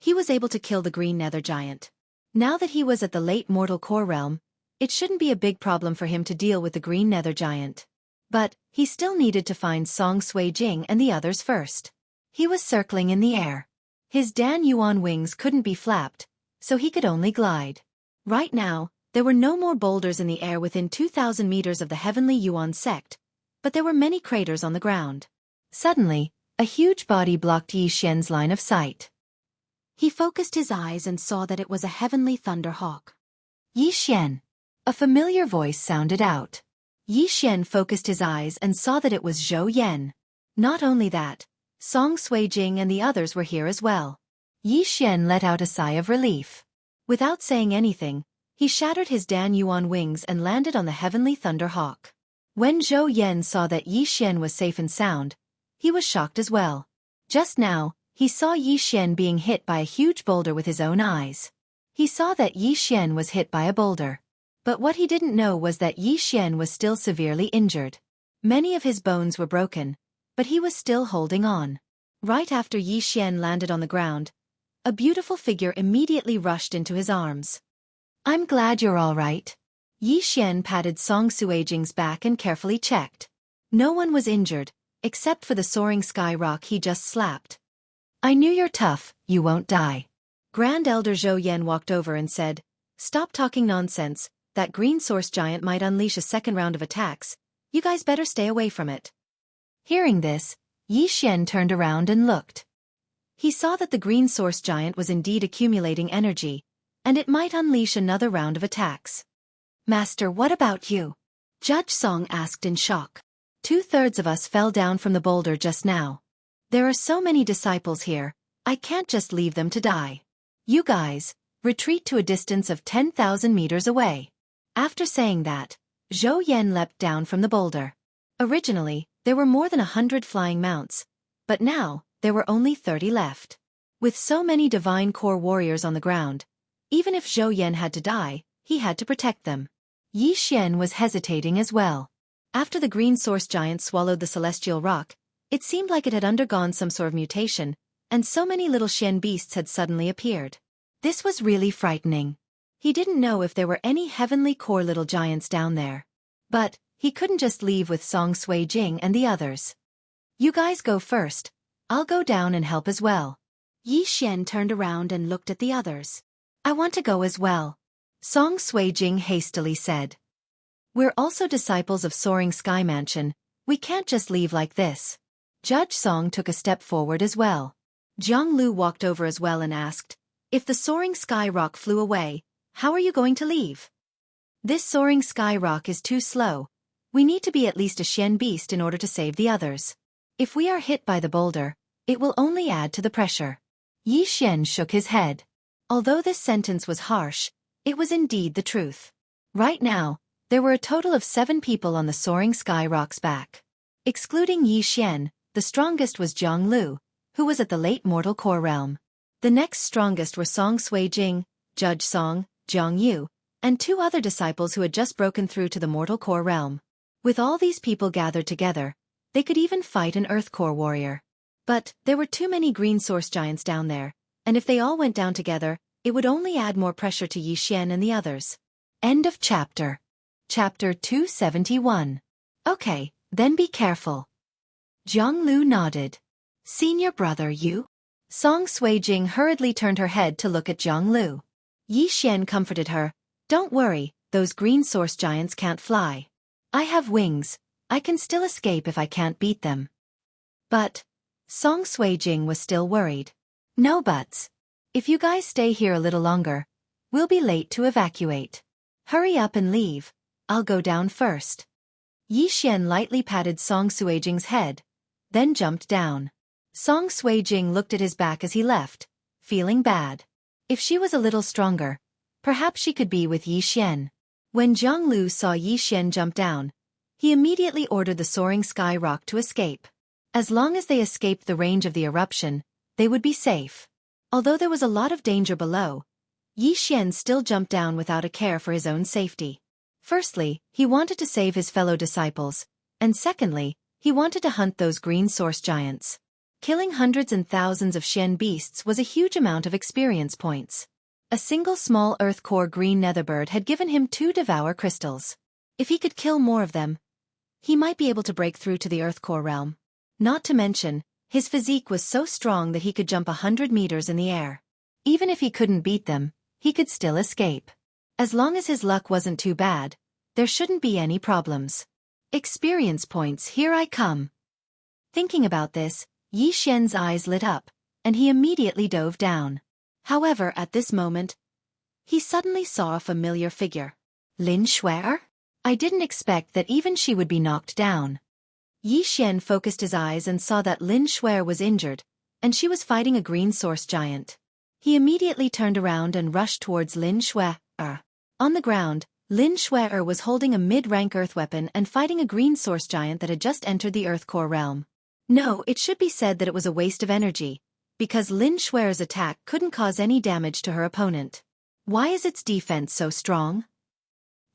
he was able to kill the green nether giant. Now that he was at the late mortal core realm, it shouldn't be a big problem for him to deal with the green nether giant. But he still needed to find Song Sui Jing and the others first. He was circling in the air. His Dan Yuan wings couldn't be flapped, so he could only glide. Right now, there were no more boulders in the air within 2,000 meters of the heavenly Yuan sect, but there were many craters on the ground. Suddenly, a huge body blocked Yi Xian's line of sight. He focused his eyes and saw that it was a heavenly thunderhawk. Yi Xian. A familiar voice sounded out. Yi Xian focused his eyes and saw that it was Zhou Yan. Not only that, Song Sui Jing and the others were here as well. Yi Xian let out a sigh of relief. Without saying anything, he shattered his Dan Yuan wings and landed on the heavenly thunderhawk. When Zhou Yan saw that Yi Xian was safe and sound, he was shocked as well. Just now, he saw Yi Xian being hit by a huge boulder with his own eyes. He saw that Yi Xian was hit by a boulder. But what he didn't know was that Yi Xian was still severely injured. Many of his bones were broken, but he was still holding on. Right after Yi Xian landed on the ground, a beautiful figure immediately rushed into his arms. "I'm glad you're all right." Yi Xian patted Song Sui Jing's back and carefully checked. No one was injured, except for the soaring sky rock he just slapped. "I knew you're tough, you won't die." Grand Elder Zhou Yan walked over and said, "Stop talking nonsense, that green source giant might unleash a second round of attacks, you guys better stay away from it." Hearing this, Yi Xian turned around and looked. He saw that the green source giant was indeed accumulating energy, and it might unleash another round of attacks. "Master, what about you?" Judge Song asked in shock. 2/3 of us fell down from the boulder just now. There are so many disciples here, I can't just leave them to die. You guys, retreat to a distance of 10,000 meters away. After saying that, Zhou Yan leapt down from the boulder. Originally, there were more than 100 flying mounts, but now, there were only 30 left. With so many divine core warriors on the ground, even if Zhou Yan had to die, he had to protect them. Yi Xian was hesitating as well. After the green source giant swallowed the celestial rock, it seemed like it had undergone some sort of mutation, and so many little Xian beasts had suddenly appeared. This was really frightening. He didn't know if there were any heavenly core little giants down there. But he couldn't just leave with Song Sui Jing and the others. "You guys go first, I'll go down and help as well." Yi Xian turned around and looked at the others. "I want to go as well," Song Sui Jing hastily said. "We're also disciples of Soaring Sky Mansion, we can't just leave like this." Judge Song took a step forward as well. Jianghu walked over as well and asked, "If the Soaring Sky Rock flew away, how are you going to leave?" "This Soaring Sky Rock is too slow. We need to be at least a Xian beast in order to save the others. If we are hit by the boulder, it will only add to the pressure." Yi Xian shook his head. Although this sentence was harsh, it was indeed the truth. Right now, there were a total of 7 people on the Soaring Sky Rock's back. Excluding Yi Xian, the strongest was Jianghu, who was at the late mortal core realm. The next strongest were Song Suijing, Judge Song, Jianghu, and 2 other disciples who had just broken through to the mortal core realm. With all these people gathered together, they could even fight an earth core warrior. But there were too many green source giants down there, and if they all went down together, it would only add more pressure to Yi Xian and the others. End of chapter. Chapter 271. Okay, then be careful. Jianghu nodded. Senior brother you? Song Suijing hurriedly turned her head to look at Jianghu. Yi Xian comforted her. Don't worry, those green source giants can't fly. I have wings, I can still escape if I can't beat them. But Song Suijing was still worried. No buts. If you guys stay here a little longer, we'll be late to evacuate. Hurry up and leave, I'll go down first. Yi Xian lightly patted Song Suijing's head, then jumped down. Song Suijing looked at his back as he left, feeling bad. If she was a little stronger, perhaps she could be with Yi Xian. When Jianghu saw Yi Xian jump down, he immediately ordered the soaring sky rock to escape. As long as they escaped the range of the eruption, they would be safe. Although there was a lot of danger below, Yi Xian still jumped down without a care for his own safety. Firstly, he wanted to save his fellow disciples, and secondly, he wanted to hunt those green source giants. Killing hundreds and thousands of Xian beasts was a huge amount of experience points. A single small earth core green netherbird had given him 2 devour crystals. If he could kill more of them, he might be able to break through to the earth core realm. Not to mention, his physique was so strong that he could jump 100 meters in the air. Even if he couldn't beat them, he could still escape. As long as his luck wasn't too bad, there shouldn't be any problems. Experience points, here I come. Thinking about this, Yi Xian's eyes lit up, and he immediately dove down. However, at this moment, he suddenly saw a familiar figure. Lin Shuer? I didn't expect that even she would be knocked down. Yi Xian focused his eyes and saw that Lin Shuer was injured, and she was fighting a green source giant. He immediately turned around and rushed towards Lin Shuer. On the ground, Lin Shuer was holding a mid-rank earth weapon and fighting a green source giant that had just entered the earth core realm. No, it should be said that it was a waste of energy, because Lin Shuer's attack couldn't cause any damage to her opponent. Why is its defense so strong?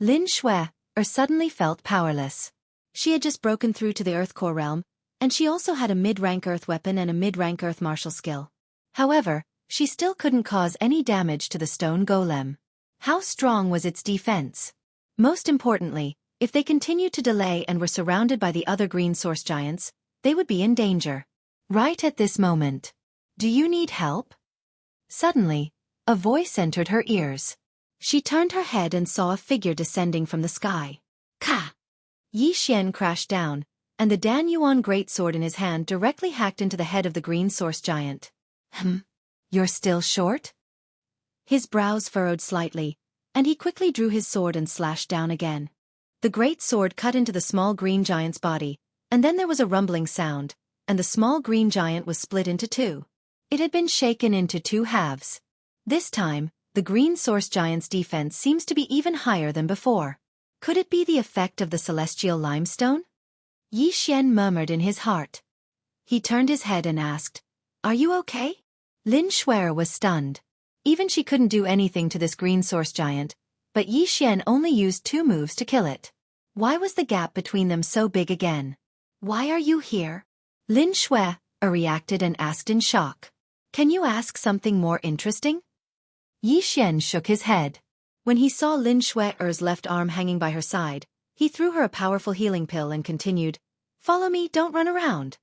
Lin Shuer suddenly felt powerless. She had just broken through to the earth core realm, and she also had a mid-rank earth weapon and a mid-rank earth martial skill. However, she still couldn't cause any damage to the stone golem. How strong was its defense? Most importantly, if they continued to delay and were surrounded by the other green source giants, they would be in danger. Right at this moment. Do you need help? Suddenly, a voice entered her ears. She turned her head and saw a figure descending from the sky. Ka! Yi Xian crashed down, and the Dan Yuan greatsword in his hand directly hacked into the head of the green source giant. You're still short? His brows furrowed slightly, and he quickly drew his sword and slashed down again. The great sword cut into the small green giant's body, and then there was a rumbling sound, and the small green giant was split into 2. It had been shaken into 2 halves. This time, the green source giant's defense seems to be even higher than before. Could it be the effect of the celestial limestone? Yi Xian murmured in his heart. He turned his head and asked, Are you okay? Lin Shuer was stunned. Even she couldn't do anything to this green source giant, but Yi Xian only used 2 moves to kill it. Why was the gap between them so big again? Why are you here? Lin Shuer reacted and asked in shock. Can you ask something more interesting? Yi Xian shook his head. When he saw Lin Shuer's left arm hanging by her side, he threw her a powerful healing pill and continued, Follow me, don't run around.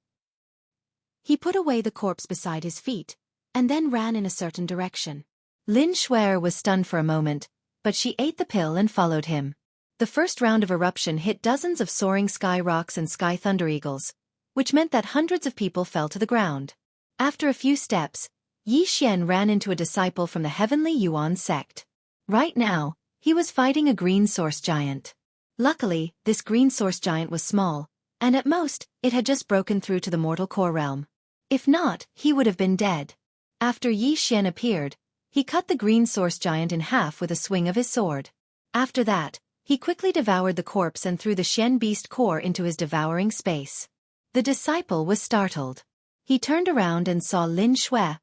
He put away the corpse beside his feet, and then ran in a certain direction. Lin Shuer was stunned for a moment, but she ate the pill and followed him. The first round of eruption hit dozens of soaring sky rocks and sky thunder eagles, which meant that hundreds of people fell to the ground. After a few steps, Yi Xian ran into a disciple from the Heavenly Yuan sect. Right now, he was fighting a green source giant. Luckily, this green source giant was small, and at most, it had just broken through to the mortal core realm. If not, he would have been dead. After Yi Xian appeared, he cut the green source giant in half with a swing of his sword. After that, he quickly devoured the corpse and threw the Shen beast core into his devouring space. The disciple was startled. He turned around and saw Lin Shui,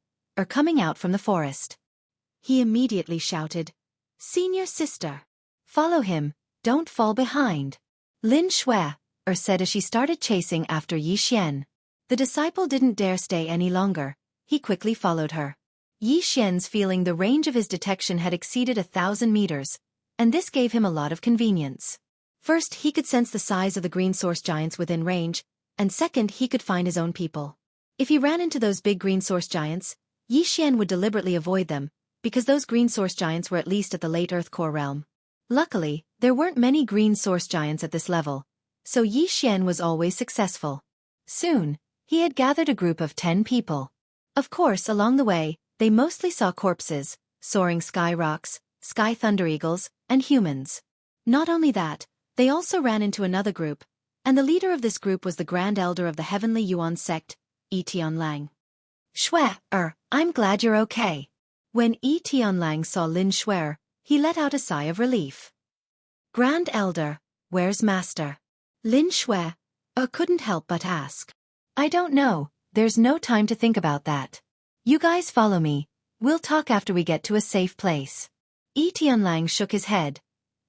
coming out from the forest. He immediately shouted, "Senior sister! Follow him, don't fall behind." Lin Shui, said as she started chasing after Yi Xian. The disciple didn't dare stay any longer. He quickly followed her. Yi Xian's feeling the range of his detection had exceeded 1,000 meters, and this gave him a lot of convenience. First, he could sense the size of the green source giants within range, and second, he could find his own people. If he ran into those big green source giants, Yi Xian would deliberately avoid them, because those green source giants were at least at the late Earth core realm. Luckily, there weren't many green source giants at this level, so Yi Xian was always successful. Soon, he had gathered a group of 10 people. Of course, along the way, they mostly saw corpses, soaring sky rocks, sky thunder eagles, and humans. Not only that, they also ran into another group, and the leader of this group was the Grand Elder of the Heavenly Yuan sect, Yi Tianlang. "Shui, I'm glad you're okay." When Yi Tianlang saw Lin Shui, he let out a sigh of relief. "Grand Elder, where's Master?" Lin Shui couldn't help but ask. "I don't know, there's no time to think about that. You guys follow me, we'll talk after we get to a safe place." Yi Tianlang shook his head.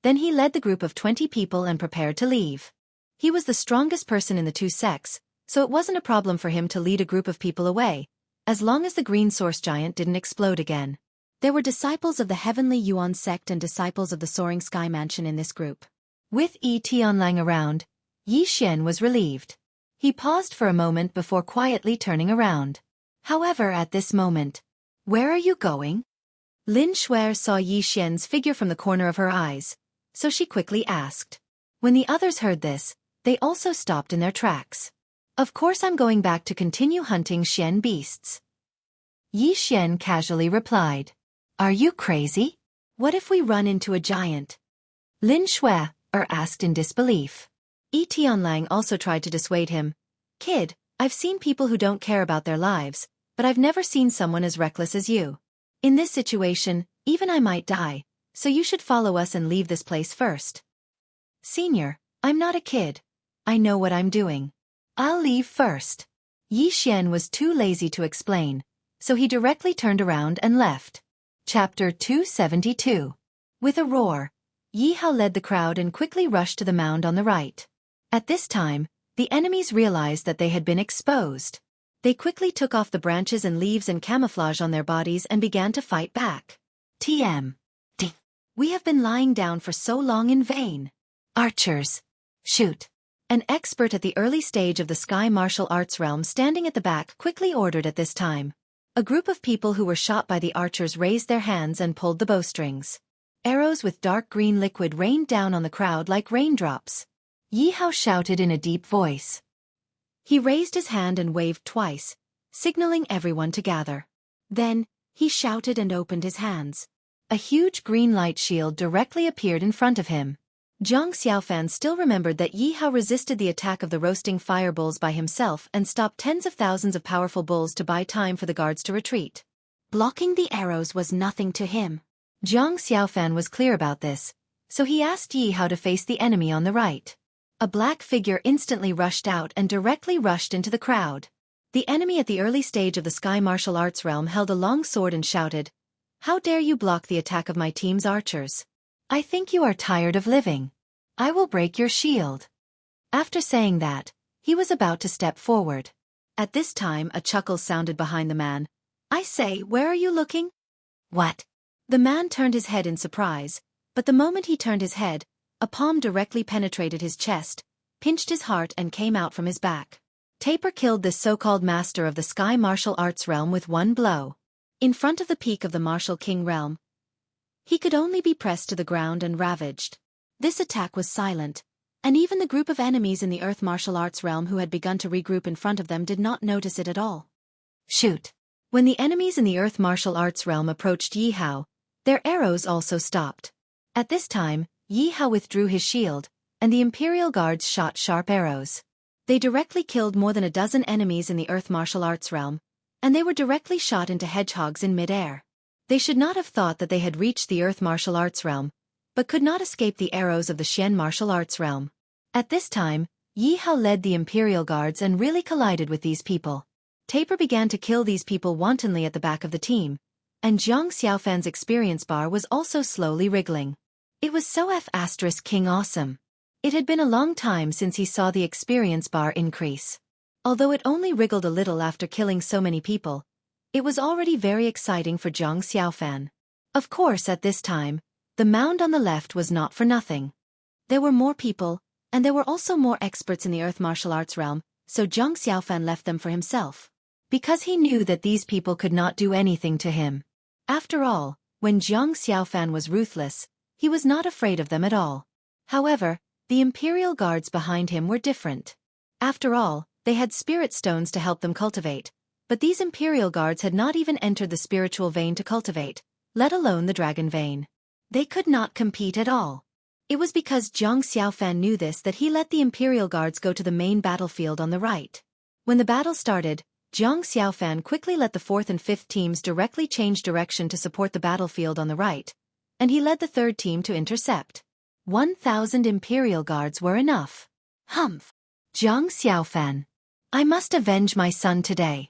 Then he led the group of 20 people and prepared to leave. He was the strongest person in the two sects, so it wasn't a problem for him to lead a group of people away, as long as the green source giant didn't explode again. There were disciples of the Heavenly Yuan sect and disciples of the Soaring Sky Mansion in this group. With Yi Tianlang around, Yi Xian was relieved. He paused for a moment before quietly turning around. However, at this moment, "Where are you going?" Lin Shui saw Yi Xian's figure from the corner of her eyes, so she quickly asked. When the others heard this, they also stopped in their tracks. "Of course I'm going back to continue hunting Xian beasts." Yi Xian casually replied. "Are you crazy? What if we run into a giant?" Lin Shui asked in disbelief. Yi Tianlang also tried to dissuade him. "Kid, I've seen people who don't care about their lives, but I've never seen someone as reckless as you. In this situation, even I might die, so you should follow us and leave this place first." "Senior, I'm not a kid. I know what I'm doing. I'll leave first." Yi Xian was too lazy to explain, so he directly turned around and left. Chapter 272. With a roar, Yi Hao led the crowd and quickly rushed to the mound on the right. At this time, the enemies realized that they had been exposed. They quickly took off the branches and leaves and camouflage on their bodies and began to fight back. "TMD. We have been lying down for so long in vain. Archers, shoot." An expert at the early stage of the sky martial arts realm standing at the back quickly ordered at this time. A group of people who were shot by the archers raised their hands and pulled the bowstrings. Arrows with dark green liquid rained down on the crowd like raindrops. Yi Hao shouted in a deep voice. He raised his hand and waved twice, signaling everyone to gather. Then, he shouted and opened his hands. A huge green light shield directly appeared in front of him. Zhang Xiaofan still remembered that Yi Hao resisted the attack of the roasting fire bulls by himself and stopped tens of thousands of powerful bulls to buy time for the guards to retreat. Blocking the arrows was nothing to him. Zhang Xiaofan was clear about this, so he asked Yi Hao to face the enemy on the right. A black figure instantly rushed out and directly rushed into the crowd. The enemy at the early stage of the sky martial arts realm held a long sword and shouted, "How dare you block the attack of my team's archers? I think you are tired of living. I will break your shield." After saying that, he was about to step forward. At this time a chuckle sounded behind the man. "I say, where are you looking?" "What?" The man turned his head in surprise, but the moment he turned his head, a palm directly penetrated his chest, pinched his heart and came out from his back. Taper killed this so-called master of the sky martial arts realm with one blow. In front of the peak of the martial king realm, he could only be pressed to the ground and ravaged. This attack was silent, and even the group of enemies in the earth martial arts realm who had begun to regroup in front of them did not notice it at all. Shoot! When the enemies in the earth martial arts realm approached Yi Hao, their arrows also stopped. At this time, Yi Hao withdrew his shield, and the Imperial Guards shot sharp arrows. They directly killed more than a dozen enemies in the earth martial arts realm, and they were directly shot into hedgehogs in mid-air. They should not have thought that they had reached the earth martial arts realm, but could not escape the arrows of the Xian martial arts realm. At this time, Yi Hao led the Imperial Guards and really collided with these people. Taper began to kill these people wantonly at the back of the team, and Zhang Xiaofan's experience bar was also slowly wriggling. It was so King awesome. It had been a long time since he saw the experience bar increase. Although it only wriggled a little after killing so many people, it was already very exciting for Zhang Xiaofan. Of course, at this time, the mound on the left was not for nothing. There were more people, and there were also more experts in the earth martial arts realm, so Zhang Xiaofan left them for himself. Because he knew that these people could not do anything to him. After all, when Zhang Xiaofan was ruthless, he was not afraid of them at all. However, the Imperial Guards behind him were different. After all, they had spirit stones to help them cultivate, but these Imperial Guards had not even entered the spiritual vein to cultivate, let alone the dragon vein. They could not compete at all. It was because Zhang Xiaofan knew this that he let the Imperial Guards go to the main battlefield on the right. When the battle started, Zhang Xiaofan quickly let the 4th and 5th teams directly change direction to support the battlefield on the right, and he led the 3rd team to intercept. 1,000 Imperial Guards were enough. Humph! Zhang Xiaofan. I must avenge my son today.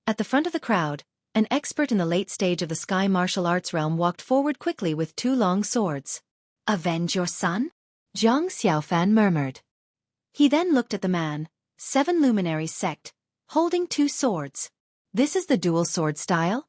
At the front of the crowd, an expert in the late stage of the sky martial arts realm walked forward quickly with 2 long swords. Avenge your son? Zhang Xiaofan murmured. He then looked at the man, 7 luminaries sect, holding 2 swords. This is the dual sword style?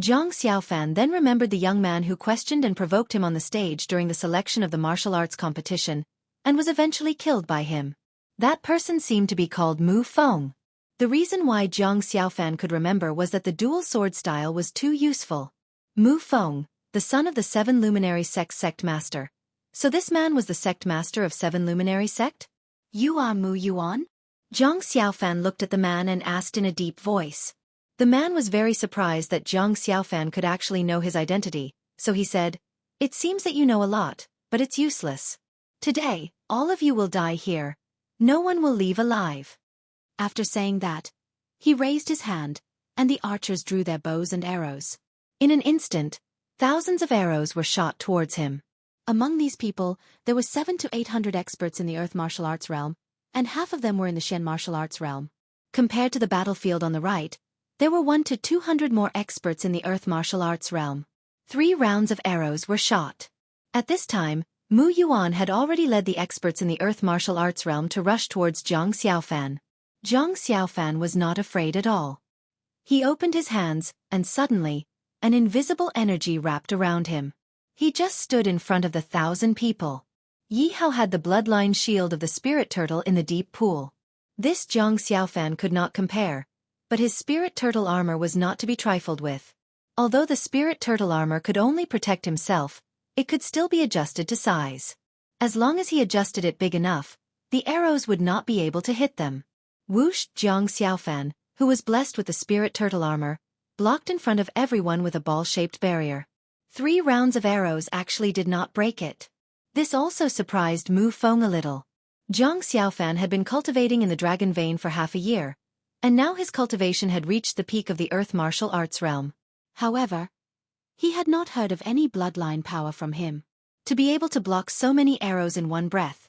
Zhang Xiaofan then remembered the young man who questioned and provoked him on the stage during the selection of the martial arts competition, and was eventually killed by him. That person seemed to be called Mu Feng. The reason why Zhang Xiaofan could remember was that the dual sword style was too useful. Mu Feng, the son of the 7 luminary sect master. So this man was the sect master of 7 luminary sect? You are Mu Yuan? Zhang Xiaofan looked at the man and asked in a deep voice. The man was very surprised that Zhang Xiaofan could actually know his identity, so he said, "It seems that you know a lot, but it's useless. Today, all of you will die here. No one will leave alive." After saying that, he raised his hand, and the archers drew their bows and arrows. In an instant, thousands of arrows were shot towards him. Among these people, there were 700 to 800 experts in the earth martial arts realm, and half of them were in the Shen martial arts realm. Compared to the battlefield on the right, there were 100 to 200 more experts in the earth martial arts realm. 3 rounds of arrows were shot. At this time, Mu Yuan had already led the experts in the earth martial arts realm to rush towards Zhang Xiaofan. Zhang Xiaofan was not afraid at all. He opened his hands, and suddenly, an invisible energy wrapped around him. He just stood in front of the 1,000 people. Yi Hao had the bloodline shield of the spirit turtle in the deep pool. This Zhang Xiaofan could not compare, but his spirit turtle armor was not to be trifled with. Although the spirit turtle armor could only protect himself, it could still be adjusted to size. As long as he adjusted it big enough, the arrows would not be able to hit them. Whoosh! Zhang Xiaofan, who was blessed with the spirit turtle armor, blocked in front of everyone with a ball-shaped barrier. 3 rounds of arrows actually did not break it. This also surprised Mu Feng a little. Zhang Xiaofan had been cultivating in the dragon vein for half a year, and now his cultivation had reached the peak of the earth martial arts realm. However, he had not heard of any bloodline power from him. To be able to block so many arrows in one breath,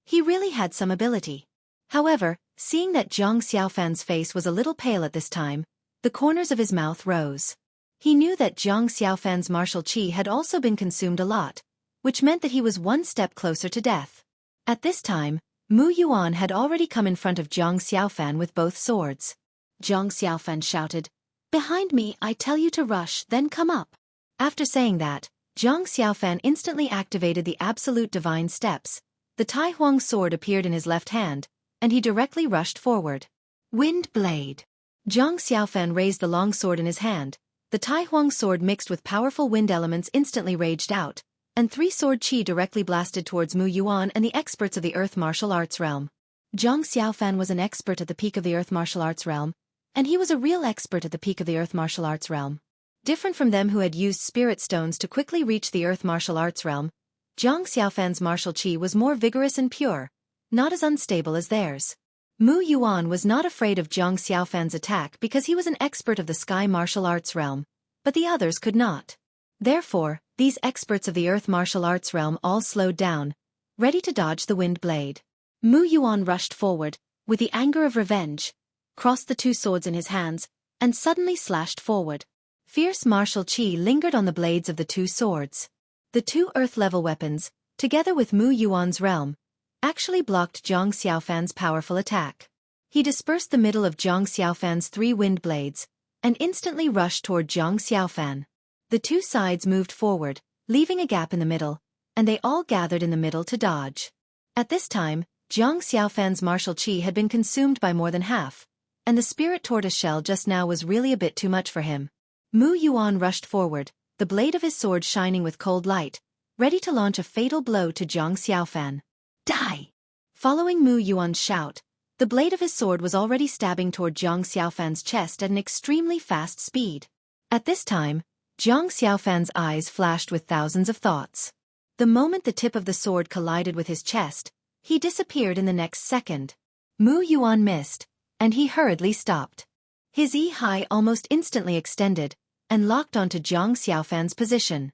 he really had some ability. However, seeing that Zhang Xiaofan's face was a little pale at this time, the corners of his mouth rose. He knew that Zhang Xiaofan's martial qi had also been consumed a lot, which meant that he was one step closer to death. At this time, Mu Yuan had already come in front of Zhang Xiaofan with both swords. Zhang Xiaofan shouted, "Behind me, I tell you to rush, then come up." After saying that, Zhang Xiaofan instantly activated the absolute divine steps. The Tai Huang sword appeared in his left hand, and he directly rushed forward. Wind blade. Zhang Xiaofan raised the long sword in his hand. The Tai Huang sword mixed with powerful wind elements instantly raged out, and 3 sword qi directly blasted towards Mu Yuan and the experts of the earth martial arts realm. Zhang Xiaofan was an expert at the peak of the earth martial arts realm, and he was a real expert at the peak of the earth martial arts realm. Different from them who had used spirit stones to quickly reach the earth martial arts realm, Zhang Xiaofan's martial qi was more vigorous and pure, not as unstable as theirs. Mu Yuan was not afraid of Zhang Xiaofan's attack because he was an expert of the sky martial arts realm, but the others could not. Therefore, these experts of the earth martial arts realm all slowed down, ready to dodge the wind blade. Mu Yuan rushed forward, with the anger of revenge, crossed the two swords in his hands, and suddenly slashed forward. Fierce martial qi lingered on the blades of the two swords. The two earth-level weapons, together with Mu Yuan's realm, actually blocked Zhang Xiaofan's powerful attack. He dispersed the middle of Zhang Xiaofan's three wind blades, and instantly rushed toward Zhang Xiaofan. The two sides moved forward, leaving a gap in the middle, and they all gathered in the middle to dodge. At this time, Zhang Xiaofan's martial qi had been consumed by more than half, and the spirit tortoiseshell just now was really a bit too much for him. Mu Yuan rushed forward, the blade of his sword shining with cold light, ready to launch a fatal blow to Zhang Xiaofan. Die! Following Mu Yuan's shout, the blade of his sword was already stabbing toward Zhang Xiaofan's chest at an extremely fast speed. At this time, Zhang Xiaofan's eyes flashed with thousands of thoughts. The moment the tip of the sword collided with his chest, he disappeared in the next second. Mu Yuan missed, and he hurriedly stopped. His Yi almost instantly extended, and locked onto Zhang Xiaofan's position.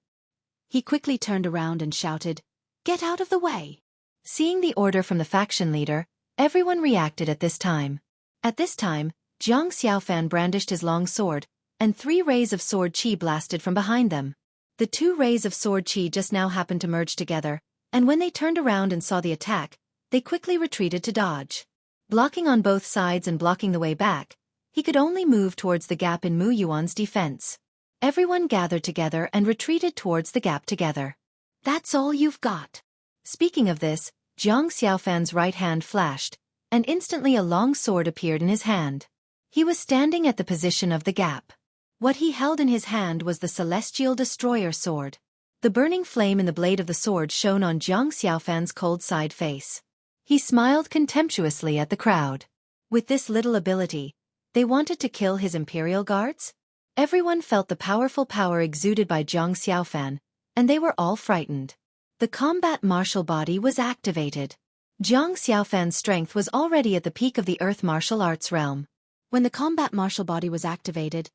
He quickly turned around and shouted, "Get out of the way!" Seeing the order from the faction leader, everyone reacted at this time. At this time, Zhang Xiaofan brandished his long sword, and 3 rays of sword qi blasted from behind them. The 2 rays of sword qi just now happened to merge together, and when they turned around and saw the attack, they quickly retreated to dodge. Blocking on both sides and blocking the way back, he could only move towards the gap in Mu Yuan's defense. Everyone gathered together and retreated towards the gap together. "That's all you've got." Speaking of this, Zhang Xiaofan's right hand flashed, and instantly a long sword appeared in his hand. He was standing at the position of the gap. What he held in his hand was the Celestial Destroyer sword. The burning flame in the blade of the sword shone on Zhang Xiaofan's cold side face. He smiled contemptuously at the crowd. With this little ability, they wanted to kill his imperial guards? Everyone felt the powerful power exuded by Zhang Xiaofan, and they were all frightened. The combat martial body was activated. Zhang Xiaofan's strength was already at the peak of the earth martial arts realm. When the combat martial body was activated,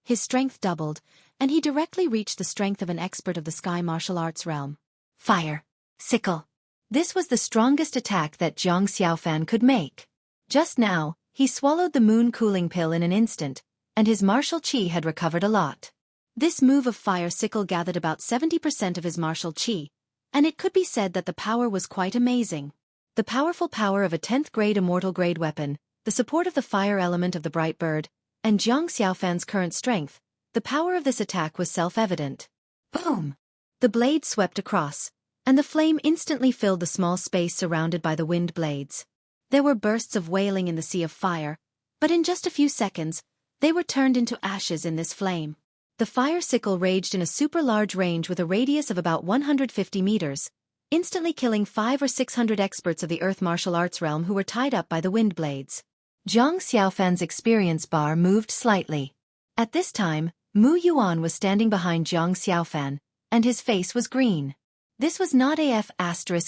his strength doubled, and he directly reached the strength of an expert of the sky martial arts realm. Fire. Sickle. This was the strongest attack that Zhang Xiaofan could make. Just now, he swallowed the moon cooling pill in an instant, and his martial qi had recovered a lot. This move of fire sickle gathered about 70% of his martial qi, and it could be said that the power was quite amazing. The powerful power of a 10th grade immortal grade weapon, the support of the fire element of the bright bird, and Zhang Xiaofan's current strength, the power of this attack was self-evident. Boom! The blade swept across, and the flame instantly filled the small space surrounded by the wind blades. There were bursts of wailing in the sea of fire, but in just a few seconds, they were turned into ashes in this flame. The fire sickle raged in a super-large range with a radius of about 150 meters, instantly killing 500 or 600 experts of the earth martial arts realm who were tied up by the wind blades. Zhang Xiaofan's experience bar moved slightly. At this time, Mu Yuan was standing behind Zhang Xiaofan, and his face was green. This was not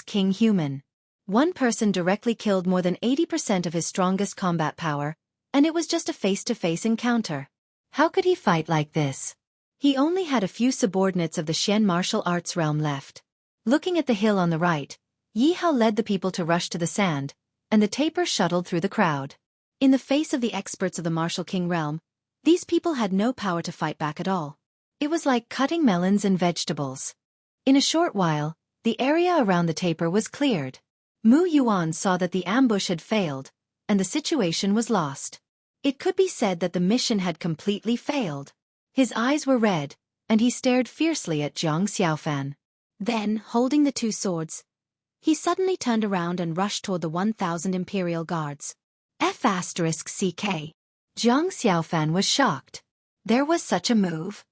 King human. One person directly killed more than 80% of his strongest combat power, and it was just a face-to-face encounter. How could he fight like this? He only had a few subordinates of the Shen martial arts realm left. Looking at the hill on the right, Yi Hao led the people to rush to the sand, and the taper shuttled through the crowd. In the face of the experts of the martial king realm, these people had no power to fight back at all. It was like cutting melons and vegetables. In a short while, the area around the taper was cleared. Mu Yuan saw that the ambush had failed, and the situation was lost. It could be said that the mission had completely failed. His eyes were red, and he stared fiercely at Zhang Xiaofan. Then, holding the 2 swords, he suddenly turned around and rushed toward the 1,000 imperial guards. F***CK. Zhang Xiaofan was shocked. There was such a move.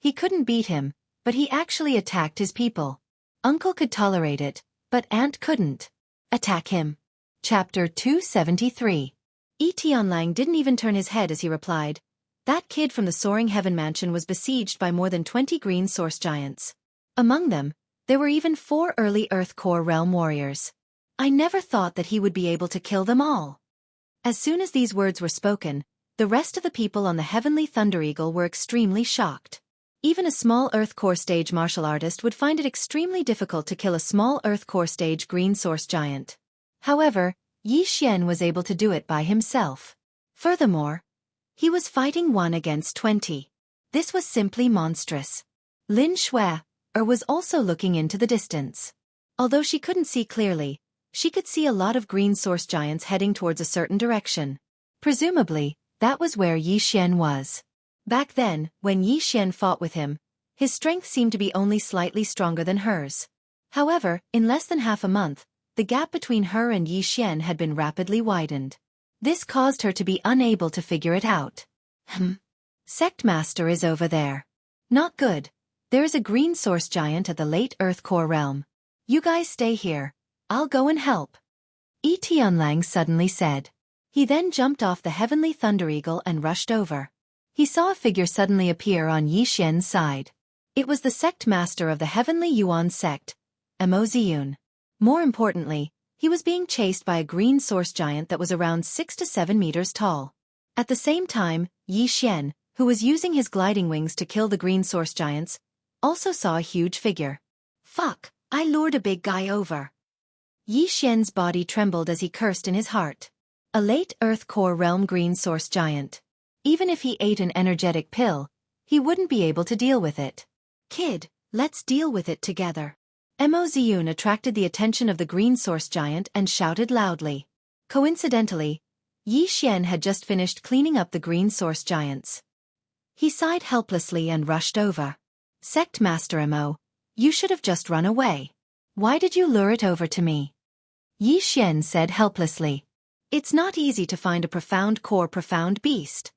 He couldn't beat him, but he actually attacked his people. Uncle could tolerate it, but Aunt couldn't. Attack him. Chapter 273. Tianlang didn't even turn his head as he replied, "That kid from the Soaring Heaven Mansion was besieged by more than 20 green source giants. Among them, there were even 4 early Earth Core Realm warriors. I never thought that he would be able to kill them all." As soon as these words were spoken, the rest of the people on the Heavenly Thunder Eagle were extremely shocked. Even a small Earth Core stage martial artist would find it extremely difficult to kill a small Earth Core stage green source giant. However, Yi Xian was able to do it by himself. Furthermore, he was fighting 1 against 20. This was simply monstrous. Lin Shui was also looking into the distance. Although she couldn't see clearly, she could see a lot of green source giants heading towards a certain direction. Presumably, that was where Yi Xian was. Back then, when Yi Xian fought with him, his strength seemed to be only slightly stronger than hers. However, in less than half a month, the gap between her and Yi Xian had been rapidly widened. This caused her to be unable to figure it out. Sect Master is over there. Not good. There is a green source giant at the late Earth Core realm. You guys stay here. I'll go and help. Yi Tianlang suddenly said. He then jumped off the heavenly Thunder Eagle and rushed over. He saw a figure suddenly appear on Yi Xian's side. It was the sect master of the Heavenly Yuan sect, Mo Ziyun. More importantly, he was being chased by a green source giant that was around 6 to 7 meters tall. At the same time, Yi Xian, who was using his gliding wings to kill the green source giants, also saw a huge figure. Fuck, I lured a big guy over. Yi Xian's body trembled as he cursed in his heart. A late Earth Core realm green source giant. Even if he ate an energetic pill, he wouldn't be able to deal with it. Kid, let's deal with it together. Mo Ziyun attracted the attention of the green source giant and shouted loudly. Coincidentally, Yi Xian had just finished cleaning up the green source giants. He sighed helplessly and rushed over. Sect Master Mo, you should have just run away. Why did you lure it over to me? Yi Xian said helplessly. It's not easy to find a profound beast.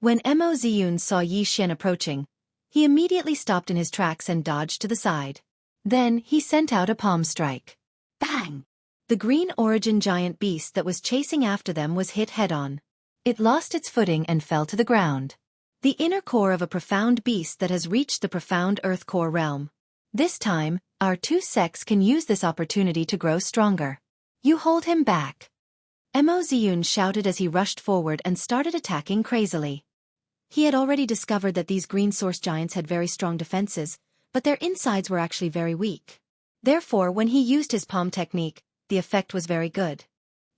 When Mo Ziyun saw Yi Xian approaching, he immediately stopped in his tracks and dodged to the side. Then he sent out a palm strike. Bang! The green origin giant beast that was chasing after them was hit head-on. It lost its footing and fell to the ground. The inner core of a profound beast that has reached the profound Earth Core realm. This time, our two sects can use this opportunity to grow stronger. You hold him back. Mo Ziyun shouted as he rushed forward and started attacking crazily. He had already discovered that these green source giants had very strong defenses, but their insides were actually very weak. Therefore, when he used his palm technique, the effect was very good.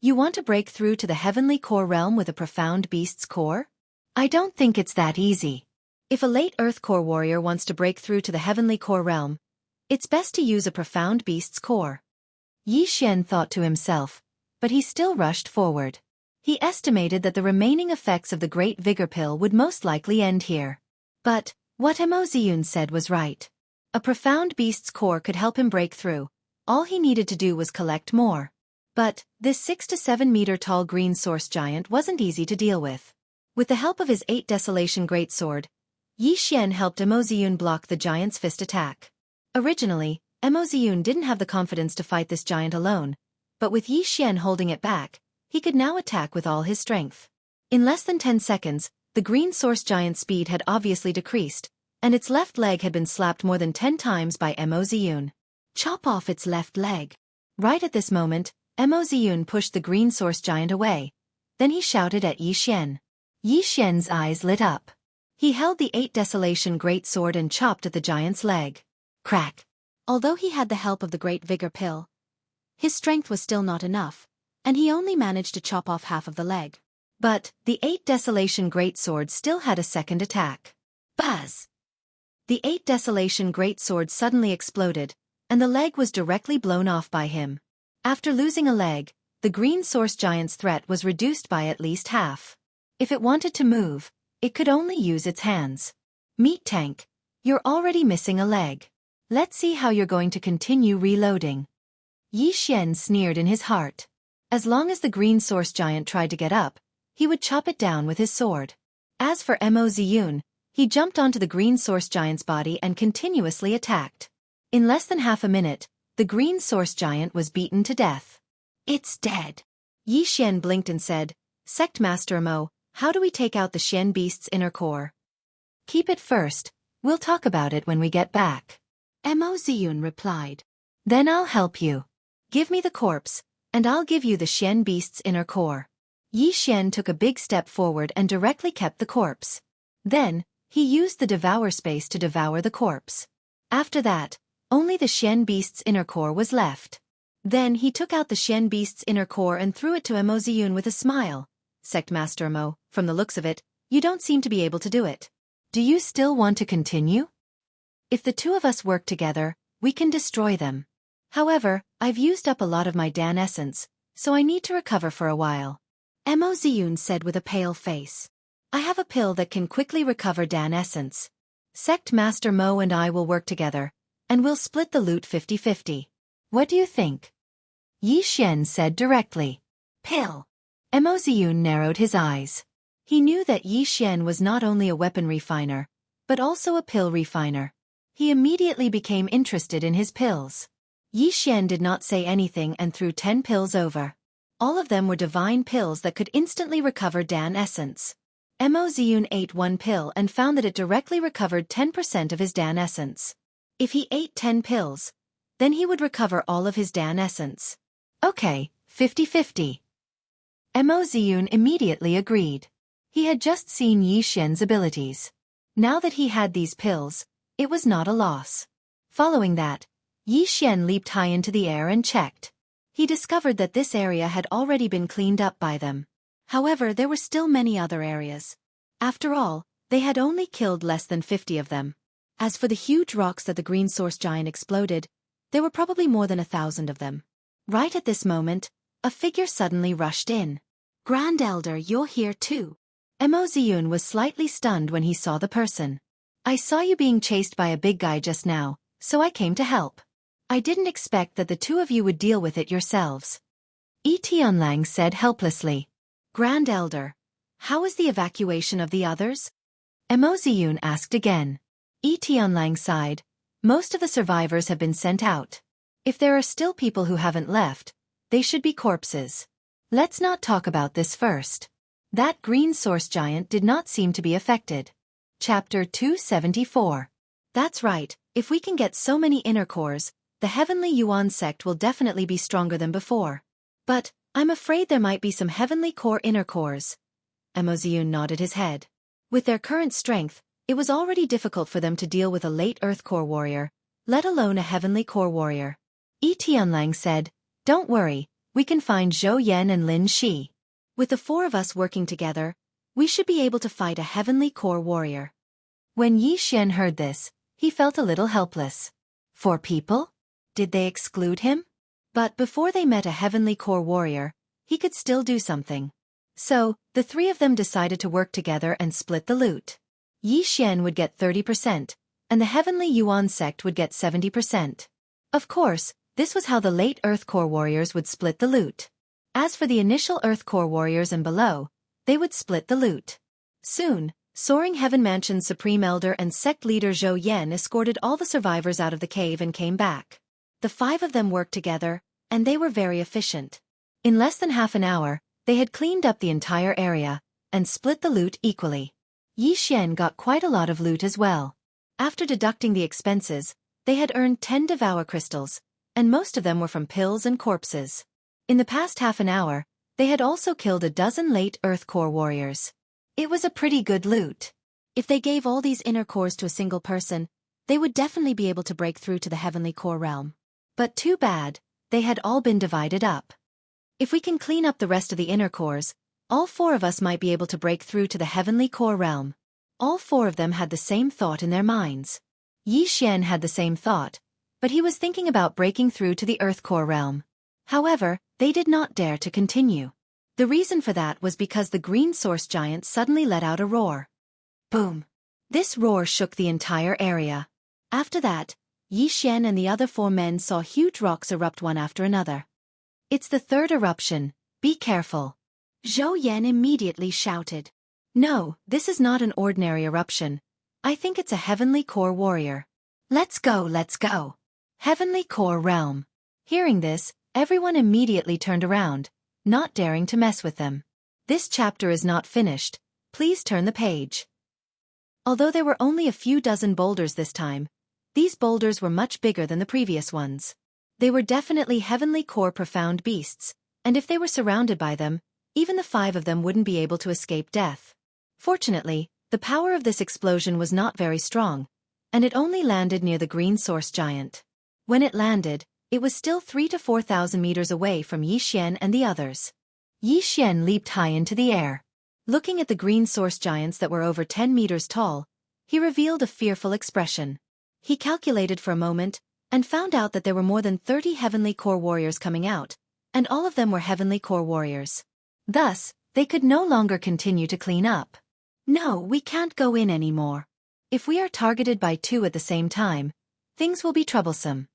You want to break through to the heavenly core realm with a profound beast's core? I don't think it's that easy. If a late Earth Core warrior wants to break through to the heavenly core realm, it's best to use a profound beast's core. Yi Xian thought to himself, but he still rushed forward. He estimated that the remaining effects of the Great Vigor Pill would most likely end here. But what Mo Ziyun said was right. A profound beast's core could help him break through. All he needed to do was collect more. But this 6 to 7 meter tall green source giant wasn't easy to deal with. With the help of his 8 Desolation Greatsword, Yi Xian helped Mo Ziyun block the giant's fist attack. Originally, Mo Ziyun didn't have the confidence to fight this giant alone, but with Yi Xian holding it back, he could now attack with all his strength. In less than 10 seconds, the green source giant's speed had obviously decreased, and its left leg had been slapped more than 10 times by Mo Ziyun. Chop off its left leg. Right at this moment, Mo Ziyun pushed the green source giant away. Then he shouted at Yi Xian. Yi Xian's eyes lit up. He held the 8 Desolation Greatsword and chopped at the giant's leg. Crack! Although he had the help of the Great Vigor Pill, his strength was still not enough, and he only managed to chop off half of the leg. But the 8 Desolation Greatsword still had a second attack. Buzz! The 8 Desolation Greatsword suddenly exploded, and the leg was directly blown off by him. After losing a leg, the green source giant's threat was reduced by at least half. If it wanted to move, it could only use its hands. Meat Tank, you're already missing a leg. Let's see how you're going to continue reloading. Yi Xian sneered in his heart. As long as the green source giant tried to get up, he would chop it down with his sword. As for Mo Ziyun, he jumped onto the green source giant's body and continuously attacked. In less than half a minute, the green source giant was beaten to death. It's dead. Yi Xian blinked and said, Sect Master Mo, how do we take out the Xian beast's inner core? Keep it first, we'll talk about it when we get back. Mo Ziyun replied. Then I'll help you. Give me the corpse, and I'll give you the Xian beast's inner core. Yi Xian took a big step forward and directly kept the corpse. Then, he used the Devour space to devour the corpse. After that, only the Xian beast's inner core was left. Then he took out the Xian beast's inner core and threw it to Ziyun with a smile. Sect Master Mo, from the looks of it, you don't seem to be able to do it. Do you still want to continue? If the two of us work together, we can destroy them. However, I've used up a lot of my Dan essence, so I need to recover for a while. Ziyun said with a pale face. I have a pill that can quickly recover Dan essence. Sect Master Mo and I will work together, and we'll split the loot 50-50. What do you think? Yixian said directly. Pill. Ziyun narrowed his eyes. He knew that Yixian was not only a weapon refiner, but also a pill refiner. He immediately became interested in his pills. Yixian did not say anything and threw 10 pills over. All of them were divine pills that could instantly recover Dan essence. Ziyun ate one pill and found that it directly recovered 10% of his Dan essence. If he ate 10 pills, then he would recover all of his Dan essence. Okay, 50-50. Ziyun immediately agreed. He had just seen Yixian's abilities. Now that he had these pills, it was not a loss. Following that, Yixian leaped high into the air and checked. He discovered that this area had already been cleaned up by them. However, there were still many other areas. After all, they had only killed less than 50 of them. As for the huge rocks that the green source giant exploded, there were probably more than 1,000 of them. Right at this moment, a figure suddenly rushed in. Grand Elder, you're here too. Ziyun was slightly stunned when he saw the person. I saw you being chased by a big guy just now, so I came to help. I didn't expect that the two of you would deal with it yourselves. Tianlang said helplessly. Grand Elder, how is the evacuation of the others? Ziyun asked again. Tianlang sighed. Most of the survivors have been sent out. If there are still people who haven't left, they should be corpses. Let's not talk about this first. That green source giant did not seem to be affected. Chapter 274. That's right, if we can get so many inner cores, the Heavenly Yuan sect will definitely be stronger than before. But, I'm afraid there might be some Heavenly Core inner cores. Ziyun nodded his head. With their current strength, it was already difficult for them to deal with a late Earth Core warrior, let alone a Heavenly Core warrior. Tianlang said, don't worry, we can find Zhou Yan and Lin Shi. With the four of us working together, we should be able to fight a Heavenly Core warrior. When Yixian heard this, he felt a little helpless. 4 people? Did they exclude him? But before they met a Heavenly Core warrior, he could still do something. So, the 3 of them decided to work together and split the loot. Yixian would get 30%, and the Heavenly Yuan sect would get 70%. Of course, this was how the late Earth Core warriors would split the loot. As for the initial Earth Core warriors and below, they would split the loot. Soon, Soaring Heaven Mansion's Supreme Elder and sect leader Zhou Yan escorted all the survivors out of the cave and came back. The 5 of them worked together, and they were very efficient. In less than half an hour, they had cleaned up the entire area, and split the loot equally. Yixian got quite a lot of loot as well. After deducting the expenses, they had earned 10 Devour crystals, and most of them were from pills and corpses. In the past half an hour, they had also killed a dozen late Earth Core warriors. It was a pretty good loot. If they gave all these inner cores to a single person, they would definitely be able to break through to the Heavenly Core realm. But too bad, they had all been divided up. If we can clean up the rest of the inner cores, all 4 of us might be able to break through to the Heavenly Core realm. All 4 of them had the same thought in their minds. Yixian had the same thought, but he was thinking about breaking through to the Earth Core realm. However, they did not dare to continue. The reason for that was because the green source giant suddenly let out a roar. Boom! This roar shook the entire area. After that, Yixian and the other 4 men saw huge rocks erupt one after another. It's the 3rd eruption, be careful. Zhou Yan immediately shouted. No, this is not an ordinary eruption. I think it's a Heavenly Core warrior. Let's go, let's go. Heavenly Core realm. Hearing this, everyone immediately turned around, not daring to mess with them. This chapter is not finished, please turn the page. Although there were only a few dozen boulders this time, these boulders were much bigger than the previous ones. They were definitely Heavenly Core profound beasts, and if they were surrounded by them, even the 5 of them wouldn't be able to escape death. Fortunately, the power of this explosion was not very strong, and it only landed near the green source giant. When it landed, It was still 3 to 4,000 meters away from Yixian and the others. Yixian leaped high into the air. Looking at the green source giants that were over 10 meters tall, he revealed a fearful expression. He calculated for a moment, and found out that there were more than 30 heavenly core warriors coming out, and all of them were heavenly core warriors. Thus, they could no longer continue to clean up. No, we can't go in anymore. If we are targeted by 2 at the same time, things will be troublesome.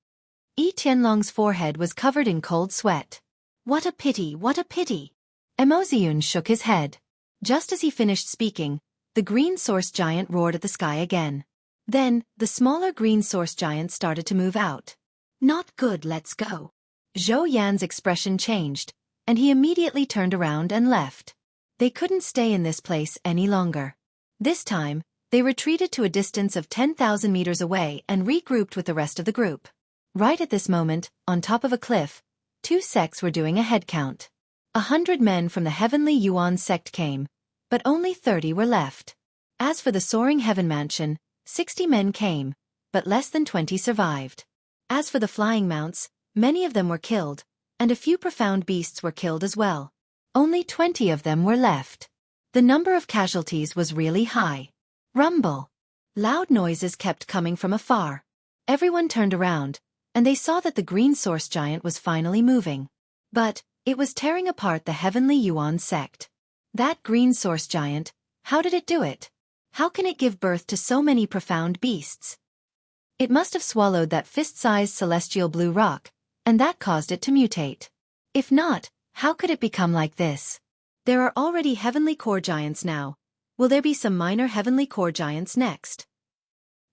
Yi Tianlong's forehead was covered in cold sweat. What a pity, what a pity! Emoziun shook his head. Just as he finished speaking, the green source giant roared at the sky again. Then, the smaller green source giant started to move out. Not good, let's go. Zhou Yan's expression changed, and he immediately turned around and left. They couldn't stay in this place any longer. This time, they retreated to a distance of 10,000 meters away and regrouped with the rest of the group. Right at this moment, on top of a cliff, 2 sects were doing a head count. 100 men from the Heavenly Yuan sect came, but only 30 were left. As for the Soaring Heaven Mansion, 60 men came, but less than 20 survived. As for the Flying Mounts, many of them were killed, and a few profound beasts were killed as well. Only 20 of them were left. The number of casualties was really high. Rumble. Loud noises kept coming from afar. Everyone turned around, and they saw that the green source giant was finally moving. But, it was tearing apart the Heavenly Yuan sect. That green source giant, how did it do it? How can it give birth to so many profound beasts? It must have swallowed that fist-sized celestial blue rock, and that caused it to mutate. If not, how could it become like this? There are already heavenly core giants now. Will there be some minor heavenly core giants next?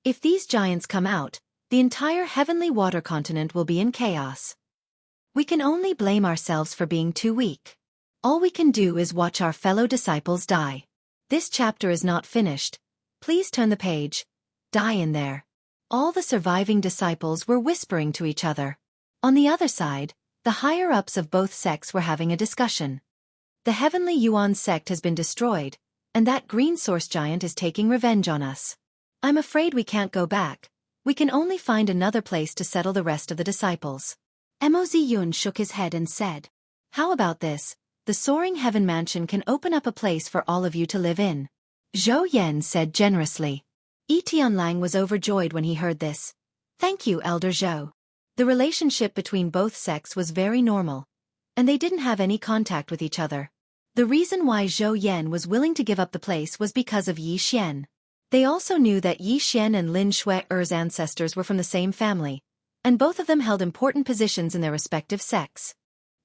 If these giants come out, the entire heavenly water continent will be in chaos. We can only blame ourselves for being too weak. All we can do is watch our fellow disciples die. This chapter is not finished. Please turn the page. Die in there. All the surviving disciples were whispering to each other. On the other side, the higher-ups of both sects were having a discussion. The Heavenly Yuan sect has been destroyed, and that green source giant is taking revenge on us. I'm afraid we can't go back. We can only find another place to settle the rest of the disciples. Emoziun shook his head and said, "How about this? The Soaring Heaven Mansion can open up a place for all of you to live in." Zhou Yan said generously. Yi Tianlang was overjoyed when he heard this. Thank you, Elder Zhou. The relationship between both sects was very normal, and they didn't have any contact with each other. The reason why Zhou Yan was willing to give up the place was because of Yi Xian. They also knew that Yi Xian and Lin Shui's ancestors were from the same family, and both of them held important positions in their respective sects.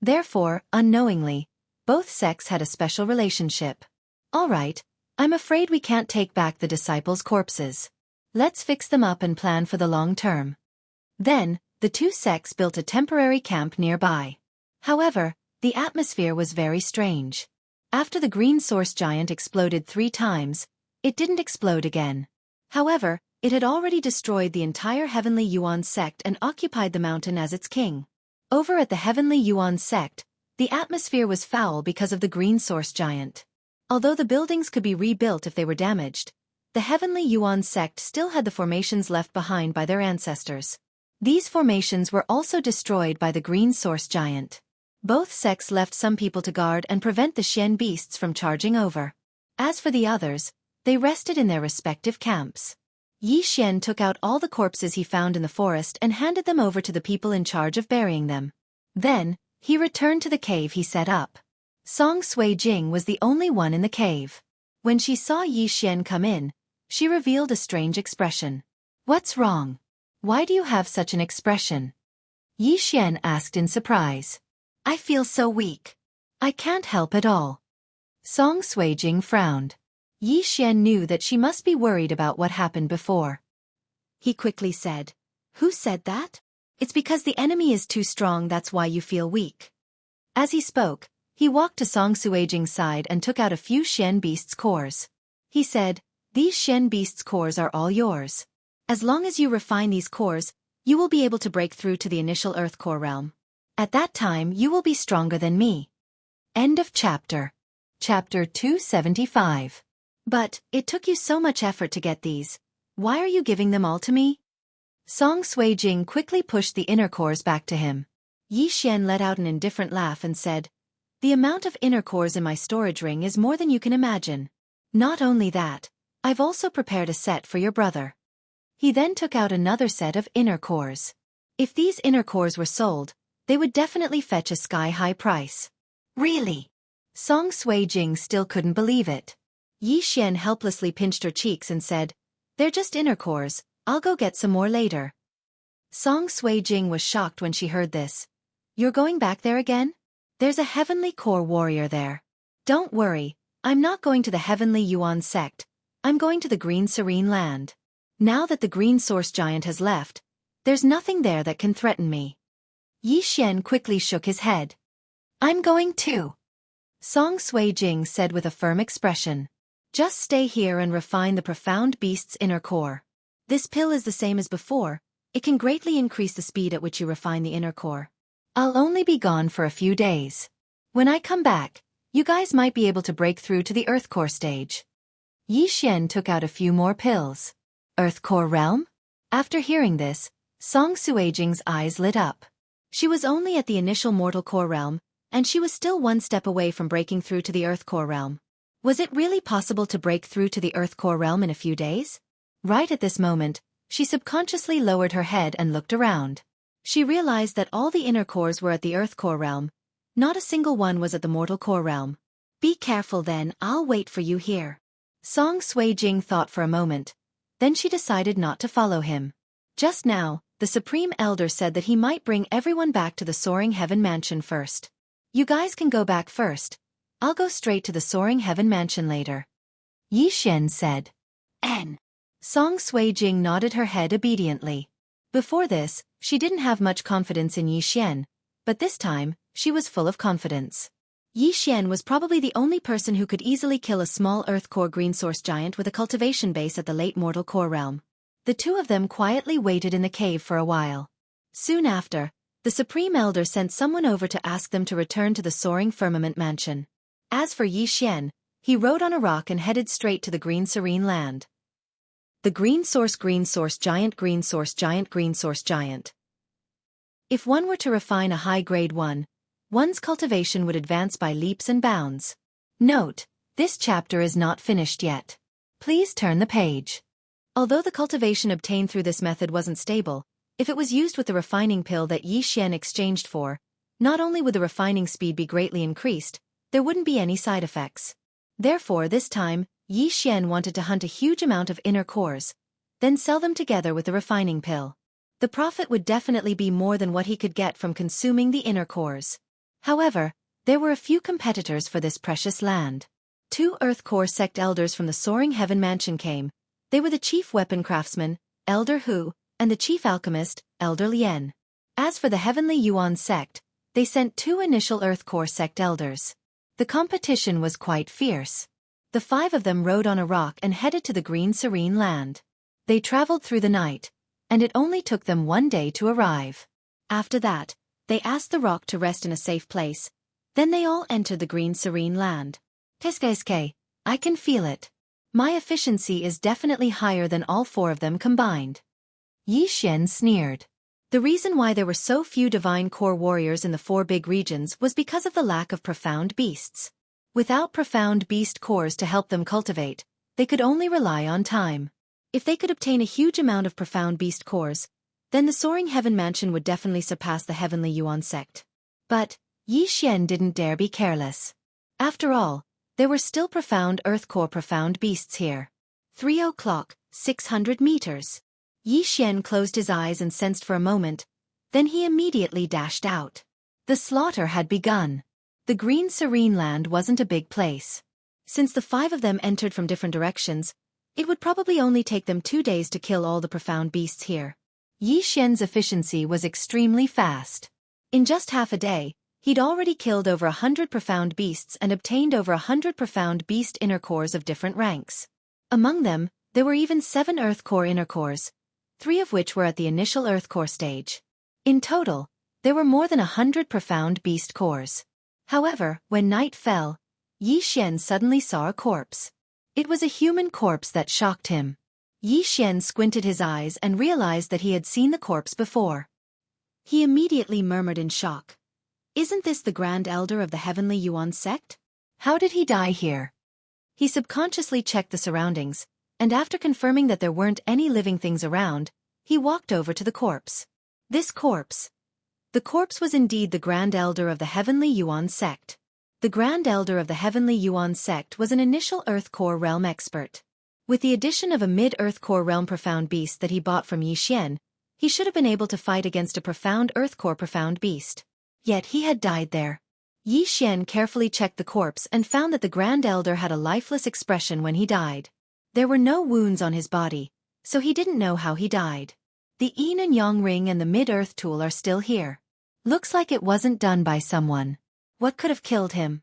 Therefore, unknowingly, both sects had a special relationship. All right, I'm afraid we can't take back the disciples' corpses. Let's fix them up and plan for the long term. Then, the 2 sects built a temporary camp nearby. However, the atmosphere was very strange. After the green source giant exploded 3 times, it didn't explode again. However, it had already destroyed the entire Heavenly Yuan sect and occupied the mountain as its king. Over at the Heavenly Yuan sect, the atmosphere was foul because of the green source giant. Although the buildings could be rebuilt if they were damaged, the Heavenly Yuan sect still had the formations left behind by their ancestors. These formations were also destroyed by the green source giant. Both sects left some people to guard and prevent the Xian beasts from charging over. As for the others, they rested in their respective camps. Yi Xian took out all the corpses he found in the forest and handed them over to the people in charge of burying them. Then, he returned to the cave he set up. Song Sui-jing was the only one in the cave. When she saw Yi Xian come in, she revealed a strange expression. What's wrong? Why do you have such an expression? Yi Xian asked in surprise. I feel so weak. I can't help at all. Song Sui-jing frowned. Yi Xian knew that she must be worried about what happened before. He quickly said, Who said that? It's because the enemy is too strong, that's why you feel weak. As he spoke, he walked to Song Sui-jing's side and took out a few Xian beasts' cores. He said, These Xian beasts' cores are all yours. As long as you refine these cores, you will be able to break through to the initial Earth core realm. At that time you will be stronger than me. End of chapter. Chapter 275. But, it took you so much effort to get these. Why are you giving them all to me? Song Suijing quickly pushed the inner cores back to him. Yi Xian let out an indifferent laugh and said, "The amount of inner cores in my storage ring is more than you can imagine. Not only that, I've also prepared a set for your brother." He then took out another set of inner cores. If these inner cores were sold, they would definitely fetch a sky-high price. Really? Song Suijing still couldn't believe it. Yi Xian helplessly pinched her cheeks and said, "They're just inner cores, I'll go get some more later." Song Suijing was shocked when she heard this. "You're going back there again? There's a heavenly core warrior there." "Don't worry, I'm not going to the heavenly Yuan sect, I'm going to the Green Serene Land. Now that the Green Source Giant has left, there's nothing there that can threaten me." Yi Xian quickly shook his head. "I'm going too," Song Suijing said with a firm expression. "Just stay here and refine the profound beast's inner core. This pill is the same as before, it can greatly increase the speed at which you refine the inner core. I'll only be gone for a few days. When I come back, you guys might be able to break through to the Earth Core stage." Yi Xian took out a few more pills. Earth Core realm? After hearing this, Song Suijing's eyes lit up. She was only at the initial mortal core realm, and she was still one step away from breaking through to the Earth Core realm. Was it really possible to break through to the Earth Core realm in a few days? Right at this moment, she subconsciously lowered her head and looked around. She realized that all the inner cores were at the Earth Core realm. Not a single one was at the mortal core realm. "Be careful then, I'll wait for you here." Song Suijing thought for a moment. Then she decided not to follow him. Just now, the Supreme Elder said that he might bring everyone back to the Soaring Heaven Mansion first. "You guys can go back first. I'll go straight to the Soaring Heaven Mansion later," Yi Xian said. "N." Song Suijing nodded her head obediently. Before this, she didn't have much confidence in Yi Xian, but this time, she was full of confidence. Yi Xian was probably the only person who could easily kill a small Earth Core Green Source Giant with a cultivation base at the late mortal core realm. The two of them quietly waited in the cave for a while. Soon after, the Supreme Elder sent someone over to ask them to return to the Soaring Firmament Mansion. As for Yi Xian, he rode on a rock and headed straight to the Green Serene Land. The Green Source Giant Green Source Giant Green Source Giant. If one were to refine a high-grade one, one's cultivation would advance by leaps and bounds. Note, this chapter is not finished yet. Please turn the page. Although the cultivation obtained through this method wasn't stable, if it was used with the refining pill that Yi Xian exchanged for, not only would the refining speed be greatly increased, there wouldn't be any side effects. Therefore this time, Yi Xian wanted to hunt a huge amount of inner cores, then sell them together with the refining pill. The profit would definitely be more than what he could get from consuming the inner cores. However, there were a few competitors for this precious land. 2 Earth Core sect elders from the Soaring Heaven Mansion came. They were the chief weapon craftsman, Elder Hu, and the chief alchemist, Elder Lien. As for the Heavenly Yuan sect, they sent 2 initial Earth Core sect elders. The competition was quite fierce. The 5 of them rode on a rock and headed to the Green Serene Land. They traveled through the night, and it only took them 1 day to arrive. After that, they asked the rock to rest in a safe place. Then they all entered the Green Serene Land. "Keske, I can feel it. My efficiency is definitely higher than all 4 of them combined." Yi Xian sneered. The reason why there were so few divine core warriors in the 4 big regions was because of the lack of profound beasts. Without profound beast cores to help them cultivate, they could only rely on time. If they could obtain a huge amount of profound beast cores, then the Soaring Heaven Mansion would definitely surpass the Heavenly Yuan sect. But Yi Xian didn't dare be careless. After all, there were still profound Earth Core profound beasts here. 3 o'clock, 600 meters. Yi Xian closed his eyes and sensed for a moment, then he immediately dashed out. The slaughter had begun. The Green Serene Land wasn't a big place. Since the 5 of them entered from different directions, it would probably only take them 2 days to kill all the profound beasts here. Yi Xian's efficiency was extremely fast. In just half a day, he'd already killed over 100 profound beasts and obtained over 100 profound beast inner cores of different ranks. Among them, there were even 7 Earth Core inner cores, 3 of which were at the initial Earth Core stage. In total, there were more than 100 profound beast cores. However, when night fell, Yi Xian suddenly saw a corpse. It was a human corpse that shocked him. Yi Xian squinted his eyes and realized that he had seen the corpse before. He immediately murmured in shock. Isn't this the Grand Elder of the Heavenly Yuan sect? How did he die here? He subconsciously checked the surroundings, and after confirming that there weren't any living things around, he walked over to the corpse. This corpse. The corpse was indeed the Grand Elder of the Heavenly Yuan sect. The Grand Elder of the Heavenly Yuan sect was an initial Earth Core realm expert. With the addition of a mid-Earth Core realm profound beast that he bought from Yi Xian, he should have been able to fight against a profound Earth Core profound beast. Yet he had died there. Yi Xian carefully checked the corpse and found that the Grand Elder had a lifeless expression when he died. There were no wounds on his body, so he didn't know how he died. The yin and yang ring and the mid-earth tool are still here. Looks like it wasn't done by someone. What could have killed him?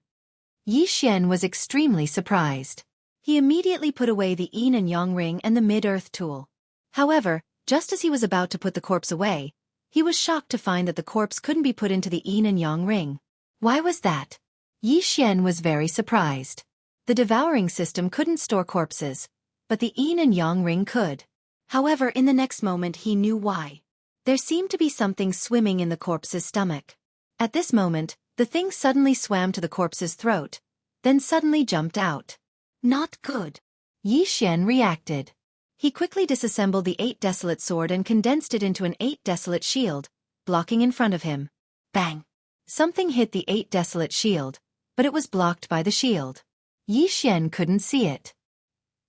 Yi Xian was extremely surprised. He immediately put away the yin and yang ring and the mid-earth tool. However, just as he was about to put the corpse away, he was shocked to find that the corpse couldn't be put into the yin and yang ring. Why was that? Yi Xian was very surprised. The devouring system couldn't store corpses, but the yin and yang ring could. However, in the next moment he knew why. There seemed to be something swimming in the corpse's stomach. At this moment, the thing suddenly swam to the corpse's throat, then suddenly jumped out. Not good. Yi Xian reacted. He quickly disassembled the 8 desolate sword and condensed it into an 8 desolate shield, blocking in front of him. Bang! Something hit the 8 desolate shield, but it was blocked by the shield. Yi Xian couldn't see it.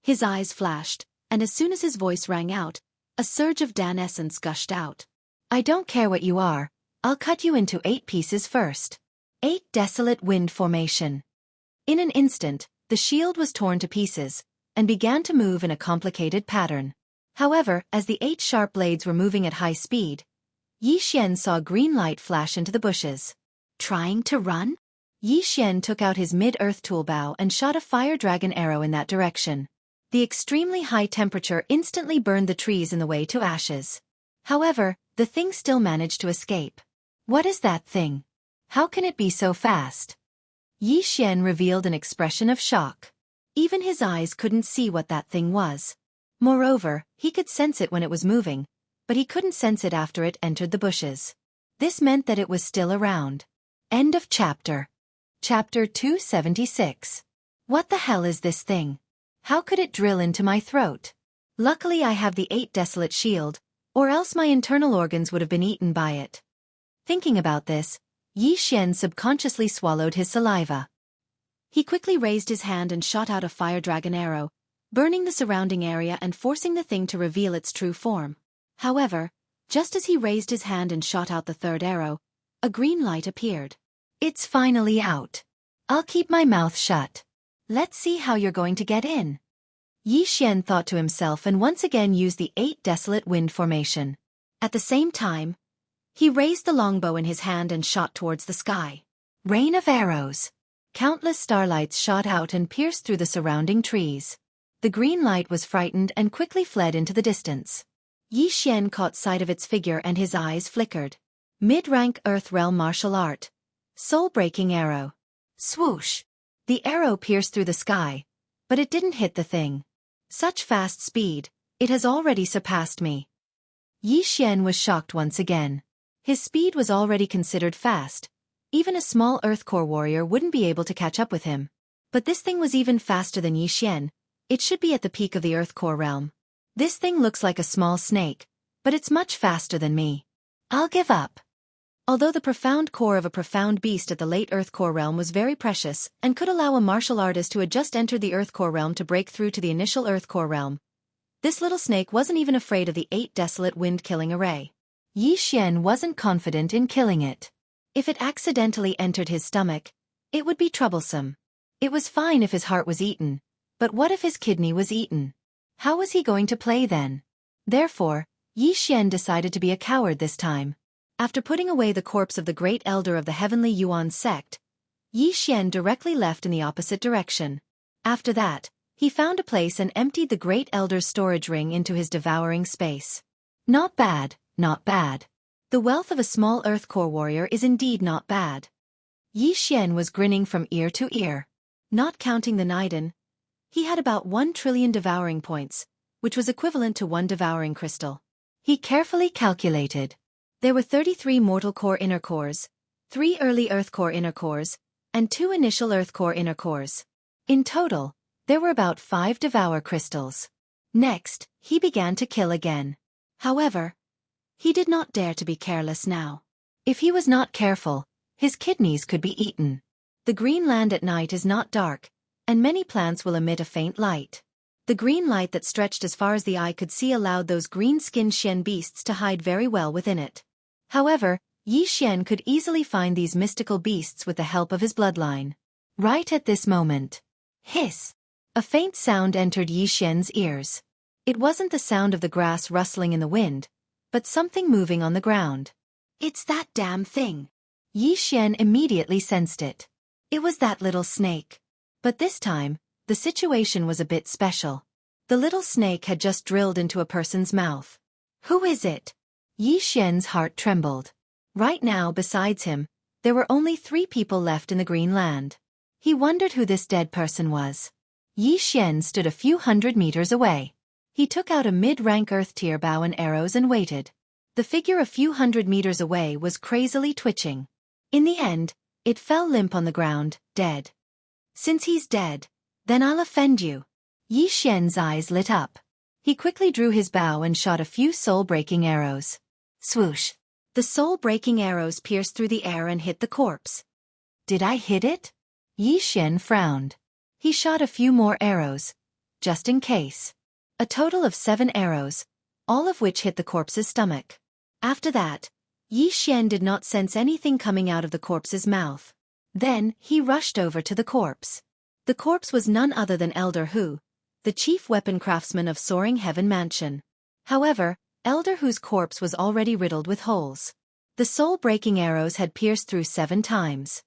His eyes flashed, and as soon as his voice rang out, a surge of Dan essence gushed out. I don't care what you are, I'll cut you into 8 pieces first. 8 desolate wind formation. In an instant, the shield was torn to pieces, and began to move in a complicated pattern. However, as the 8 sharp blades were moving at high speed, Yi Xian saw green light flash into the bushes. Trying to run? Yi Xian took out his mid-earth tool bow and shot a fire dragon arrow in that direction. The extremely high temperature instantly burned the trees in the way to ashes. However, the thing still managed to escape. What is that thing? How can it be so fast? Yi Xian revealed an expression of shock. Even his eyes couldn't see what that thing was. Moreover, he could sense it when it was moving, but he couldn't sense it after it entered the bushes. This meant that it was still around. End of chapter. Chapter 276. What the hell is this thing? How could it drill into my throat? Luckily I have the 8 desolate shield, or else my internal organs would have been eaten by it. Thinking about this, Yi Xian subconsciously swallowed his saliva. He quickly raised his hand and shot out a fire dragon arrow, burning the surrounding area and forcing the thing to reveal its true form. However, just as he raised his hand and shot out the third arrow, a green light appeared. It's finally out. I'll keep my mouth shut. Let's see how you're going to get in. Yi Xian thought to himself and once again used the 8 desolate wind formation. At the same time, he raised the longbow in his hand and shot towards the sky. Rain of arrows. Countless starlights shot out and pierced through the surrounding trees. The green light was frightened and quickly fled into the distance. Yi Xian caught sight of its figure and his eyes flickered. Mid-rank Earth Realm martial art. Soul-breaking arrow. Swoosh! The arrow pierced through the sky, but it didn't hit the thing. Such fast speed, it has already surpassed me. Yi Xian was shocked once again. His speed was already considered fast. Even a small Earth Core warrior wouldn't be able to catch up with him. But this thing was even faster than Yi Xian. It should be at the peak of the Earth Core realm. This thing looks like a small snake, but it's much faster than me. I'll give up. Although the profound core of a profound beast at the late Earth Core realm was very precious and could allow a martial artist who had just entered the Earth Core realm to break through to the initial Earth Core realm, this little snake wasn't even afraid of the 8 desolate wind-killing array. Yi Xian wasn't confident in killing it. If it accidentally entered his stomach, it would be troublesome. It was fine if his heart was eaten, but what if his kidney was eaten? How was he going to play then? Therefore, Yi Xian decided to be a coward this time. After putting away the corpse of the great elder of the Heavenly Yuan sect, Yi Xian directly left in the opposite direction. After that, he found a place and emptied the great elder's storage ring into his devouring space. Not bad, not bad. The wealth of a small Earth Core warrior is indeed not bad. Yi Xian was grinning from ear to ear. Not counting the Niden, he had about 1 trillion devouring points, which was equivalent to 1 devouring crystal. He carefully calculated. There were 33 mortal core inner cores, 3 early earth core inner cores, and 2 initial earth core inner cores. In total, there were about 5 devour crystals. Next, he began to kill again. However, he did not dare to be careless now. If he was not careful, his kidneys could be eaten. The green land at night is not dark, and many plants will emit a faint light. The green light that stretched as far as the eye could see allowed those green-skinned Xian beasts to hide very well within it. However, Yi Xian could easily find these mystical beasts with the help of his bloodline. Right at this moment. Hiss! A faint sound entered Yi Xian's ears. It wasn't the sound of the grass rustling in the wind, but something moving on the ground. It's that damn thing! Yi Xian immediately sensed it. It was that little snake. But this time, the situation was a bit special. The little snake had just drilled into a person's mouth. Who is it? Yi Xian's heart trembled. Right now, besides him, there were only 3 people left in the Green Land. He wondered who this dead person was. Yi Xian stood a few hundred meters away. He took out a mid-rank earth-tier bow and arrows and waited. The figure a few hundred meters away was crazily twitching. In the end, it fell limp on the ground, dead. Since he's dead, then I'll offend you. Yi Xian's eyes lit up. He quickly drew his bow and shot a few soul-breaking arrows. Swoosh! The soul-breaking arrows pierced through the air and hit the corpse. Did I hit it? Yi Xian frowned. He shot a few more arrows, just in case. A total of 7 arrows, all of which hit the corpse's stomach. After that, Yi Xian did not sense anything coming out of the corpse's mouth. Then, he rushed over to the corpse. The corpse was none other than Elder Hu, the chief weapon craftsman of Soaring Heaven Mansion. However, Elder Hu's corpse was already riddled with holes. The soul-breaking arrows had pierced through 7 times.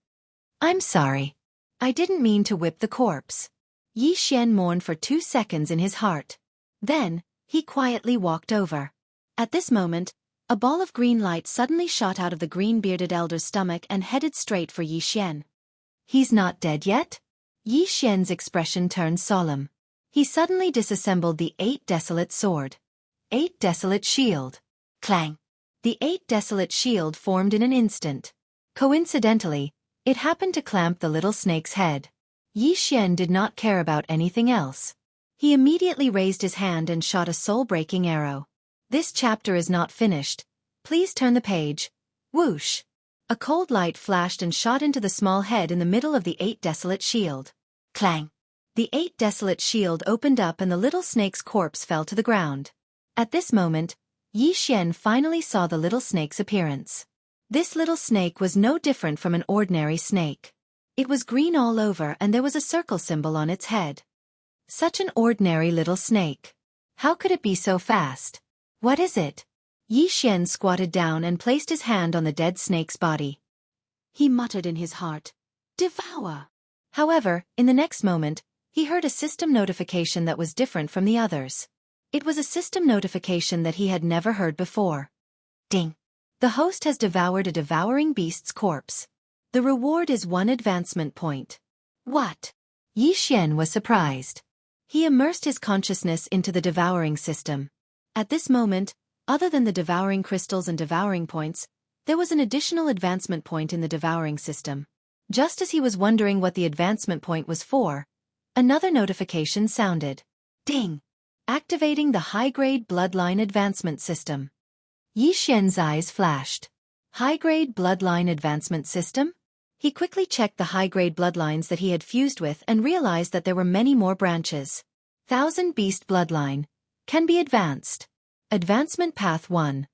I'm sorry. I didn't mean to whip the corpse. Yi Xian mourned for 2 seconds in his heart. Then, he quietly walked over. At this moment, a ball of green light suddenly shot out of the green-bearded elder's stomach and headed straight for Yi Xian. He's not dead yet? Yi Xian's expression turned solemn. He suddenly disassembled the 8 desolate sword. 8 desolate shield. Clang! The 8 desolate shield formed in an instant. Coincidentally, it happened to clamp the little snake's head. Yi Xian did not care about anything else. He immediately raised his hand and shot a soul-breaking arrow. This chapter is not finished. Please turn the page. Whoosh! A cold light flashed and shot into the small head in the middle of the 8 desolate shield. Clang! The 8 desolate shield opened up and the little snake's corpse fell to the ground. At this moment, Yi Xian finally saw the little snake's appearance. This little snake was no different from an ordinary snake. It was green all over and there was a circle symbol on its head. Such an ordinary little snake. How could it be so fast? What is it? Yi Xian squatted down and placed his hand on the dead snake's body. He muttered in his heart, "Devour!" However, in the next moment, he heard a system notification that was different from the others. It was a system notification that he had never heard before. Ding! The host has devoured a devouring beast's corpse. The reward is 1 advancement point. What? Yi Xian was surprised. He immersed his consciousness into the devouring system. At this moment, other than the devouring crystals and devouring points, there was an additional advancement point in the devouring system. Just as he was wondering what the advancement point was for, another notification sounded. Ding! Activating the high-grade bloodline advancement system. Yi Xian's eyes flashed. High-grade bloodline advancement system? He quickly checked the high-grade bloodlines that he had fused with and realized that there were many more branches. 1000 Beast Bloodline. Can be advanced. Advancement Path 1.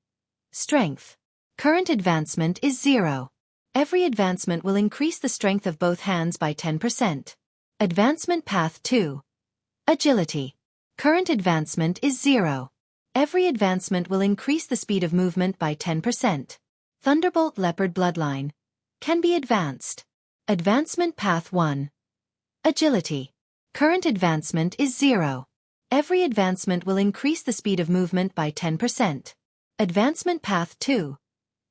Strength. Current advancement is 0. Every advancement will increase the strength of both hands by 10%. Advancement Path 2. Agility. Current advancement is 0. Every advancement will increase the speed of movement by 10%. Thunderbolt Leopard Bloodline. Can be advanced. Advancement Path 1. Agility. Current advancement is 0. Every advancement will increase the speed of movement by 10%. Advancement Path 2.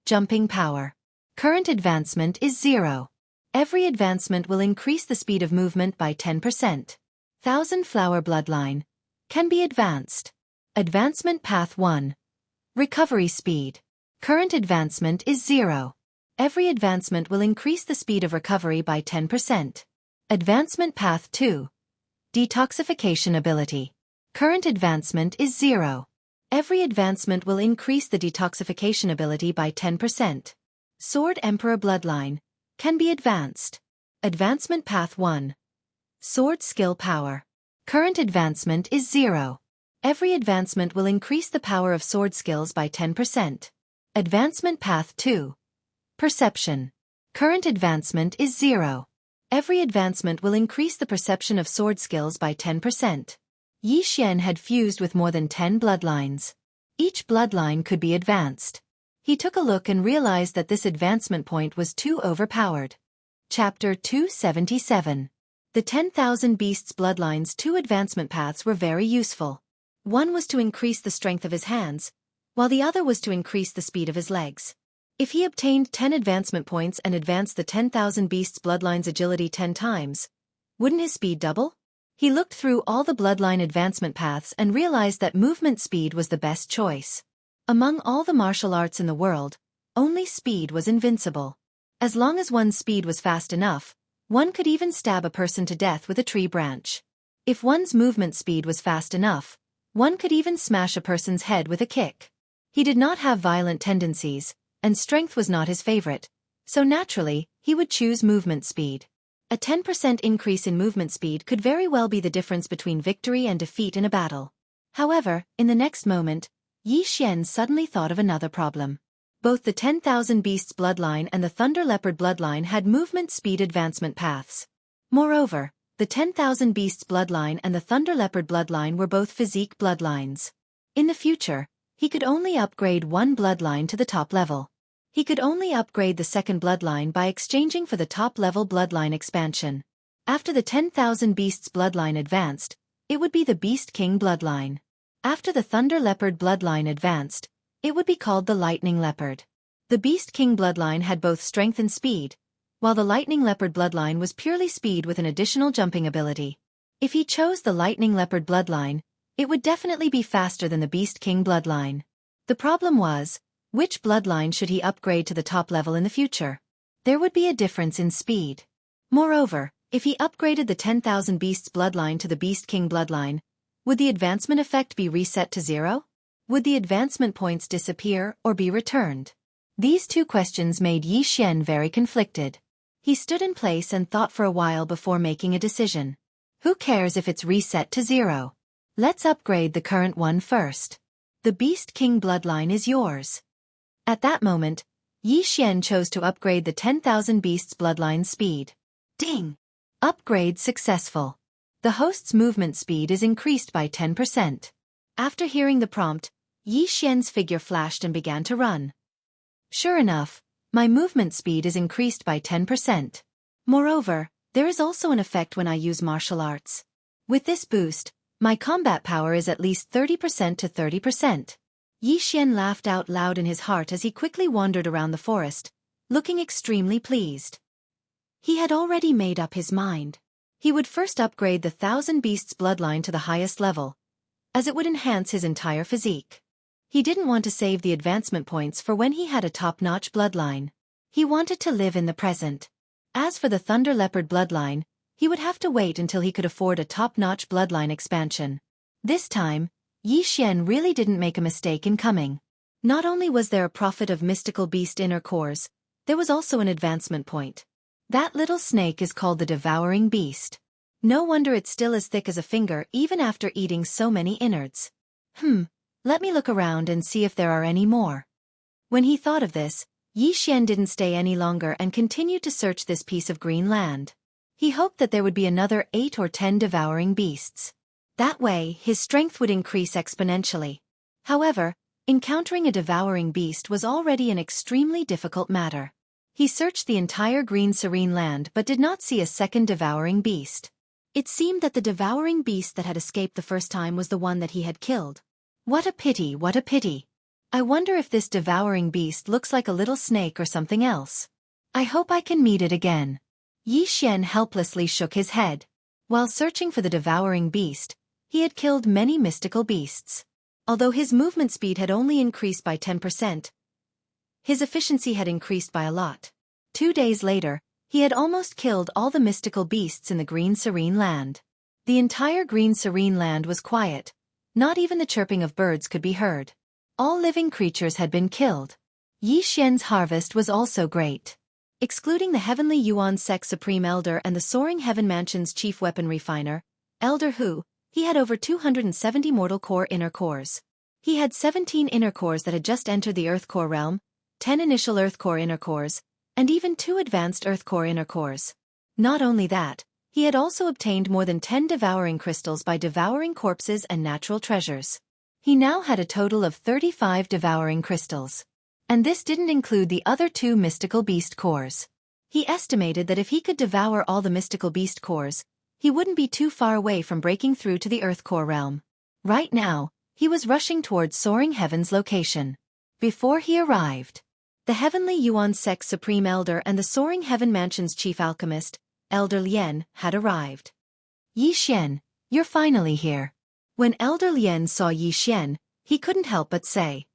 Jumping Power. Current advancement is 0. Every advancement will increase the speed of movement by 10%. 1000 Flower Bloodline. Can be advanced. Advancement Path 1. Recovery Speed. Current advancement is 0. Every advancement will increase the speed of recovery by 10%. Advancement Path 2. Detoxification Ability. Current advancement is 0. Every advancement will increase the detoxification ability by 10%. Sword Emperor Bloodline. Can be advanced. Advancement Path 1. Sword Skill Power. Current advancement is 0. Every advancement will increase the power of sword skills by 10%. Advancement Path 2. Perception. Current advancement is 0. Every advancement will increase the perception of sword skills by 10%. Xianxia had fused with more than 10 bloodlines. Each bloodline could be advanced. He took a look and realized that this advancement point was too overpowered. Chapter 277. The 10,000 Beasts bloodlines' 2 advancement paths were very useful. One was to increase the strength of his hands, while the other was to increase the speed of his legs. If he obtained 10 advancement points and advanced the 10,000 Beasts bloodline's agility 10 times, wouldn't his speed double? He looked through all the bloodline advancement paths and realized that movement speed was the best choice. Among all the martial arts in the world, only speed was invincible. As long as one's speed was fast enough, one could even stab a person to death with a tree branch. If one's movement speed was fast enough, one could even smash a person's head with a kick. He did not have violent tendencies, and strength was not his favorite, so naturally, he would choose movement speed. A 10% increase in movement speed could very well be the difference between victory and defeat in a battle. However, in the next moment, Xianxia suddenly thought of another problem. Both the 10,000 Beasts bloodline and the Thunder Leopard bloodline had movement speed advancement paths. Moreover, the 10,000 Beasts bloodline and the Thunder Leopard bloodline were both physique bloodlines. In the future, he could only upgrade one bloodline to the top level. He could only upgrade the second bloodline by exchanging for the top-level bloodline expansion. After the 10,000 Beasts bloodline advanced, it would be the Beast King bloodline. After the Thunder Leopard bloodline advanced, it would be called the Lightning Leopard. The Beast King bloodline had both strength and speed, while the Lightning Leopard bloodline was purely speed with an additional jumping ability. If he chose the Lightning Leopard bloodline, it would definitely be faster than the Beast King bloodline. The problem was, which bloodline should he upgrade to the top level in the future? There would be a difference in speed. Moreover, if he upgraded the 10,000 Beasts bloodline to the Beast King bloodline, would the advancement effect be reset to 0? Would the advancement points disappear or be returned? These 2 questions made Xianxia very conflicted. He stood in place and thought for a while before making a decision. Who cares if it's reset to 0? Let's upgrade the current one first. The Beast King bloodline is yours. At that moment, Xianxia chose to upgrade the 10,000 Beasts bloodline speed. Ding! Upgrade successful. The host's movement speed is increased by 10%. After hearing the prompt, Xianxia's figure flashed and began to run. Sure enough, my movement speed is increased by 10%. Moreover, there is also an effect when I use martial arts. With this boost, my combat power is at least 30% to 30%. Xianxia laughed out loud in his heart as he quickly wandered around the forest, looking extremely pleased. He had already made up his mind. He would first upgrade the 1,000 Beasts bloodline to the highest level, as it would enhance his entire physique. He didn't want to save the advancement points for when he had a top-notch bloodline. He wanted to live in the present. As for the Thunder Leopard bloodline, he would have to wait until he could afford a top-notch bloodline expansion. This time, Xianxia really didn't make a mistake in coming. Not only was there a profit of mystical beast inner cores, there was also an advancement point. That little snake is called the devouring beast. No wonder it's still as thick as a finger even after eating so many innards. Let me look around and see if there are any more. When he thought of this, Xianxia didn't stay any longer and continued to search this piece of green land. He hoped that there would be another 8 or 10 devouring beasts. That way, his strength would increase exponentially. However, encountering a devouring beast was already an extremely difficult matter. He searched the entire green serene land but did not see a second devouring beast. It seemed that the devouring beast that had escaped the first time was the one that he had killed. What a pity, what a pity. I wonder if this devouring beast looks like a little snake or something else. I hope I can meet it again. Xianxia helplessly shook his head. While searching for the devouring beast, he had killed many mystical beasts. Although his movement speed had only increased by 10%, his efficiency had increased by a lot. 2 days later, he had almost killed all the mystical beasts in the Green Serene Land. The entire Green Serene Land was quiet. Not even the chirping of birds could be heard. All living creatures had been killed. Yi Xian's harvest was also great. Excluding the Heavenly Yuan Sect Supreme Elder and the Soaring Heaven Mansion's Chief Weapon Refiner, Elder Hu, he had over 270 mortal core inner cores. He had 17 inner cores that had just entered the Earth Core realm, 10 initial Earth Core inner cores, and even 2 advanced Earth Core inner cores. Not only that, he had also obtained more than 10 devouring crystals by devouring corpses and natural treasures. He now had a total of 35 devouring crystals. And this didn't include the other 2 mystical beast cores. He estimated that if he could devour all the mystical beast cores, he wouldn't be too far away from breaking through to the Earth Core realm. Right now, he was rushing towards Soaring Heaven's location. Before he arrived, the Heavenly Yuan Sect Supreme Elder and the Soaring Heaven Mansion's Chief Alchemist, Elder Lien, had arrived. Yi Xian, you're finally here. When Elder Lien saw Yi Xian, he couldn't help but say,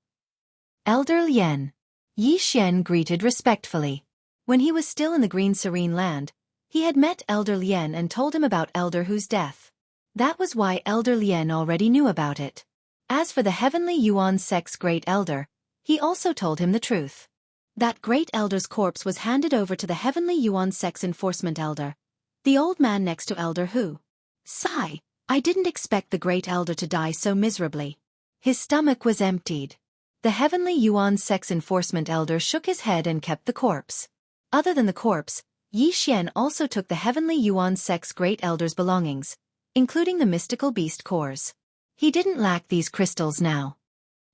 Elder Lien. Yi Xian greeted respectfully. When he was still in the Green Serene Land, he had met Elder Lien and told him about Elder Hu's death. That was why Elder Lien already knew about it. As for the Heavenly Yuan Sect's Great Elder, he also told him the truth. That Great Elder's corpse was handed over to the Heavenly Yuan Sect's Enforcement Elder, the old man next to Elder Hu. Sigh, I didn't expect the Great Elder to die so miserably. His stomach was emptied. The Heavenly Yuan Sect's Enforcement Elder shook his head and kept the corpse. Other than the corpse, Yi Xian also took the Heavenly Yuan Sect's Great Elder's belongings, including the mystical beast cores. He didn't lack these crystals now.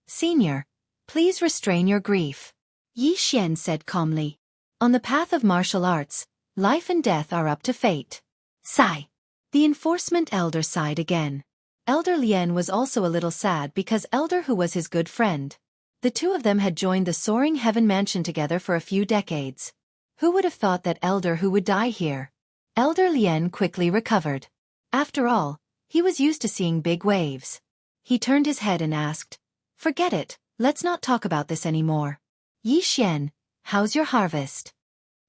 Senior, please restrain your grief, Yi Xian said calmly. On the path of martial arts, life and death are up to fate. Sigh. The Enforcement Elder sighed again. Elder Lien was also a little sad because Elder Hu was his good friend. The 2 of them had joined the Soaring Heaven Mansion together for a few decades. Who would have thought that Elder Hu would die here? Elder Lien quickly recovered. After all, he was used to seeing big waves. He turned his head and asked, Forget it, let's not talk about this anymore. Yi Xian, how's your harvest?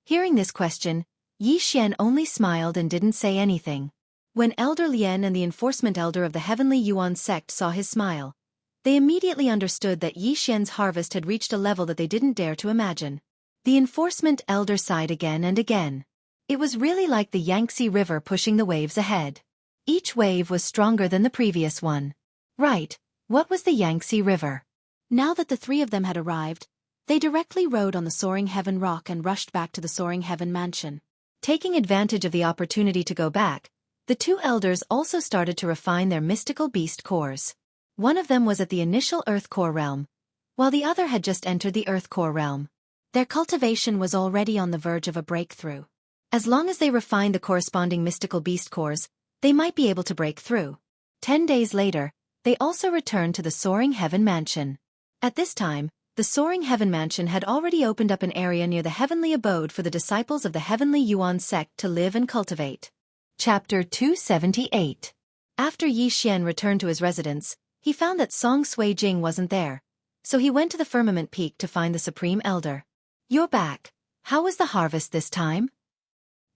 Hearing this question, Yi Xian only smiled and didn't say anything. When Elder Lien and the Enforcement Elder of the Heavenly Yuan Sect saw his smile, they immediately understood that Yi Xian's harvest had reached a level that they didn't dare to imagine. The Enforcement Elder sighed again and again. It was really like the Yangtze River pushing the waves ahead. Each wave was stronger than the previous one. Right, what was the Yangtze River? Now that the 3 of them had arrived, they directly rode on the Soaring Heaven Rock and rushed back to the Soaring Heaven Mansion. Taking advantage of the opportunity to go back, the 2 elders also started to refine their mystical beast cores. One of them was at the initial Earth Core realm, while the other had just entered the Earth Core realm. Their cultivation was already on the verge of a breakthrough. As long as they refined the corresponding mystical beast cores, they might be able to break through. 10 days later, they also returned to the Soaring Heaven Mansion. At this time, the Soaring Heaven Mansion had already opened up an area near the heavenly abode for the disciples of the Heavenly Yuan Sect to live and cultivate. Chapter 278. After Yi Xian returned to his residence, he found that Song Sui Jing wasn't there, so he went to the Firmament Peak to find the Supreme Elder. You're back. How was the harvest this time?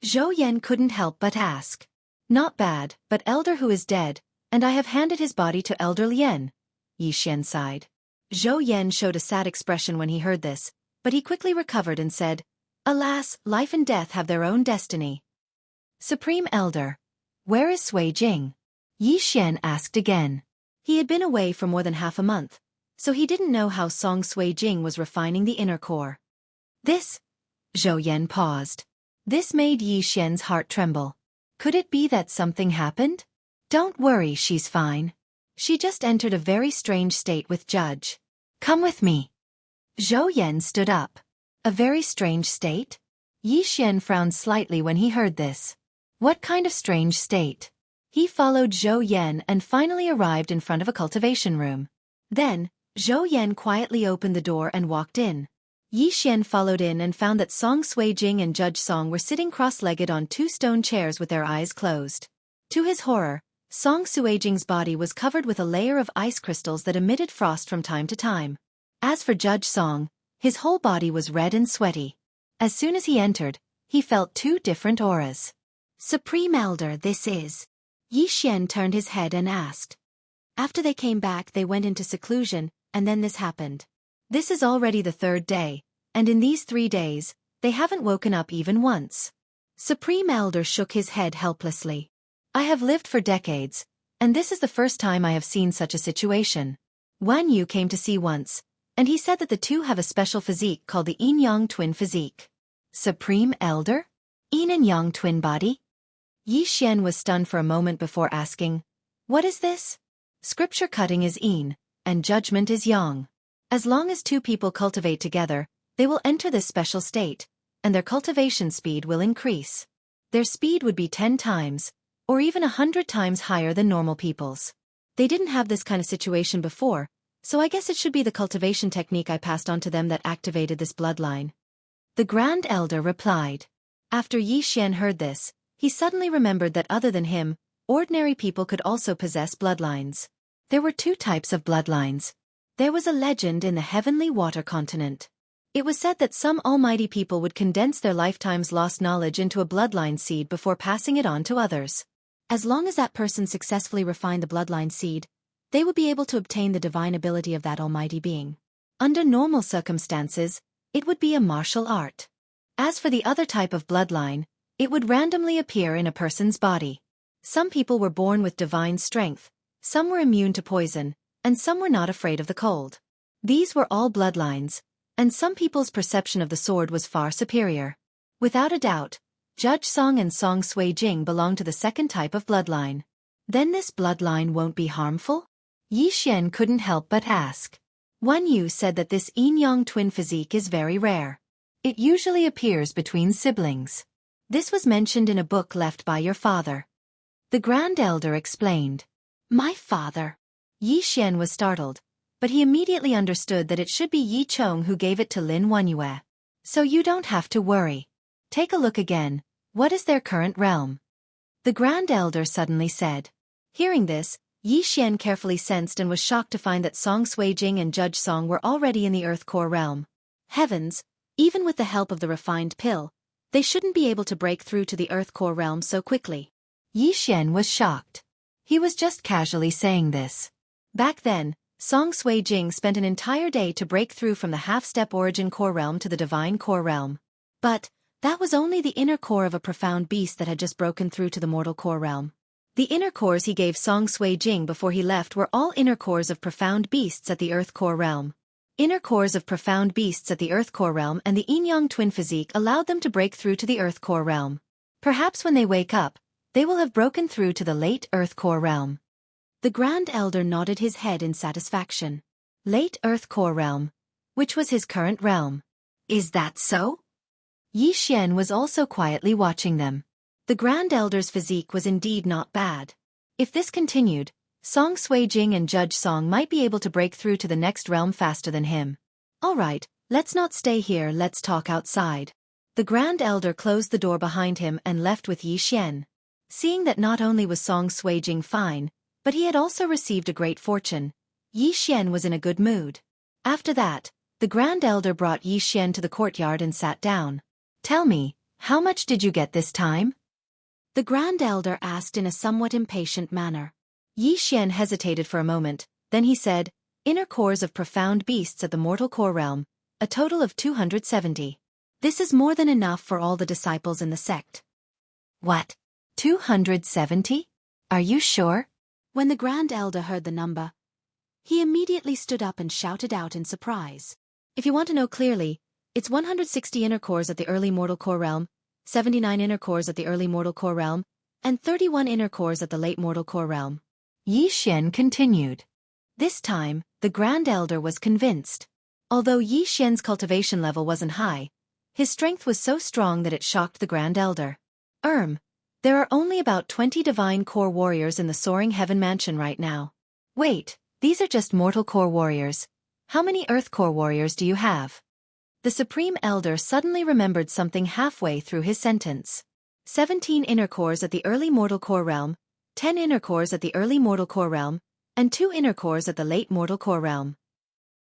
Zhou Yan couldn't help but ask. Not bad, but Elder Hu is dead, and I have handed his body to Elder Lien. Yi Xian sighed. Zhou Yan showed a sad expression when he heard this, but he quickly recovered and said, Alas, life and death have their own destiny. Supreme Elder, where is Sui Jing? Yi Xian asked again. He had been away for more than half a month, so he didn't know how Song Sui Jing was refining the inner core. This? Zhou Yan paused. This made Yi Xian's heart tremble. Could it be that something happened? Don't worry, she's fine. She just entered a very strange state with Judge. Come with me. Zhou Yan stood up. A very strange state? Yi Xian frowned slightly when he heard this. What kind of strange state? He followed Zhou Yan and finally arrived in front of a cultivation room. Then, Zhou Yan quietly opened the door and walked in. Yi Xian followed in and found that Song Sui Jing and Judge Song were sitting cross-legged on 2 stone chairs with their eyes closed. To his horror, Song Suijing's body was covered with a layer of ice crystals that emitted frost from time to time. As for Judge Song, his whole body was red and sweaty. As soon as he entered, he felt two different auras. Supreme Elder, this is. Yi Xian turned his head and asked. After they came back, they went into seclusion, and then this happened. This is already the third day, and in these 3 days, they haven't woken up even once. Supreme Elder shook his head helplessly. I have lived for decades, and this is the first time I have seen such a situation. Wan Yu came to see once, and he said that the two have a special physique called the Yin-Yang twin physique. Supreme Elder? Yin and Yang twin body? Yi Xian was stunned for a moment before asking, what is this? Scripture cutting is Yin, and judgment is Yang. As long as two people cultivate together, they will enter this special state, and their cultivation speed will increase. Their speed would be 10 times, or even 100 times higher than normal people's. They didn't have this kind of situation before, so I guess it should be the cultivation technique I passed on to them that activated this bloodline. The Grand Elder replied. After Yi Xian heard this, he suddenly remembered that other than him, ordinary people could also possess bloodlines. There were 2 types of bloodlines. There was a legend in the heavenly water continent. It was said that some almighty people would condense their lifetime's lost knowledge into a bloodline seed before passing it on to others. As long as that person successfully refined the bloodline seed, they would be able to obtain the divine ability of that almighty being. Under normal circumstances, it would be a martial art. As for the other type of bloodline, it would randomly appear in a person's body. Some people were born with divine strength, some were immune to poison, and some were not afraid of the cold. These were all bloodlines, and some people's perception of the sword was far superior. Without a doubt, Judge Song and Song Suijing belong to the second type of bloodline. Then this bloodline won't be harmful? Yi Xian couldn't help but ask. Wan Yu said that this yin-yang twin physique is very rare. It usually appears between siblings. This was mentioned in a book left by your father. The Grand Elder explained. My father? Yi Xian was startled, but he immediately understood that it should be Yi Chong who gave it to Lin Wanyue. So you don't have to worry. Take a look again. What is their current realm? The Grand Elder suddenly said. Hearing this, Yi Xian carefully sensed and was shocked to find that Song Suijing and Judge Song were already in the Earth Core realm. Heavens, even with the help of the refined pill, they shouldn't be able to break through to the Earth Core realm so quickly. Yi Xian was shocked. He was just casually saying this. Back then, Song Suijing spent an entire day to break through from the half-step origin core realm to the divine core realm. But that was only the inner core of a profound beast that had just broken through to the mortal core realm. The inner cores he gave Song Suijing before he left were all inner cores of profound beasts at the Earth Core realm. Inner cores of profound beasts at the Earth Core realm and the yin-yang twin physique allowed them to break through to the Earth Core realm. Perhaps when they wake up, they will have broken through to the late Earth Core realm. The Grand Elder nodded his head in satisfaction. Late Earth Core realm, which was his current realm. Is that so? Yi Xian was also quietly watching them. The Grand Elder's physique was indeed not bad. If this continued, Song Suijing and Judge Song might be able to break through to the next realm faster than him. Alright, let's not stay here, let's talk outside. The Grand Elder closed the door behind him and left with Yi Xian. Seeing that not only was Song Suijing fine, but he had also received a great fortune, Yi Xian was in a good mood. After that, the Grand Elder brought Yi Xian to the courtyard and sat down. Tell me, how much did you get this time? The Grand Elder asked in a somewhat impatient manner. Yi Xian hesitated for a moment, then he said, Inner cores of profound beasts at the mortal core realm, a total of 270. This is more than enough for all the disciples in the sect. What? 270? Are you sure? When the Grand Elder heard the number, he immediately stood up and shouted out in surprise. If you want to know clearly, it's 160 inner cores at the early mortal core realm, 79 inner cores at the early mortal core realm, and 31 inner cores at the late mortal core realm. Yi Xian continued. This time, the Grand Elder was convinced. Although Yi Xian's cultivation level wasn't high, his strength was so strong that it shocked the Grand Elder. There are only about 20 divine core warriors in the Soaring Heaven Mansion right now. Wait, these are just mortal core warriors. How many earth core warriors do you have? The Supreme Elder suddenly remembered something halfway through his sentence. 17 inner cores at the early mortal core realm, 10 inner cores at the early mortal core realm, and 2 inner cores at the late mortal core realm.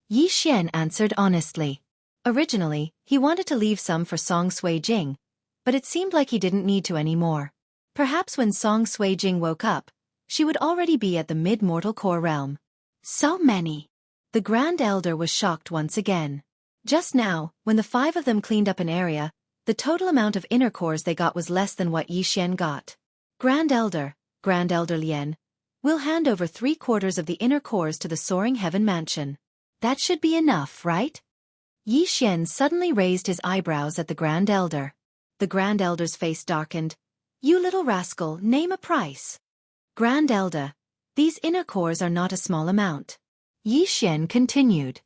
Yi Xian answered honestly. Originally, he wanted to leave some for Song Sui Jing, but it seemed like he didn't need to anymore. Perhaps when Song Sui Jing woke up, she would already be at the mid-mortal core realm. So many. The Grand Elder was shocked once again. Just now, when the 5 of them cleaned up an area, the total amount of inner cores they got was less than what Yi Xian got. Grand Elder Lien, will hand over 3/4 of the inner cores to the Soaring Heaven Mansion. That should be enough, right? Yi Xian suddenly raised his eyebrows at the Grand Elder. The Grand Elder's face darkened. You little rascal, name a price. Grand Elder, these inner cores are not a small amount. Yi Xian continued.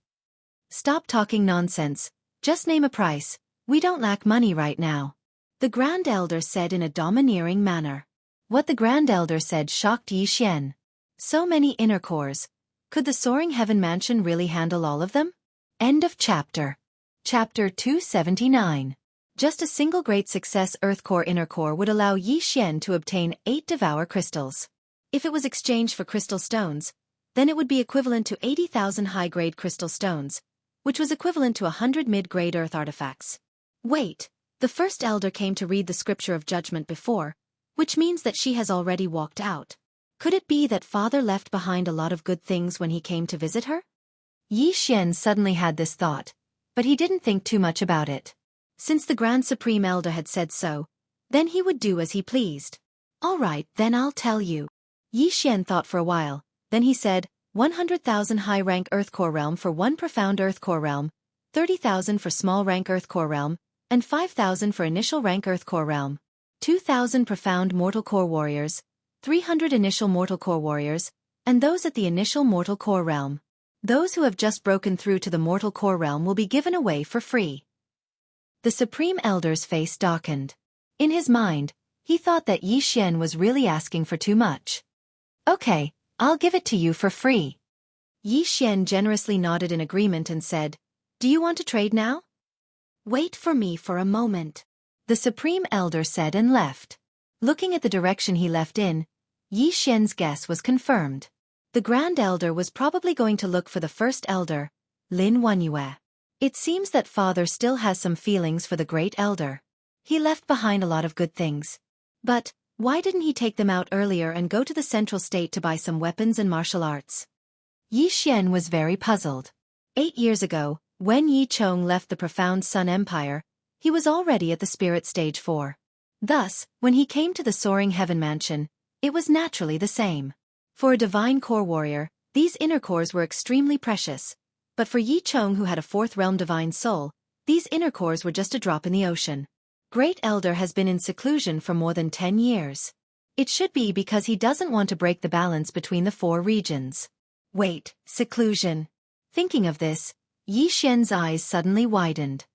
Stop talking nonsense, just name a price, we don't lack money right now. The Grand Elder said in a domineering manner. What the Grand Elder said shocked Yi Xian. So many inner cores. Could the Soaring Heaven Mansion really handle all of them? End of chapter. Chapter 279. Just a single great success Earth Core Inner Core would allow Yi Xian to obtain 8 Devour Crystals. If it was exchanged for crystal stones, then it would be equivalent to 80,000 high-grade crystal stones, which was equivalent to 100 mid-grade Earth artifacts. Wait, the First Elder came to read the Scripture of Judgment before, which means that she has already walked out. Could it be that Father left behind a lot of good things when he came to visit her? Yi Xian suddenly had this thought, but he didn't think too much about it. Since the Grand Supreme Elder had said so, then he would do as he pleased. All right, then I'll tell you. Yi Xian thought for a while, then he said, 100,000 high-rank Earth Core Realm for 1 profound Earth Core Realm, 30,000 for small-rank Earth Core Realm, and 5,000 for initial rank Earth Core Realm. 2,000 profound Mortal Core Warriors, 300 initial Mortal Core Warriors, and those at the initial Mortal Core Realm. Those who have just broken through to the Mortal Core Realm will be given away for free. The Supreme Elder's face darkened. In his mind, he thought that Yi Xian was really asking for too much. Okay, I'll give it to you for free. Yi Xian generously nodded in agreement and said, Do you want to trade now? Wait for me for a moment. The Supreme Elder said and left. Looking at the direction he left in, Yi Xian's guess was confirmed. The Grand Elder was probably going to look for the First Elder, Lin Wenyue. It seems that Father still has some feelings for the Great Elder. He left behind a lot of good things. But, why didn't he take them out earlier and go to the Central State to buy some weapons and martial arts? Yi Xian was very puzzled. 8 years ago, when Yi Chong left the Profound Sun Empire, he was already at the Spirit Stage 4. Thus, when he came to the Soaring Heaven Mansion, it was naturally the same. For a Divine Core Warrior, these inner cores were extremely precious, but for Yi Chong who had a 4th realm Divine Soul, these inner cores were just a drop in the ocean. Great Elder has been in seclusion for more than 10 years. It should be because he doesn't want to break the balance between the 4 regions. Wait, seclusion. Thinking of this, Yi Xian's eyes suddenly widened.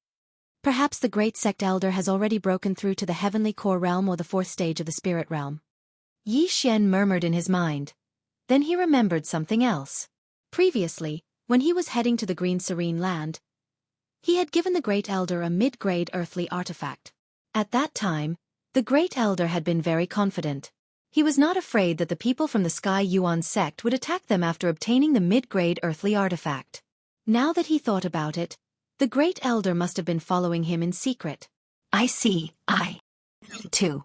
Perhaps the Great Sect Elder has already broken through to the Heavenly Core Realm or the 4th stage of the Spirit Realm. Yi Xian murmured in his mind. Then he remembered something else. Previously, when he was heading to the Green Serene Land, he had given the Great Elder a mid-grade earthly artifact. At that time, the Great Elder had been very confident. He was not afraid that the people from the Sky Yuan sect would attack them after obtaining the mid-grade earthly artifact. Now that he thought about it, the Great Elder must have been following him in secret. I see, Two.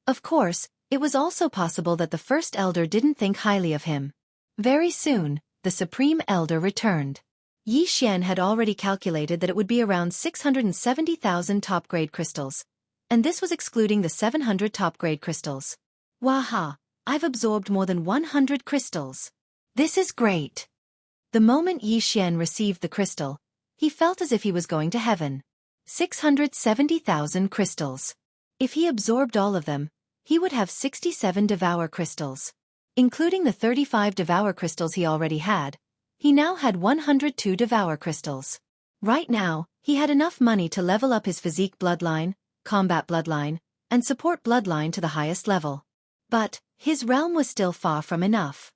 Of course, it was also possible that the First Elder didn't think highly of him. Very soon, the Supreme Elder returned. Yi Xian had already calculated that it would be around 670,000 top-grade crystals, and this was excluding the 700 top-grade crystals. Waha, I've absorbed more than 100 crystals. This is great. The moment Yi Xian received the crystal, he felt as if he was going to heaven. 670,000 crystals. If he absorbed all of them, he would have 67 Devour Crystals. Including the 35 Devour Crystals he already had, he now had 102 Devour Crystals. Right now, he had enough money to level up his physique bloodline, combat bloodline, and support bloodline to the highest level. But, his realm was still far from enough.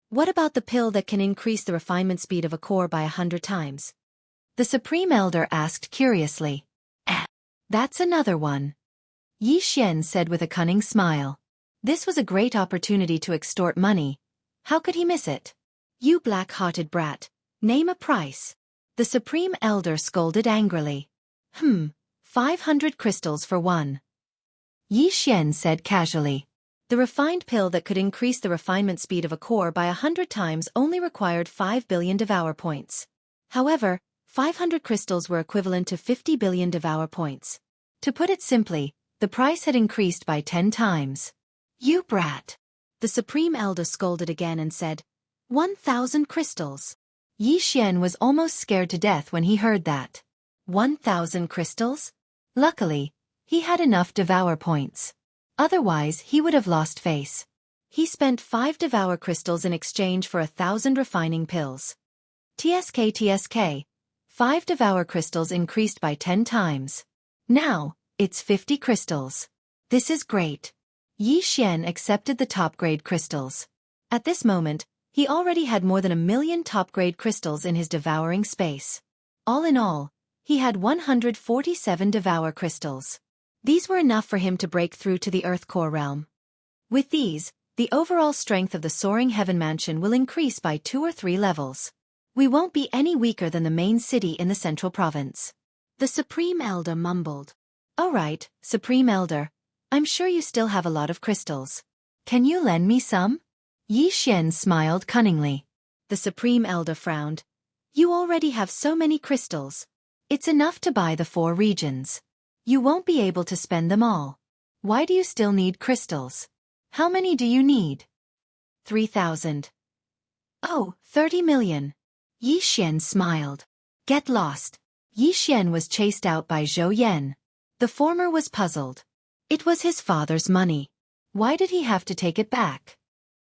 What about the pill that can increase the refinement speed of a core by 100 times? The Supreme Elder asked curiously. That's another one. Yi Xian said with a cunning smile. This was a great opportunity to extort money. How could he miss it? You black-hearted brat, name a price. The Supreme Elder scolded angrily. 500 crystals for one. Yi Xian said casually. The refined pill that could increase the refinement speed of a core by 100 times only required 5 billion devour points. However, 500 crystals were equivalent to 50 billion devour points. To put it simply, the price had increased by 10 times. You brat! The Supreme Elder scolded again and said, 1,000 crystals. Yi Xian was almost scared to death when he heard that. 1,000 crystals? Luckily, he had enough devour points. Otherwise, he would have lost face. He spent 5 devour crystals in exchange for 1,000 refining pills. TSK. 5 devour crystals increased by 10 times. Now, it's 50 crystals. This is great. Yi Xian accepted the top-grade crystals. At this moment, he already had more than 1 million top-grade crystals in his devouring space. All in all, he had 147 devour crystals. These were enough for him to break through to the Earth Core realm. With these, the overall strength of the Soaring Heaven Mansion will increase by 2 or 3 levels. We won't be any weaker than the main city in the Central Province. The Supreme Elder mumbled. All right, Supreme Elder. I'm sure you still have a lot of crystals. Can you lend me some? Yi Xian smiled cunningly. The Supreme Elder frowned. You already have so many crystals. It's enough to buy the 4 regions. You won't be able to spend them all. Why do you still need crystals? How many do you need? 3,000. Oh, 30 million. Yi Xian smiled. Get lost. Yi Xian was chased out by Zhou Yan. The former was puzzled. It was his father's money. Why did he have to take it back?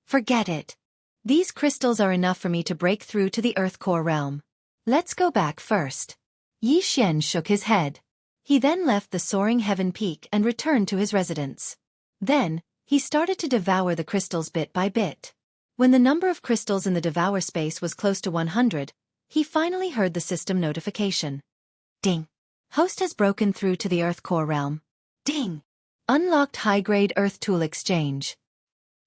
Forget it. These crystals are enough for me to break through to the Earth Core realm. Let's go back first. Yi Xian shook his head. He then left the Soaring Heaven Peak and returned to his residence. Then, he started to devour the crystals bit by bit. When the number of crystals in the devour space was close to 100, he finally heard the system notification. Ding. Host has broken through to the Earth Core realm. Ding. Unlocked high-grade Earth Tool Exchange.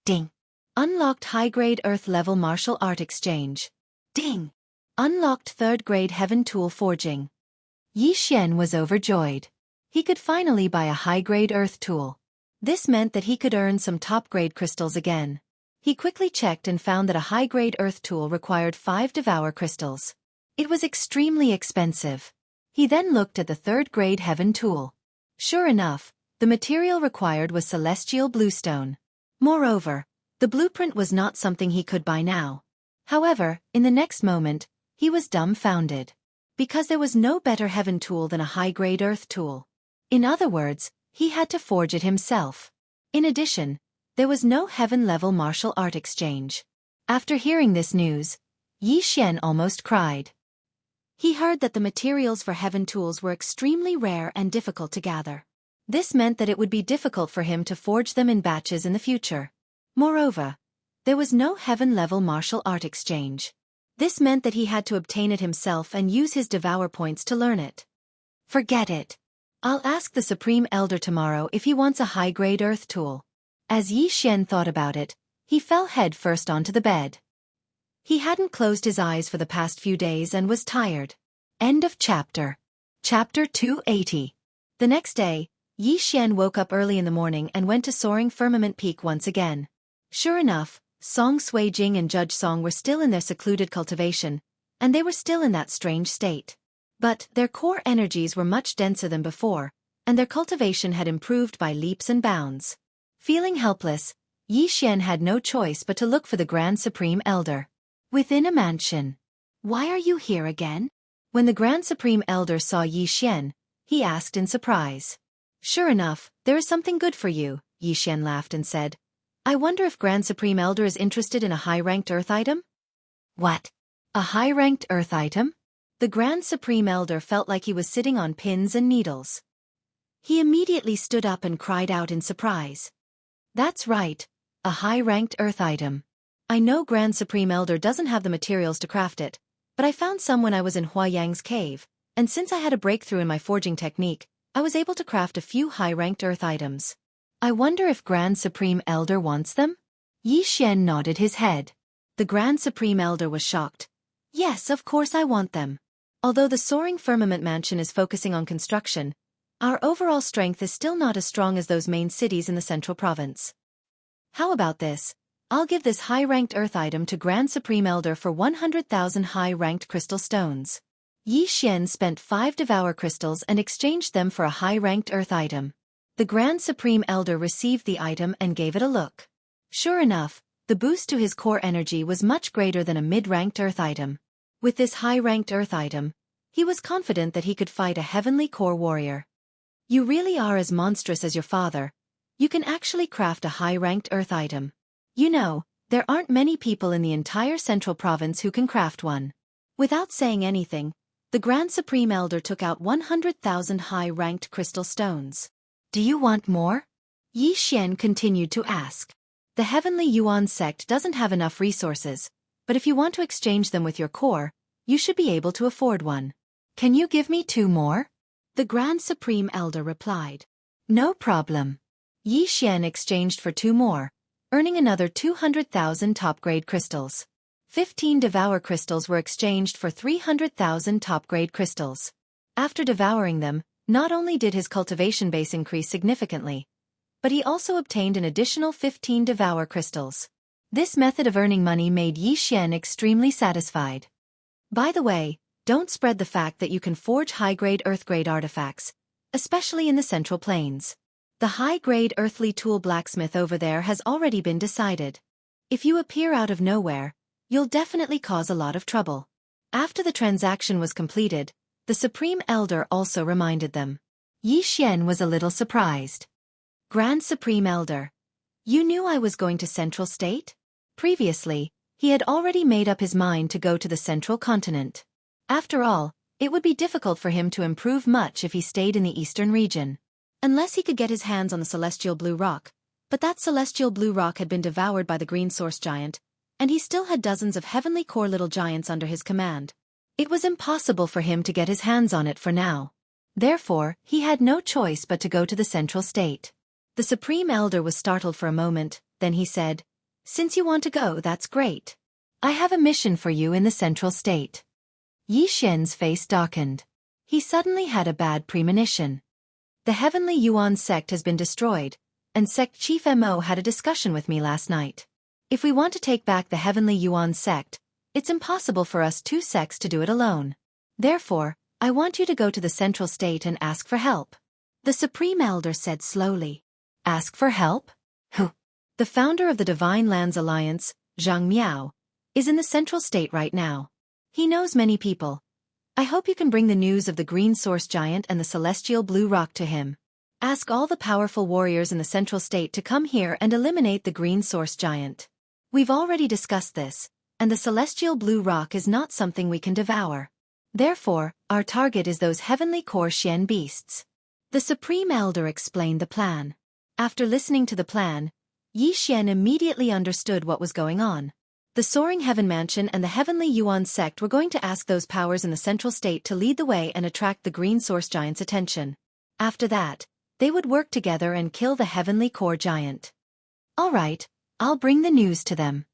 Ding. Unlocked high-grade Earth Level Martial Art Exchange. Ding. Unlocked 3rd grade Heaven Tool Forging. Yi Xian was overjoyed. He could finally buy a high-grade Earth Tool. This meant that he could earn some top-grade crystals again. He quickly checked and found that a high-grade Earth Tool required 5 devour crystals. It was extremely expensive. He then looked at the 3rd grade Heaven Tool. Sure enough, the material required was celestial bluestone. Moreover, the blueprint was not something he could buy now. However, in the next moment, he was dumbfounded. Because there was no better Heaven Tool than a high-grade Earth Tool. In other words, he had to forge it himself. In addition, there was no Heaven-level martial art exchange. After hearing this news, Yi Xian almost cried. He heard that the materials for Heaven Tools were extremely rare and difficult to gather. This meant that it would be difficult for him to forge them in batches in the future. Moreover, there was no Heaven-level martial art exchange. This meant that he had to obtain it himself and use his devour points to learn it. Forget it. I'll ask the Supreme Elder tomorrow if he wants a high-grade Earth Tool. As Yi Xian thought about it, he fell head first onto the bed. He hadn't closed his eyes for the past few days and was tired. End of chapter. Chapter 280. The next day, Yi Xian woke up early in the morning and went to Soaring Firmament Peak once again. Sure enough, Song Suijing and Judge Song were still in their secluded cultivation, and they were still in that strange state. But their core energies were much denser than before, and their cultivation had improved by leaps and bounds. Feeling helpless, Yi Xian had no choice but to look for the Grand Supreme Elder. Within a mansion. Why are you here again? When the Grand Supreme Elder saw Yi Xian, he asked in surprise. Sure enough, there is something good for you, Yi Xian laughed and said. I wonder if Grand Supreme Elder is interested in a high-ranked Earth item? What? A high-ranked Earth item? The Grand Supreme Elder felt like he was sitting on pins and needles. He immediately stood up and cried out in surprise. That's right, a high-ranked Earth item. I know Grand Supreme Elder doesn't have the materials to craft it, but I found some when I was in Hua Yang's cave, and since I had a breakthrough in my forging technique, I was able to craft a few high-ranked earth items. I wonder if Grand Supreme Elder wants them? Yi Xian nodded his head. The Grand Supreme Elder was shocked. Yes, of course I want them. Although the soaring firmament mansion is focusing on construction, our overall strength is still not as strong as those main cities in the central province. How about this? I'll give this high-ranked earth item to Grand Supreme Elder for 100,000 high-ranked crystal stones. Yi Xian spent 5 devour crystals and exchanged them for a high-ranked earth item. The Grand Supreme Elder received the item and gave it a look. Sure enough, the boost to his core energy was much greater than a mid-ranked earth item. With this high-ranked earth item, he was confident that he could fight a heavenly core warrior. You really are as monstrous as your father. You can actually craft a high-ranked earth item. You know, there aren't many people in the entire central province who can craft one. Without saying anything, the Grand Supreme Elder took out 100,000 high-ranked crystal stones. Do you want more? Yi Xian continued to ask. The Heavenly Yuan sect doesn't have enough resources, but if you want to exchange them with your core, you should be able to afford one. Can you give me 2 more? The Grand Supreme Elder replied. No problem. Yi Xian exchanged for 2 more, earning another 200,000 top-grade crystals. 15 devour crystals were exchanged for 300,000 top-grade crystals. After devouring them, not only did his cultivation base increase significantly, but he also obtained an additional 15 devour crystals. This method of earning money made Yi Xian extremely satisfied. By the way, don't spread the fact that you can forge high-grade earth-grade artifacts, especially in the Central Plains. The high-grade earthly tool blacksmith over there has already been decided. If you appear out of nowhere, you'll definitely cause a lot of trouble. After the transaction was completed, the Supreme Elder also reminded them. Yi Xian was a little surprised. Grand Supreme Elder, you knew I was going to Central State? Previously, he had already made up his mind to go to the Central Continent. After all, it would be difficult for him to improve much if he stayed in the Eastern region. Unless he could get his hands on the celestial blue rock, but that celestial blue rock had been devoured by the green source giant, and he still had dozens of heavenly core little giants under his command. It was impossible for him to get his hands on it for now. Therefore, he had no choice but to go to the Central State. The Supreme Elder was startled for a moment, then he said, Since you want to go, that's great. I have a mission for you in the Central State. Yi Xian's face darkened. He suddenly had a bad premonition. The Heavenly Yuan sect has been destroyed, and Sect Chief Mo had a discussion with me last night. If we want to take back the Heavenly Yuan sect, it's impossible for us 2 sects to do it alone. Therefore, I want you to go to the Central State and ask for help. The Supreme Elder said slowly. Ask for help? Who? The founder of the Divine Lands Alliance, Zhang Miao, is in the Central State right now. He knows many people. I hope you can bring the news of the Green Source Giant and the Celestial Blue Rock to him. Ask all the powerful warriors in the Central State to come here and eliminate the Green Source Giant. We've already discussed this, and the Celestial Blue Rock is not something we can devour. Therefore, our target is those heavenly core Xian beasts. The Supreme Elder explained the plan. After listening to the plan, Yi Xian immediately understood what was going on. The Soaring Heaven Mansion and the Heavenly Yuan sect were going to ask those powers in the Central State to lead the way and attract the Green Source Giant's attention. After that, they would work together and kill the Heavenly Core Giant. All right, I'll bring the news to them.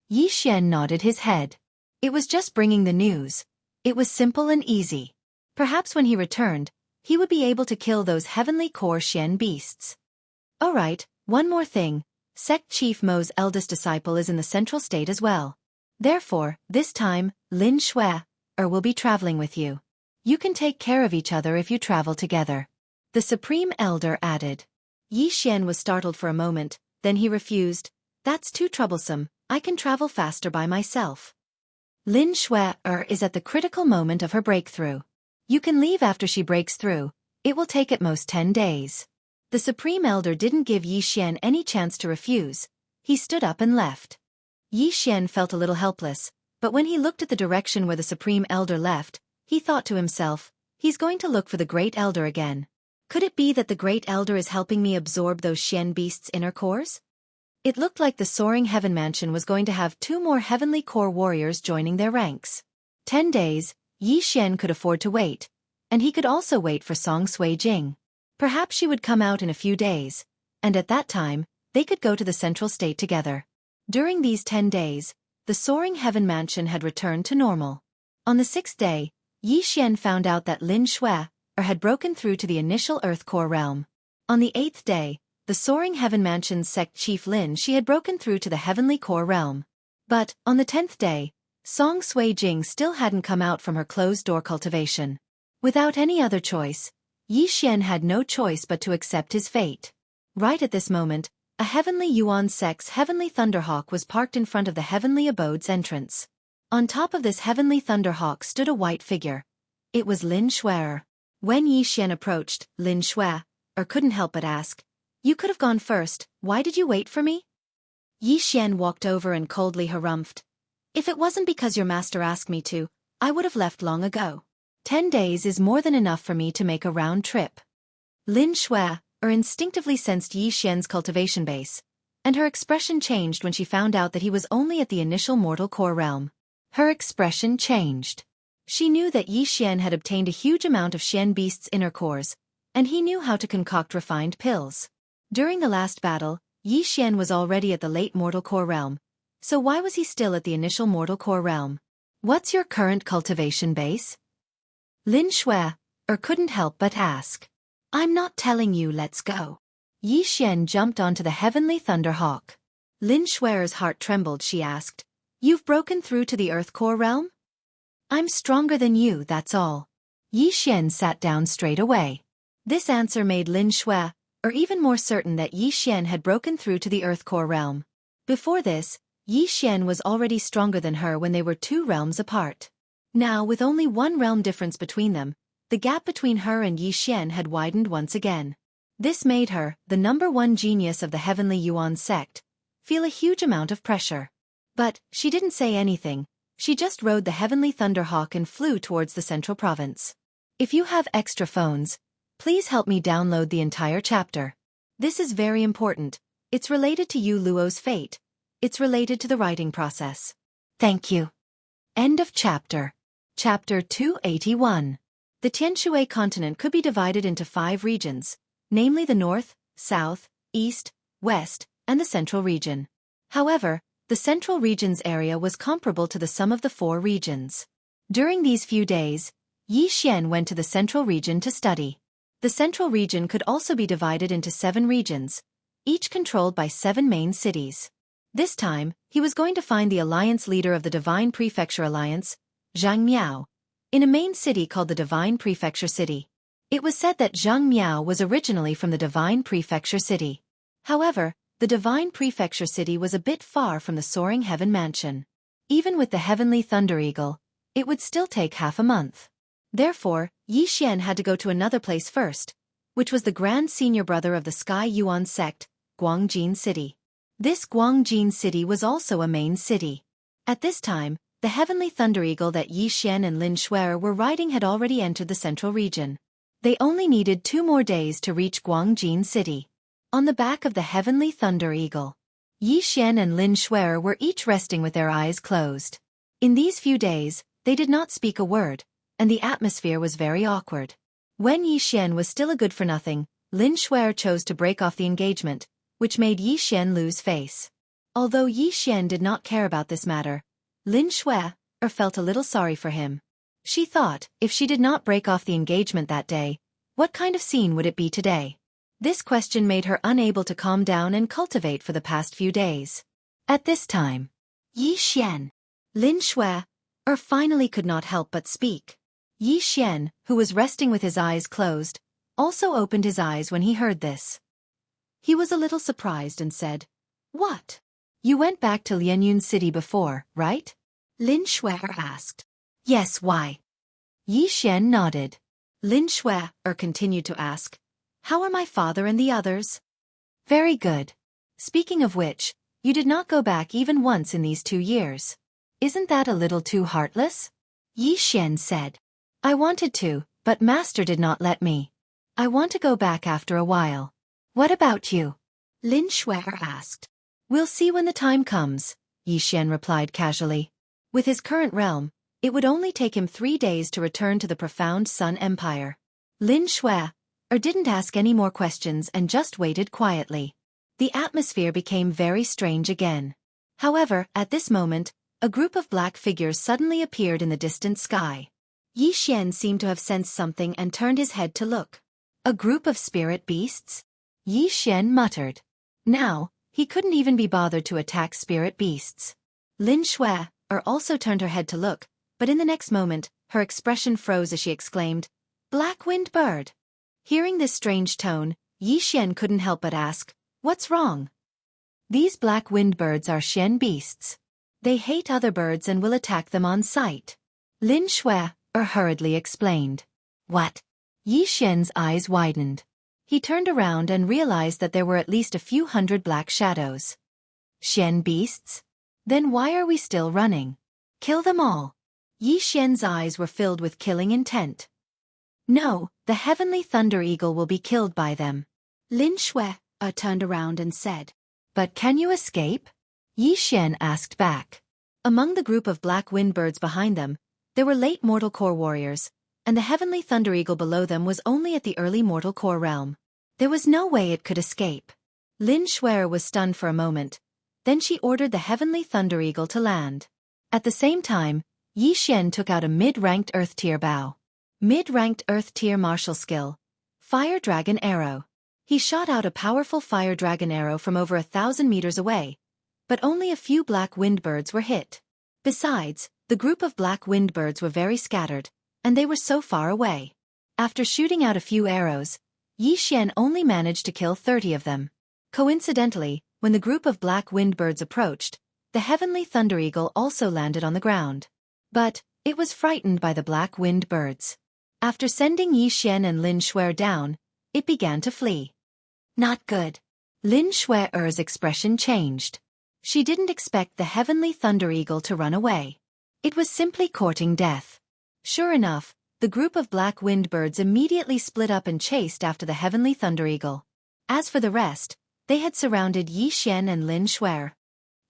Yi Xian nodded his head. It was just bringing the news. It was simple and easy. Perhaps when he returned, he would be able to kill those Heavenly Core Xian beasts. All right, one more thing. Sect Chief Mo's eldest disciple is in the Central State as well. Therefore, this time, Lin Shui will be traveling with you. You can take care of each other if you travel together. The Supreme Elder added. Yi Xian was startled for a moment, then he refused. That's too troublesome, I can travel faster by myself. Lin Shui is at the critical moment of her breakthrough. You can leave after she breaks through. It will take at most 10 days. The Supreme Elder didn't give Yi Xian any chance to refuse. He stood up and left. Yi Xian felt a little helpless, but when he looked at the direction where the Supreme Elder left, he thought to himself, he's going to look for the Great Elder again. Could it be that the Great Elder is helping me absorb those Xian beasts' inner cores? It looked like the Soaring Heaven Mansion was going to have 2 more Heavenly Core warriors joining their ranks. 10 days, Yi Xian could afford to wait, and he could also wait for Song Sui Jing. Perhaps she would come out in a few days, and at that time, they could go to the central state together. During these 10 days, the soaring heaven mansion had returned to normal. On the 6th day, Xian found out that Lin Shui had broken through to the initial Earth Core realm. On the 8th day, the soaring heaven mansion's sect chief Lin Shi had broken through to the heavenly core realm. But, on the 10th day, Song Sui Jing still hadn't come out from her closed-door cultivation. Without any other choice, Xian had no choice but to accept his fate. Right at this moment, a heavenly Yuan Sect's heavenly Thunderhawk was parked in front of the heavenly abode's entrance. On top of this heavenly Thunderhawk stood a white figure. It was Lin Shui. When Xian approached, Lin Shui couldn't help but ask, "You could have gone first, why did you wait for me?" Xian walked over and coldly harumphed, "If it wasn't because your master asked me to, I would have left long ago. 10 days is more than enough for me to make a round trip." Lin Shui instinctively sensed Xian's cultivation base, and her expression changed when she found out that he was only at the initial mortal core realm. Her expression changed. She knew that Xian had obtained a huge amount of Xian Beast's inner cores, and he knew how to concoct refined pills. During the last battle, Xian was already at the late mortal core realm, so why was he still at the initial mortal core realm? "What's your current cultivation base?" Lin Shui couldn't help but ask. "I'm not telling you, let's go." Xian jumped onto the heavenly Thunderhawk. Lin Shui's heart trembled. She asked, "You've broken through to the Earth Core realm?" "I'm stronger than you, that's all." Xian sat down straight away. This answer made Lin Shui even more certain that Xian had broken through to the Earth Core realm. Before this, Xian was already stronger than her when they were 2 realms apart. Now, with only 1 realm difference between them, the gap between her and Xian had widened once again. This made her, the #1 genius of the heavenly Yuan sect, feel a huge amount of pressure. But she didn't say anything. She just rode the heavenly Thunderhawk and flew towards the central province. If you have extra phones, please help me download the entire chapter. This is very important. It's related to Yu Luo's fate. It's related to the writing process. Thank you. End of chapter. Chapter 281. The Tianshui continent could be divided into 5 regions, namely the North, South, East, West, and the Central region. However, the Central region's area was comparable to the sum of the 4 regions. During these few days, Xian went to the Central region to study. The Central region could also be divided into 7 regions, each controlled by 7 main cities. This time, he was going to find the alliance leader of the Divine Prefecture Alliance, Zhang Miao, in a main city called the Divine Prefecture City. It was said that Zhang Miao was originally from the Divine Prefecture City. However, the Divine Prefecture City was a bit far from the soaring heaven mansion. Even with the heavenly Thunder Eagle, it would still take half a month. Therefore, Xian had to go to another place first, which was the Grand Senior Brother of the Sky Yuan sect, Guangjin City. This Guangjin City was also a main city. At this time, the heavenly Thunder Eagle that Xian and Lin Shui were riding had already entered the central region. They only needed 2 more days to reach Guangjin City. On the back of the heavenly Thunder Eagle, Xian and Lin Shui were each resting with their eyes closed. In these few days, they did not speak a word, and the atmosphere was very awkward. When Xian was still a good-for-nothing, Lin Shui chose to break off the engagement, which made Xian lose face. Although Xian did not care about this matter, Lin Shui felt a little sorry for him. She thought, if she did not break off the engagement that day, what kind of scene would it be today? This question made her unable to calm down and cultivate for the past few days. At this time, Xian, Lin Shui finally could not help but speak. Xian, who was resting with his eyes closed, also opened his eyes when he heard this. He was a little surprised and said, "What? You went back to Lianyun City before, right?" Lin Shui asked. "Yes, why?" Xian nodded. Lin Shui continued to ask, "How are my father and the others?" "Very good. Speaking of which, you did not go back even once in these 2 years. Isn't that a little too heartless?" Xian said. "I wanted to, but Master did not let me. I want to go back after a while." "What about you?" Lin Shui asked. "We'll see when the time comes," Xian replied casually. With his current realm, it would only take him 3 days to return to the profound Sun Empire. Lin Shui or didn't ask any more questions and just waited quietly. The atmosphere became very strange again. However, at this moment, a group of black figures suddenly appeared in the distant sky. Yi Xian seemed to have sensed something and turned his head to look. A group of spirit beasts? Yi Xian muttered. Now, he couldn't even be bothered to attack spirit beasts. Lin Shui also turned her head to look, but in the next moment, her expression froze as she exclaimed, "Black-winged bird." Hearing this strange tone, Yi Xian couldn't help but ask, "What's wrong?" "These black-winged birds are Xian beasts. They hate other birds and will attack them on sight," Lin Shui hurriedly explained. "What?" Yi Xian's eyes widened. He turned around and realized that there were at least a few hundred black shadows. "Xian beasts? Then why are we still running? Kill them all." Yi Xian's eyes were filled with killing intent. "No, the heavenly thunder eagle will be killed by them." Lin Shui turned around and said. "But can you escape?" Yi Xian asked back. Among the group of black wind birds behind them, there were late mortal core warriors, and the heavenly thunder eagle below them was only at the early mortal core realm. There was no way it could escape. Lin Shui was stunned for a moment. Then she ordered the heavenly thunder eagle to land. At the same time, Yi Xian took out a mid-ranked earth tier bow. Mid-ranked earth tier martial skill. Fire Dragon Arrow. He shot out a powerful fire dragon arrow from over 1,000 meters away, but only a few black wind birds were hit. Besides, the group of black wind birds were very scattered, and they were so far away. After shooting out a few arrows, Yi Xian only managed to kill 30 of them. Coincidentally, when the group of black wind birds approached, the heavenly thunder eagle also landed on the ground. But it was frightened by the black wind birds. After sending Yi Xian and Lin Shui down, it began to flee. Not good. Lin Shui's expression changed. She didn't expect the heavenly thunder eagle to run away. It was simply courting death. Sure enough, the group of black wind birds immediately split up and chased after the heavenly thunder eagle. As for the rest, they had surrounded Yi Xian and Lin Shui.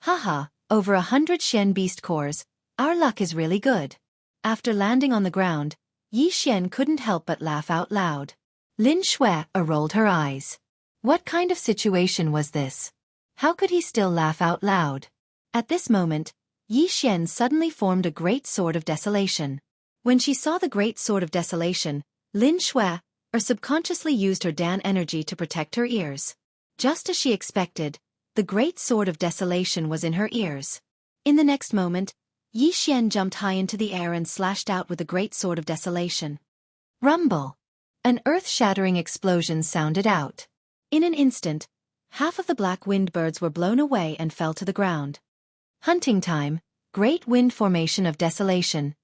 "Haha, over 100 Xian beast cores, our luck is really good." After landing on the ground, Yi Xian couldn't help but laugh out loud. Lin Shui rolled her eyes. What kind of situation was this? How could he still laugh out loud? At this moment, Yi Xian suddenly formed a great sword of desolation. When she saw the great sword of desolation, Lin Shui subconsciously used her Dan energy to protect her ears. Just as she expected, the great sword of desolation was in her ears. In the next moment, Yi Xian jumped high into the air and slashed out with the great sword of desolation. Rumble! An earth-shattering explosion sounded out. In an instant, half of the black wind birds were blown away and fell to the ground. Hunting time, Great Wind Formation of Desolation.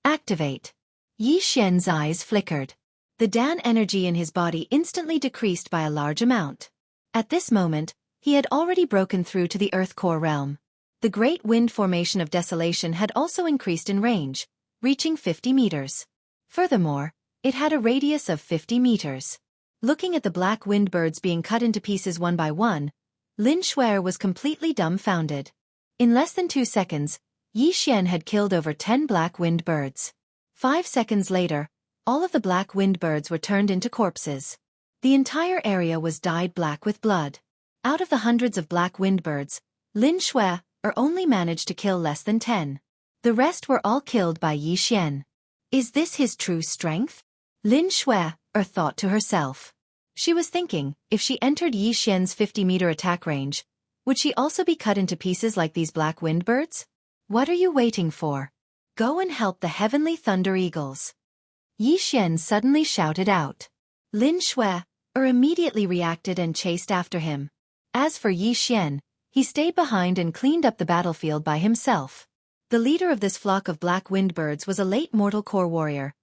Activate. Yi Xian's eyes flickered. The Dan energy in his body instantly decreased by a large amount. At this moment, he had already broken through to the Earth core realm. The Great Wind Formation of Desolation had also increased in range, reaching 50 meters. Furthermore, it had a radius of 50 meters. Looking at the black wind birds being cut into pieces one by one, Lin Shui was completely dumbfounded. In less than 2 seconds, Yi Xian had killed over 10 black wind birds. 5 seconds later, all of the black wind birds were turned into corpses. The entire area was dyed black with blood. Out of the hundreds of black wind birds, Lin Shui only managed to kill less than 10. The rest were all killed by Yi Xian. Is this his true strength? Lin Shui thought to herself. She was thinking, if she entered Yi Xian's 50-meter attack range, would she also be cut into pieces like these black wind birds? What are you waiting for? Go and help the heavenly thunder eagles. Yi Xian suddenly shouted out. Lin Shui immediately reacted and chased after him. As for Yi Xian, he stayed behind and cleaned up the battlefield by himself. The leader of this flock of black wind birds was a late mortal core warrior,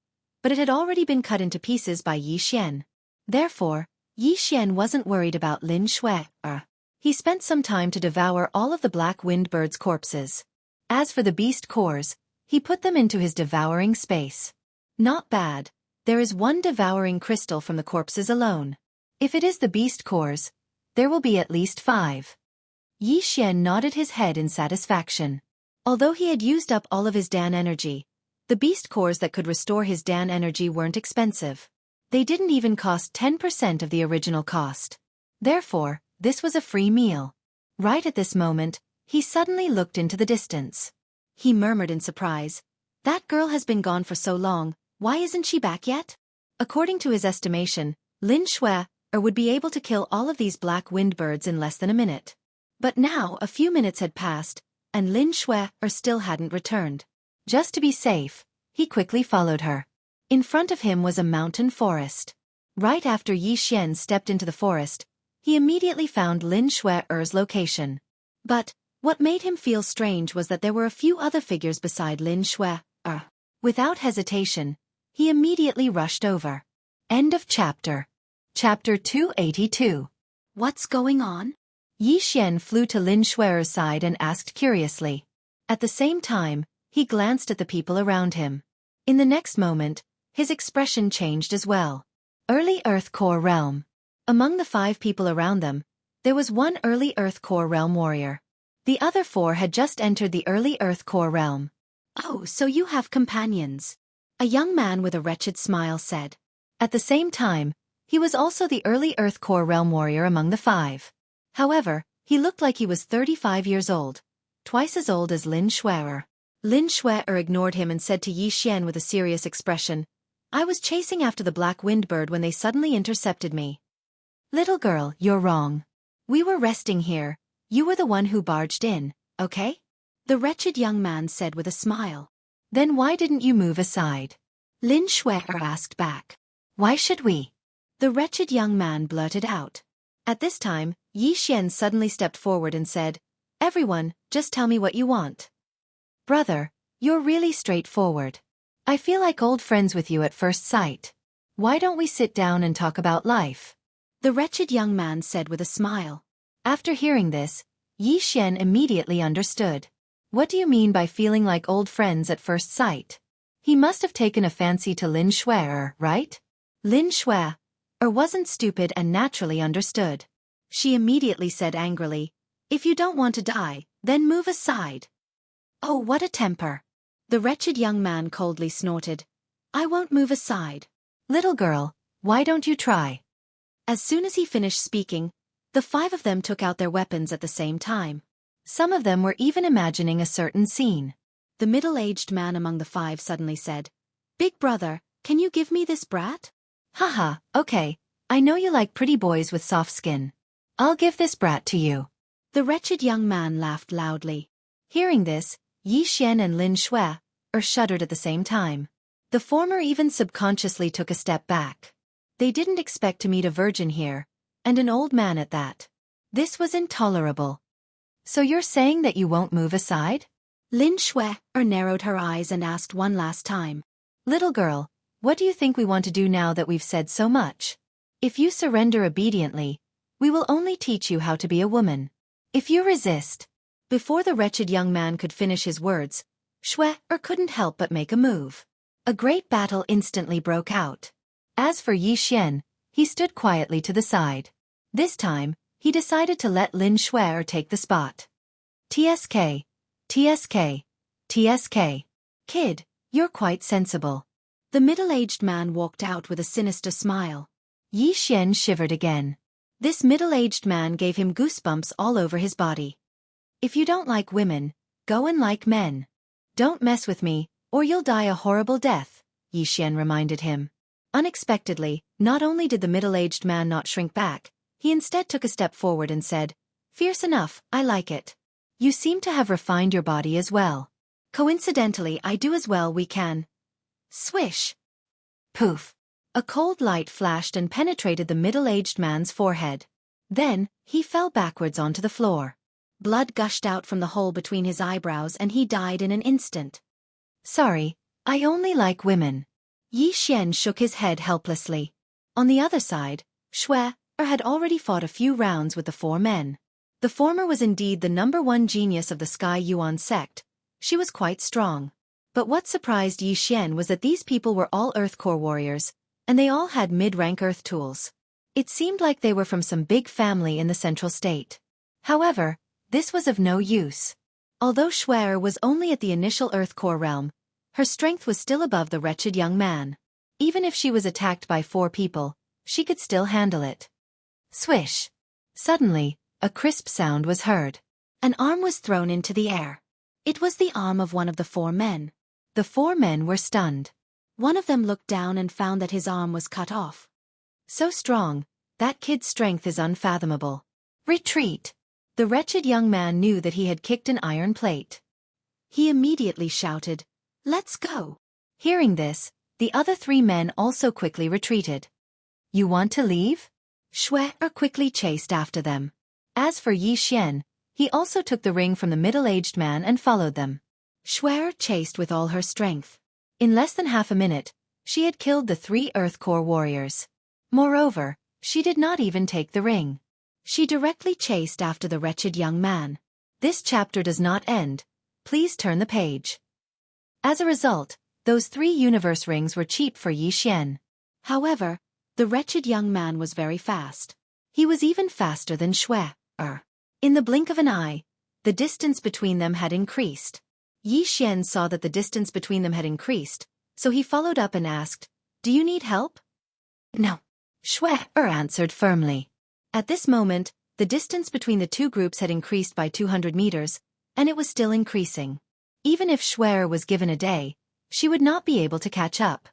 but it had already been cut into pieces by Yi Xian. Therefore, Yi Xian wasn't worried about Lin Shui. He spent some time to devour all of the black wind birds' corpses. As for the beast cores, he put them into his devouring space. Not bad. There is one devouring crystal from the corpses alone. If it is the beast cores, there will be at least 5. Yi Xian nodded his head in satisfaction. Although he had used up all of his Dan energy, the beast cores that could restore his Dan energy weren't expensive. They didn't even cost 10% of the original cost. Therefore, this was a free meal. Right at this moment, he suddenly looked into the distance. He murmured in surprise, "That girl has been gone for so long, why isn't she back yet?" According to his estimation, Lin Shui would be able to kill all of these black winged birds in less than a minute. But now a few minutes had passed, and Lin Shui still hadn't returned. Just to be safe, he quickly followed her. In front of him was a mountain forest. Right after Yi Xian stepped into the forest, he immediately found Lin Shui's location. But what made him feel strange was that there were a few other figures beside Lin Shui. Without hesitation, he immediately rushed over. End of chapter. Chapter 282. What's going on? Yi Xian flew to Lin Shui's side and asked curiously. At the same time, he glanced at the people around him. In the next moment, his expression changed as well. Early Earth Core Realm. Among the 5 people around them, there was one Early Earth Core Realm warrior. The other 4 had just entered the Early Earth Core Realm. "Oh, so you have companions," a young man with a wretched smile said. At the same time, he was also the Early Earth Core Realm warrior among the 5. However, he looked like he was 35 years old, twice as old as Lin Shui. Lin Shui ignored him and said to Yi Xian with a serious expression, "I was chasing after the black wind bird when they suddenly intercepted me." "Little girl, you're wrong. We were resting here. You were the one who barged in, okay?" The wretched young man said with a smile. "Then why didn't you move aside?" Lin Shui asked back. "Why should we?" The wretched young man blurted out. At this time, Yi Xian suddenly stepped forward and said, "Everyone, just tell me what you want." "Brother, you're really straightforward. I feel like old friends with you at first sight. Why don't we sit down and talk about life?" The wretched young man said with a smile. After hearing this, Yi Xian immediately understood. What do you mean by feeling like old friends at first sight? He must have taken a fancy to Lin Shui, right? Lin Shui wasn't stupid and naturally understood. She immediately said angrily, "If you don't want to die, then move aside." "Oh, what a temper." The wretched young man coldly snorted, "I won't move aside." "Little girl, why don't you try?" As soon as he finished speaking, the 5 of them took out their weapons at the same time. Some of them were even imagining a certain scene. The middle-aged man among the 5 suddenly said, "Big brother, can you give me this brat?" "Haha, okay, I know you like pretty boys with soft skin. I'll give this brat to you." The wretched young man laughed loudly. Hearing this, Yi Xian and Lin Shui shuddered at the same time. The former even subconsciously took a step back. They didn't expect to meet a virgin here, and an old man at that. This was intolerable. "So you're saying that you won't move aside?" Lin Shui narrowed her eyes and asked one last time. "Little girl, what do you think we want to do now that we've said so much? If you surrender obediently, we will only teach you how to be a woman. If you resist..." Before the wretched young man could finish his words, Shui couldn't help but make a move. A great battle instantly broke out. As for Yi Xian, he stood quietly to the side. This time, he decided to let Lin Shui take the spot. "TSK, TSK, TSK. Kid, you're quite sensible." The middle-aged man walked out with a sinister smile. Yi Xian shivered again. This middle-aged man gave him goosebumps all over his body. "If you don't like women, go and like men. Don't mess with me, or you'll die a horrible death," Yi Xian reminded him. Unexpectedly, not only did the middle-aged man not shrink back, he instead took a step forward and said, "Fierce enough, I like it. You seem to have refined your body as well. Coincidentally, I do as well. We can..." Swish! Poof! A cold light flashed and penetrated the middle-aged man's forehead. Then, he fell backwards onto the floor. Blood gushed out from the hole between his eyebrows and he died in an instant. "Sorry, I only like women." Yi Xian shook his head helplessly. On the other side, Shui had already fought a few rounds with the 4 men. The former was indeed the #1 genius of the Sky Yuan sect. She was quite strong. But what surprised Yi Xian was that these people were all Earth Core warriors, and they all had mid-rank Earth tools. It seemed like they were from some big family in the Central State. However, this was of no use. Although Shui was only at the initial Earth Core realm, her strength was still above the wretched young man. Even if she was attacked by 4 people, she could still handle it. Swish! Suddenly, a crisp sound was heard. An arm was thrown into the air. It was the arm of one of the 4 men. The 4 men were stunned. One of them looked down and found that his arm was cut off. So strong, that kid's strength is unfathomable. Retreat! The wretched young man knew that he had kicked an iron plate. He immediately shouted, "Let's go!" Hearing this, the other 3 men also quickly retreated. You want to leave? Shui quickly chased after them. As for Xianxia, he also took the ring from the middle-aged man and followed them. Shui chased with all her strength. In less than half a minute, she had killed the 3 Earth Core warriors. Moreover, she did not even take the ring. She directly chased after the wretched young man. This chapter does not end. Please turn the page. As a result, those 3 universe rings were cheap for Xianxia. However, the wretched young man was very fast. He was even faster than Shui. In the blink of an eye, the distance between them had increased. Xianxia saw that the distance between them had increased, so he followed up and asked, "Do you need help?" "No," Shui answered firmly. At this moment, the distance between the 2 groups had increased by 200 meters, and it was still increasing. Even if Shui was given a day, she would not be able to catch up.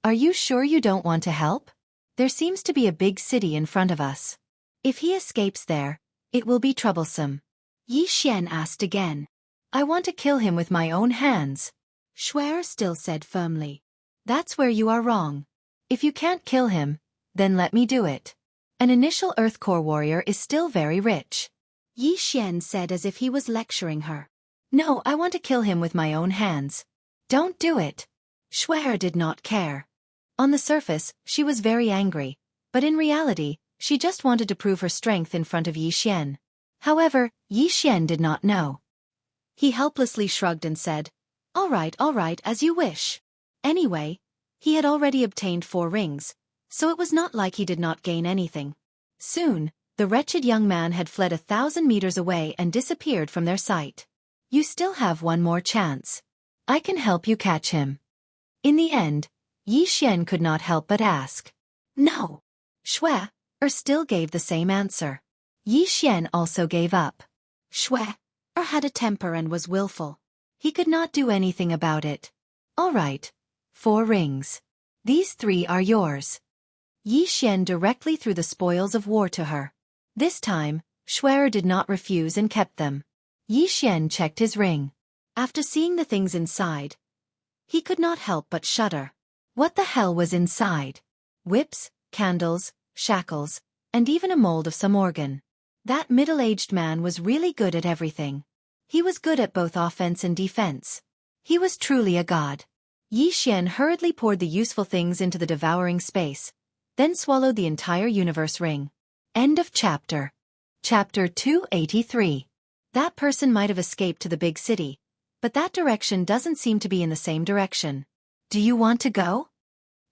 Are you sure you don't want to help? There seems to be a big city in front of us. If he escapes there, it will be troublesome. Xianxia asked again. I want to kill him with my own hands. Shui still said firmly. That's where you are wrong. If you can't kill him, then let me do it. An initial Earth Core warrior is still very rich. Xianxia said as if he was lecturing her. No, I want to kill him with my own hands. Don't do it. Shui did not care. On the surface, she was very angry, but in reality, she just wanted to prove her strength in front of Xianxia. However, Xianxia did not know. He helplessly shrugged and said, all right, as you wish." Anyway, he had already obtained 4 rings, so it was not like he did not gain anything. Soon, the wretched young man had fled 1,000 meters away and disappeared from their sight. You still have one more chance. I can help you catch him. In the end, Xianxia could not help but ask. No. Shui still gave the same answer. Xianxia also gave up. Shui had a temper and was willful. He could not do anything about it. All right. 4 rings. These 3 are yours. Xianxia directly threw the spoils of war to her. This time, Shui did not refuse and kept them. Xianxia checked his ring. After seeing the things inside, he could not help but shudder. What the hell was inside? Whips, candles, shackles, and even a mold of some organ. That middle-aged man was really good at everything. He was good at both offense and defense. He was truly a god. Xianxia hurriedly poured the useful things into the devouring space, then swallowed the entire universe ring. End of chapter. Chapter 283. That person might have escaped to the big city, but that direction doesn't seem to be in the same direction. Do you want to go?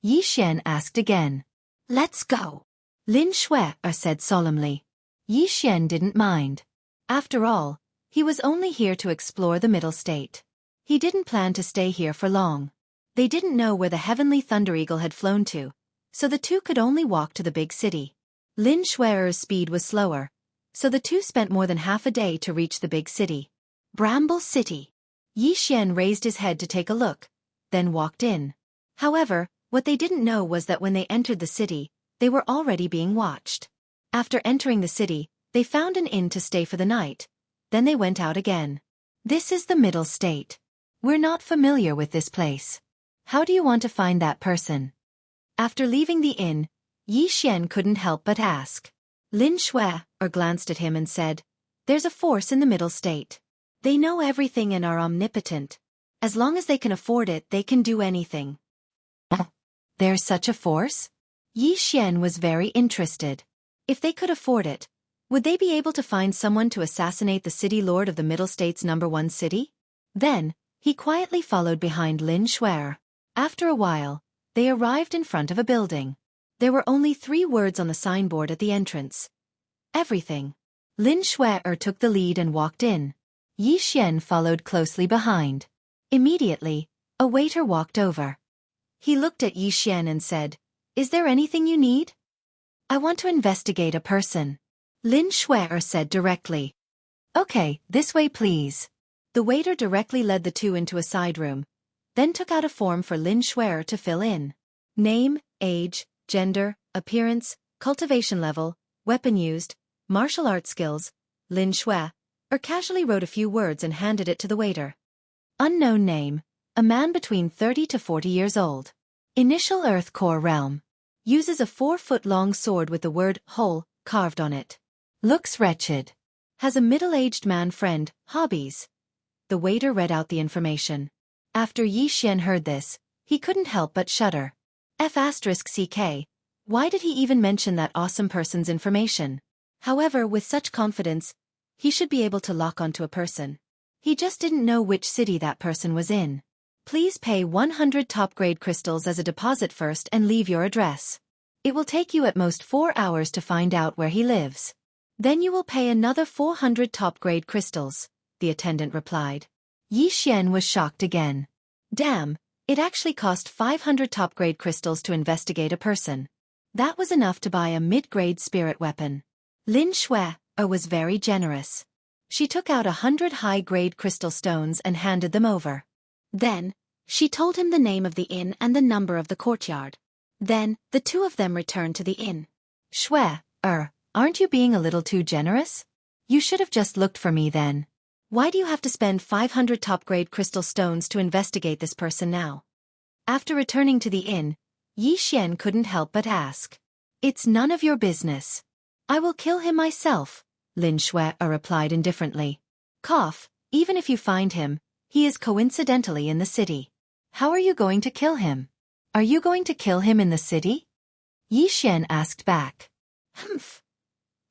Xianxia asked again. Let's go. Lin Shui said solemnly. Xianxia didn't mind. After all, he was only here to explore the middle state. He didn't plan to stay here for long. They didn't know where the heavenly Thunder Eagle had flown to, so the 2 could only walk to the big city. Lin Shui's speed was slower, so the 2 spent more than half a day to reach the big city. Bramble City. Xianxia raised his head to take a look, then walked in. However, what they didn't know was that when they entered the city, they were already being watched. After entering the city, they found an inn to stay for the night. Then they went out again. This is the middle state. We're not familiar with this place. How do you want to find that person? After leaving the inn, Xianxia couldn't help but ask. Lin Shui glanced at him and said, there's a force in the middle state. They know everything and are omnipotent. As long as they can afford it, they can do anything. There's such a force? Xianxia was very interested. If they could afford it, would they be able to find someone to assassinate the city lord of the Middle State's #1 city? Then, he quietly followed behind Lin Shui. After a while, they arrived in front of a building. There were only 3 words on the signboard at the entrance. Everything. Lin Shui took the lead and walked in. Xianxia followed closely behind. Immediately, a waiter walked over. He looked at Yi Xian and said, "Is there anything you need?" "I want to investigate a person," Lin Shuer said directly. "Okay, this way please." The waiter directly led the two into a side room, then took out a form for Lin Shuer to fill in. Name, age, gender, appearance, cultivation level, weapon used, martial arts skills. Lin Shuer casually wrote a few words and handed it to the waiter. Unknown name, a man between 30 to 40 years old. Initial Earth Core Realm. Uses a 4-foot-long sword with the word "hole" carved on it. Looks wretched. Has a middle-aged man friend. Hobbies. The waiter read out the information. After Yi Xian heard this, he couldn't help but shudder. F***ck. Why did he even mention that awesome person's information? However, with such confidence, he should be able to lock onto a person. He just didn't know which city that person was in. Please pay 100 top-grade crystals as a deposit first and leave your address. It will take you at most 4 hours to find out where he lives. Then you will pay another 400 top-grade crystals, the attendant replied. Yi Xian was shocked again. Damn, it actually cost 500 top-grade crystals to investigate a person. That was enough to buy a mid-grade spirit weapon. Lin Shuer was very generous. She took out 100 high-grade crystal stones and handed them over. Then, she told him the name of the inn and the number of the courtyard. Then, the two of them returned to the inn. Shuer, aren't you being a little too generous? You should have just looked for me then. Why do you have to spend 500 top-grade crystal stones to investigate this person now? After returning to the inn, Yi Xian couldn't help but ask. It's none of your business. I will kill him myself, Lin Shuer replied indifferently. Cough, even if you find him, he is coincidentally in the city. How are you going to kill him? Are you going to kill him in the city? Yi Xian asked back. Humph.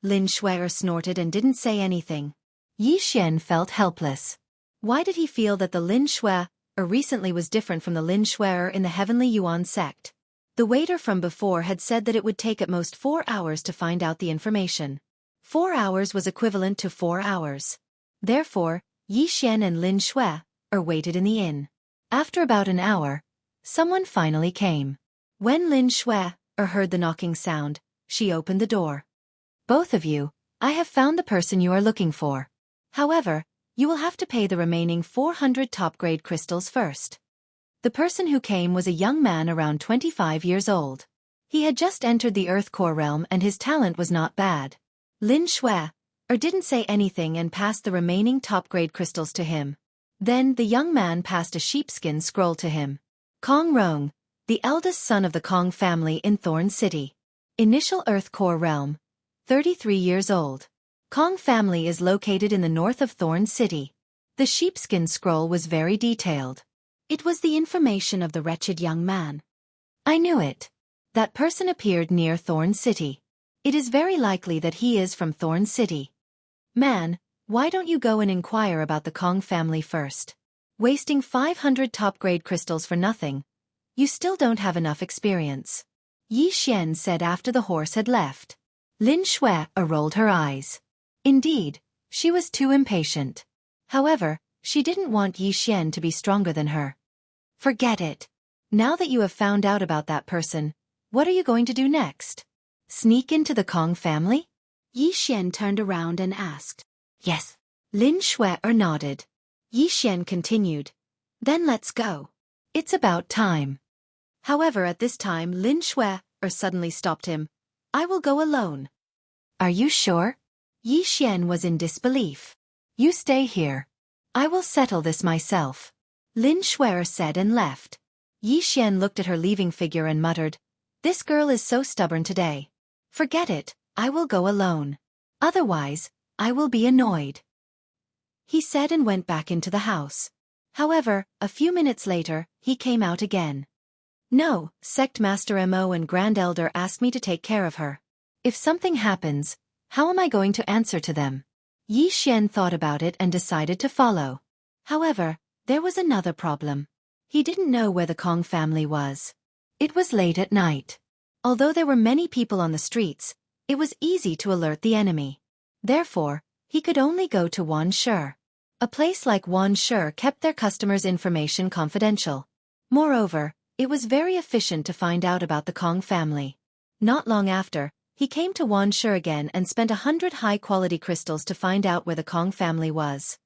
Lin Shuer snorted and didn't say anything. Yi Xian felt helpless. Why did he feel that the Lin Shuer recently was different from the Lin Shuer in the Heavenly Yuan sect? The waiter from before had said that it would take at most 4 hours to find out the information. 4 hours was equivalent to 4 hours. Therefore, Yi Xian and Lin Shuer waited in the inn. After about an hour, someone finally came. When Lin Shuer heard the knocking sound, she opened the door. Both of you, I have found the person you are looking for. However, you will have to pay the remaining 400 top-grade crystals first. The person who came was a young man around 25 years old. He had just entered the Earth Core realm and his talent was not bad. Lin Shuer didn't say anything and passed the remaining top-grade crystals to him. Then the young man passed a sheepskin scroll to him. Kong Rong, the eldest son of the Kong family in Thorn City. Initial Earth Core realm. 33 years old. Kong family is located in the north of Thorn City. The sheepskin scroll was very detailed. It was the information of the wretched young man. I knew it. That person appeared near Thorn City. It is very likely that he is from Thorn City. Man, why don't you go and inquire about the Kong family first? Wasting 500 top-grade crystals for nothing. You still don't have enough experience. Yi Xian said after the horse had left. Lin Shuer rolled her eyes. Indeed, she was too impatient. However, she didn't want Yi Xian to be stronger than her. Forget it. Now that you have found out about that person, what are you going to do next? Sneak into the Kong family? Yi Xian turned around and asked. Yes. Lin Shuer nodded. Yi Xian continued. Then let's go. It's about time. However, at this time Lin Shuer suddenly stopped him. I will go alone. Are you sure? Yi Xian was in disbelief. You stay here. I will settle this myself. Lin Shuer said and left. Yi Xian looked at her leaving figure and muttered, This girl is so stubborn today. Forget it, I will go alone. Otherwise, I will be annoyed. He said and went back into the house. However, a few minutes later, he came out again. No, Sect Master Mo and Grand Elder asked me to take care of her. If something happens, how am I going to answer to them? Yi Xian thought about it and decided to follow. However, there was another problem. He didn't know where the Kong family was. It was late at night. Although there were many people on the streets, it was easy to alert the enemy. Therefore, he could only go to Wanshi. A place like Wanshi kept their customers' information confidential. Moreover, It was very efficient to find out about the Kong family. Not long after, he came to Wanshi again and spent 100 high-quality crystals to find out where the Kong family was.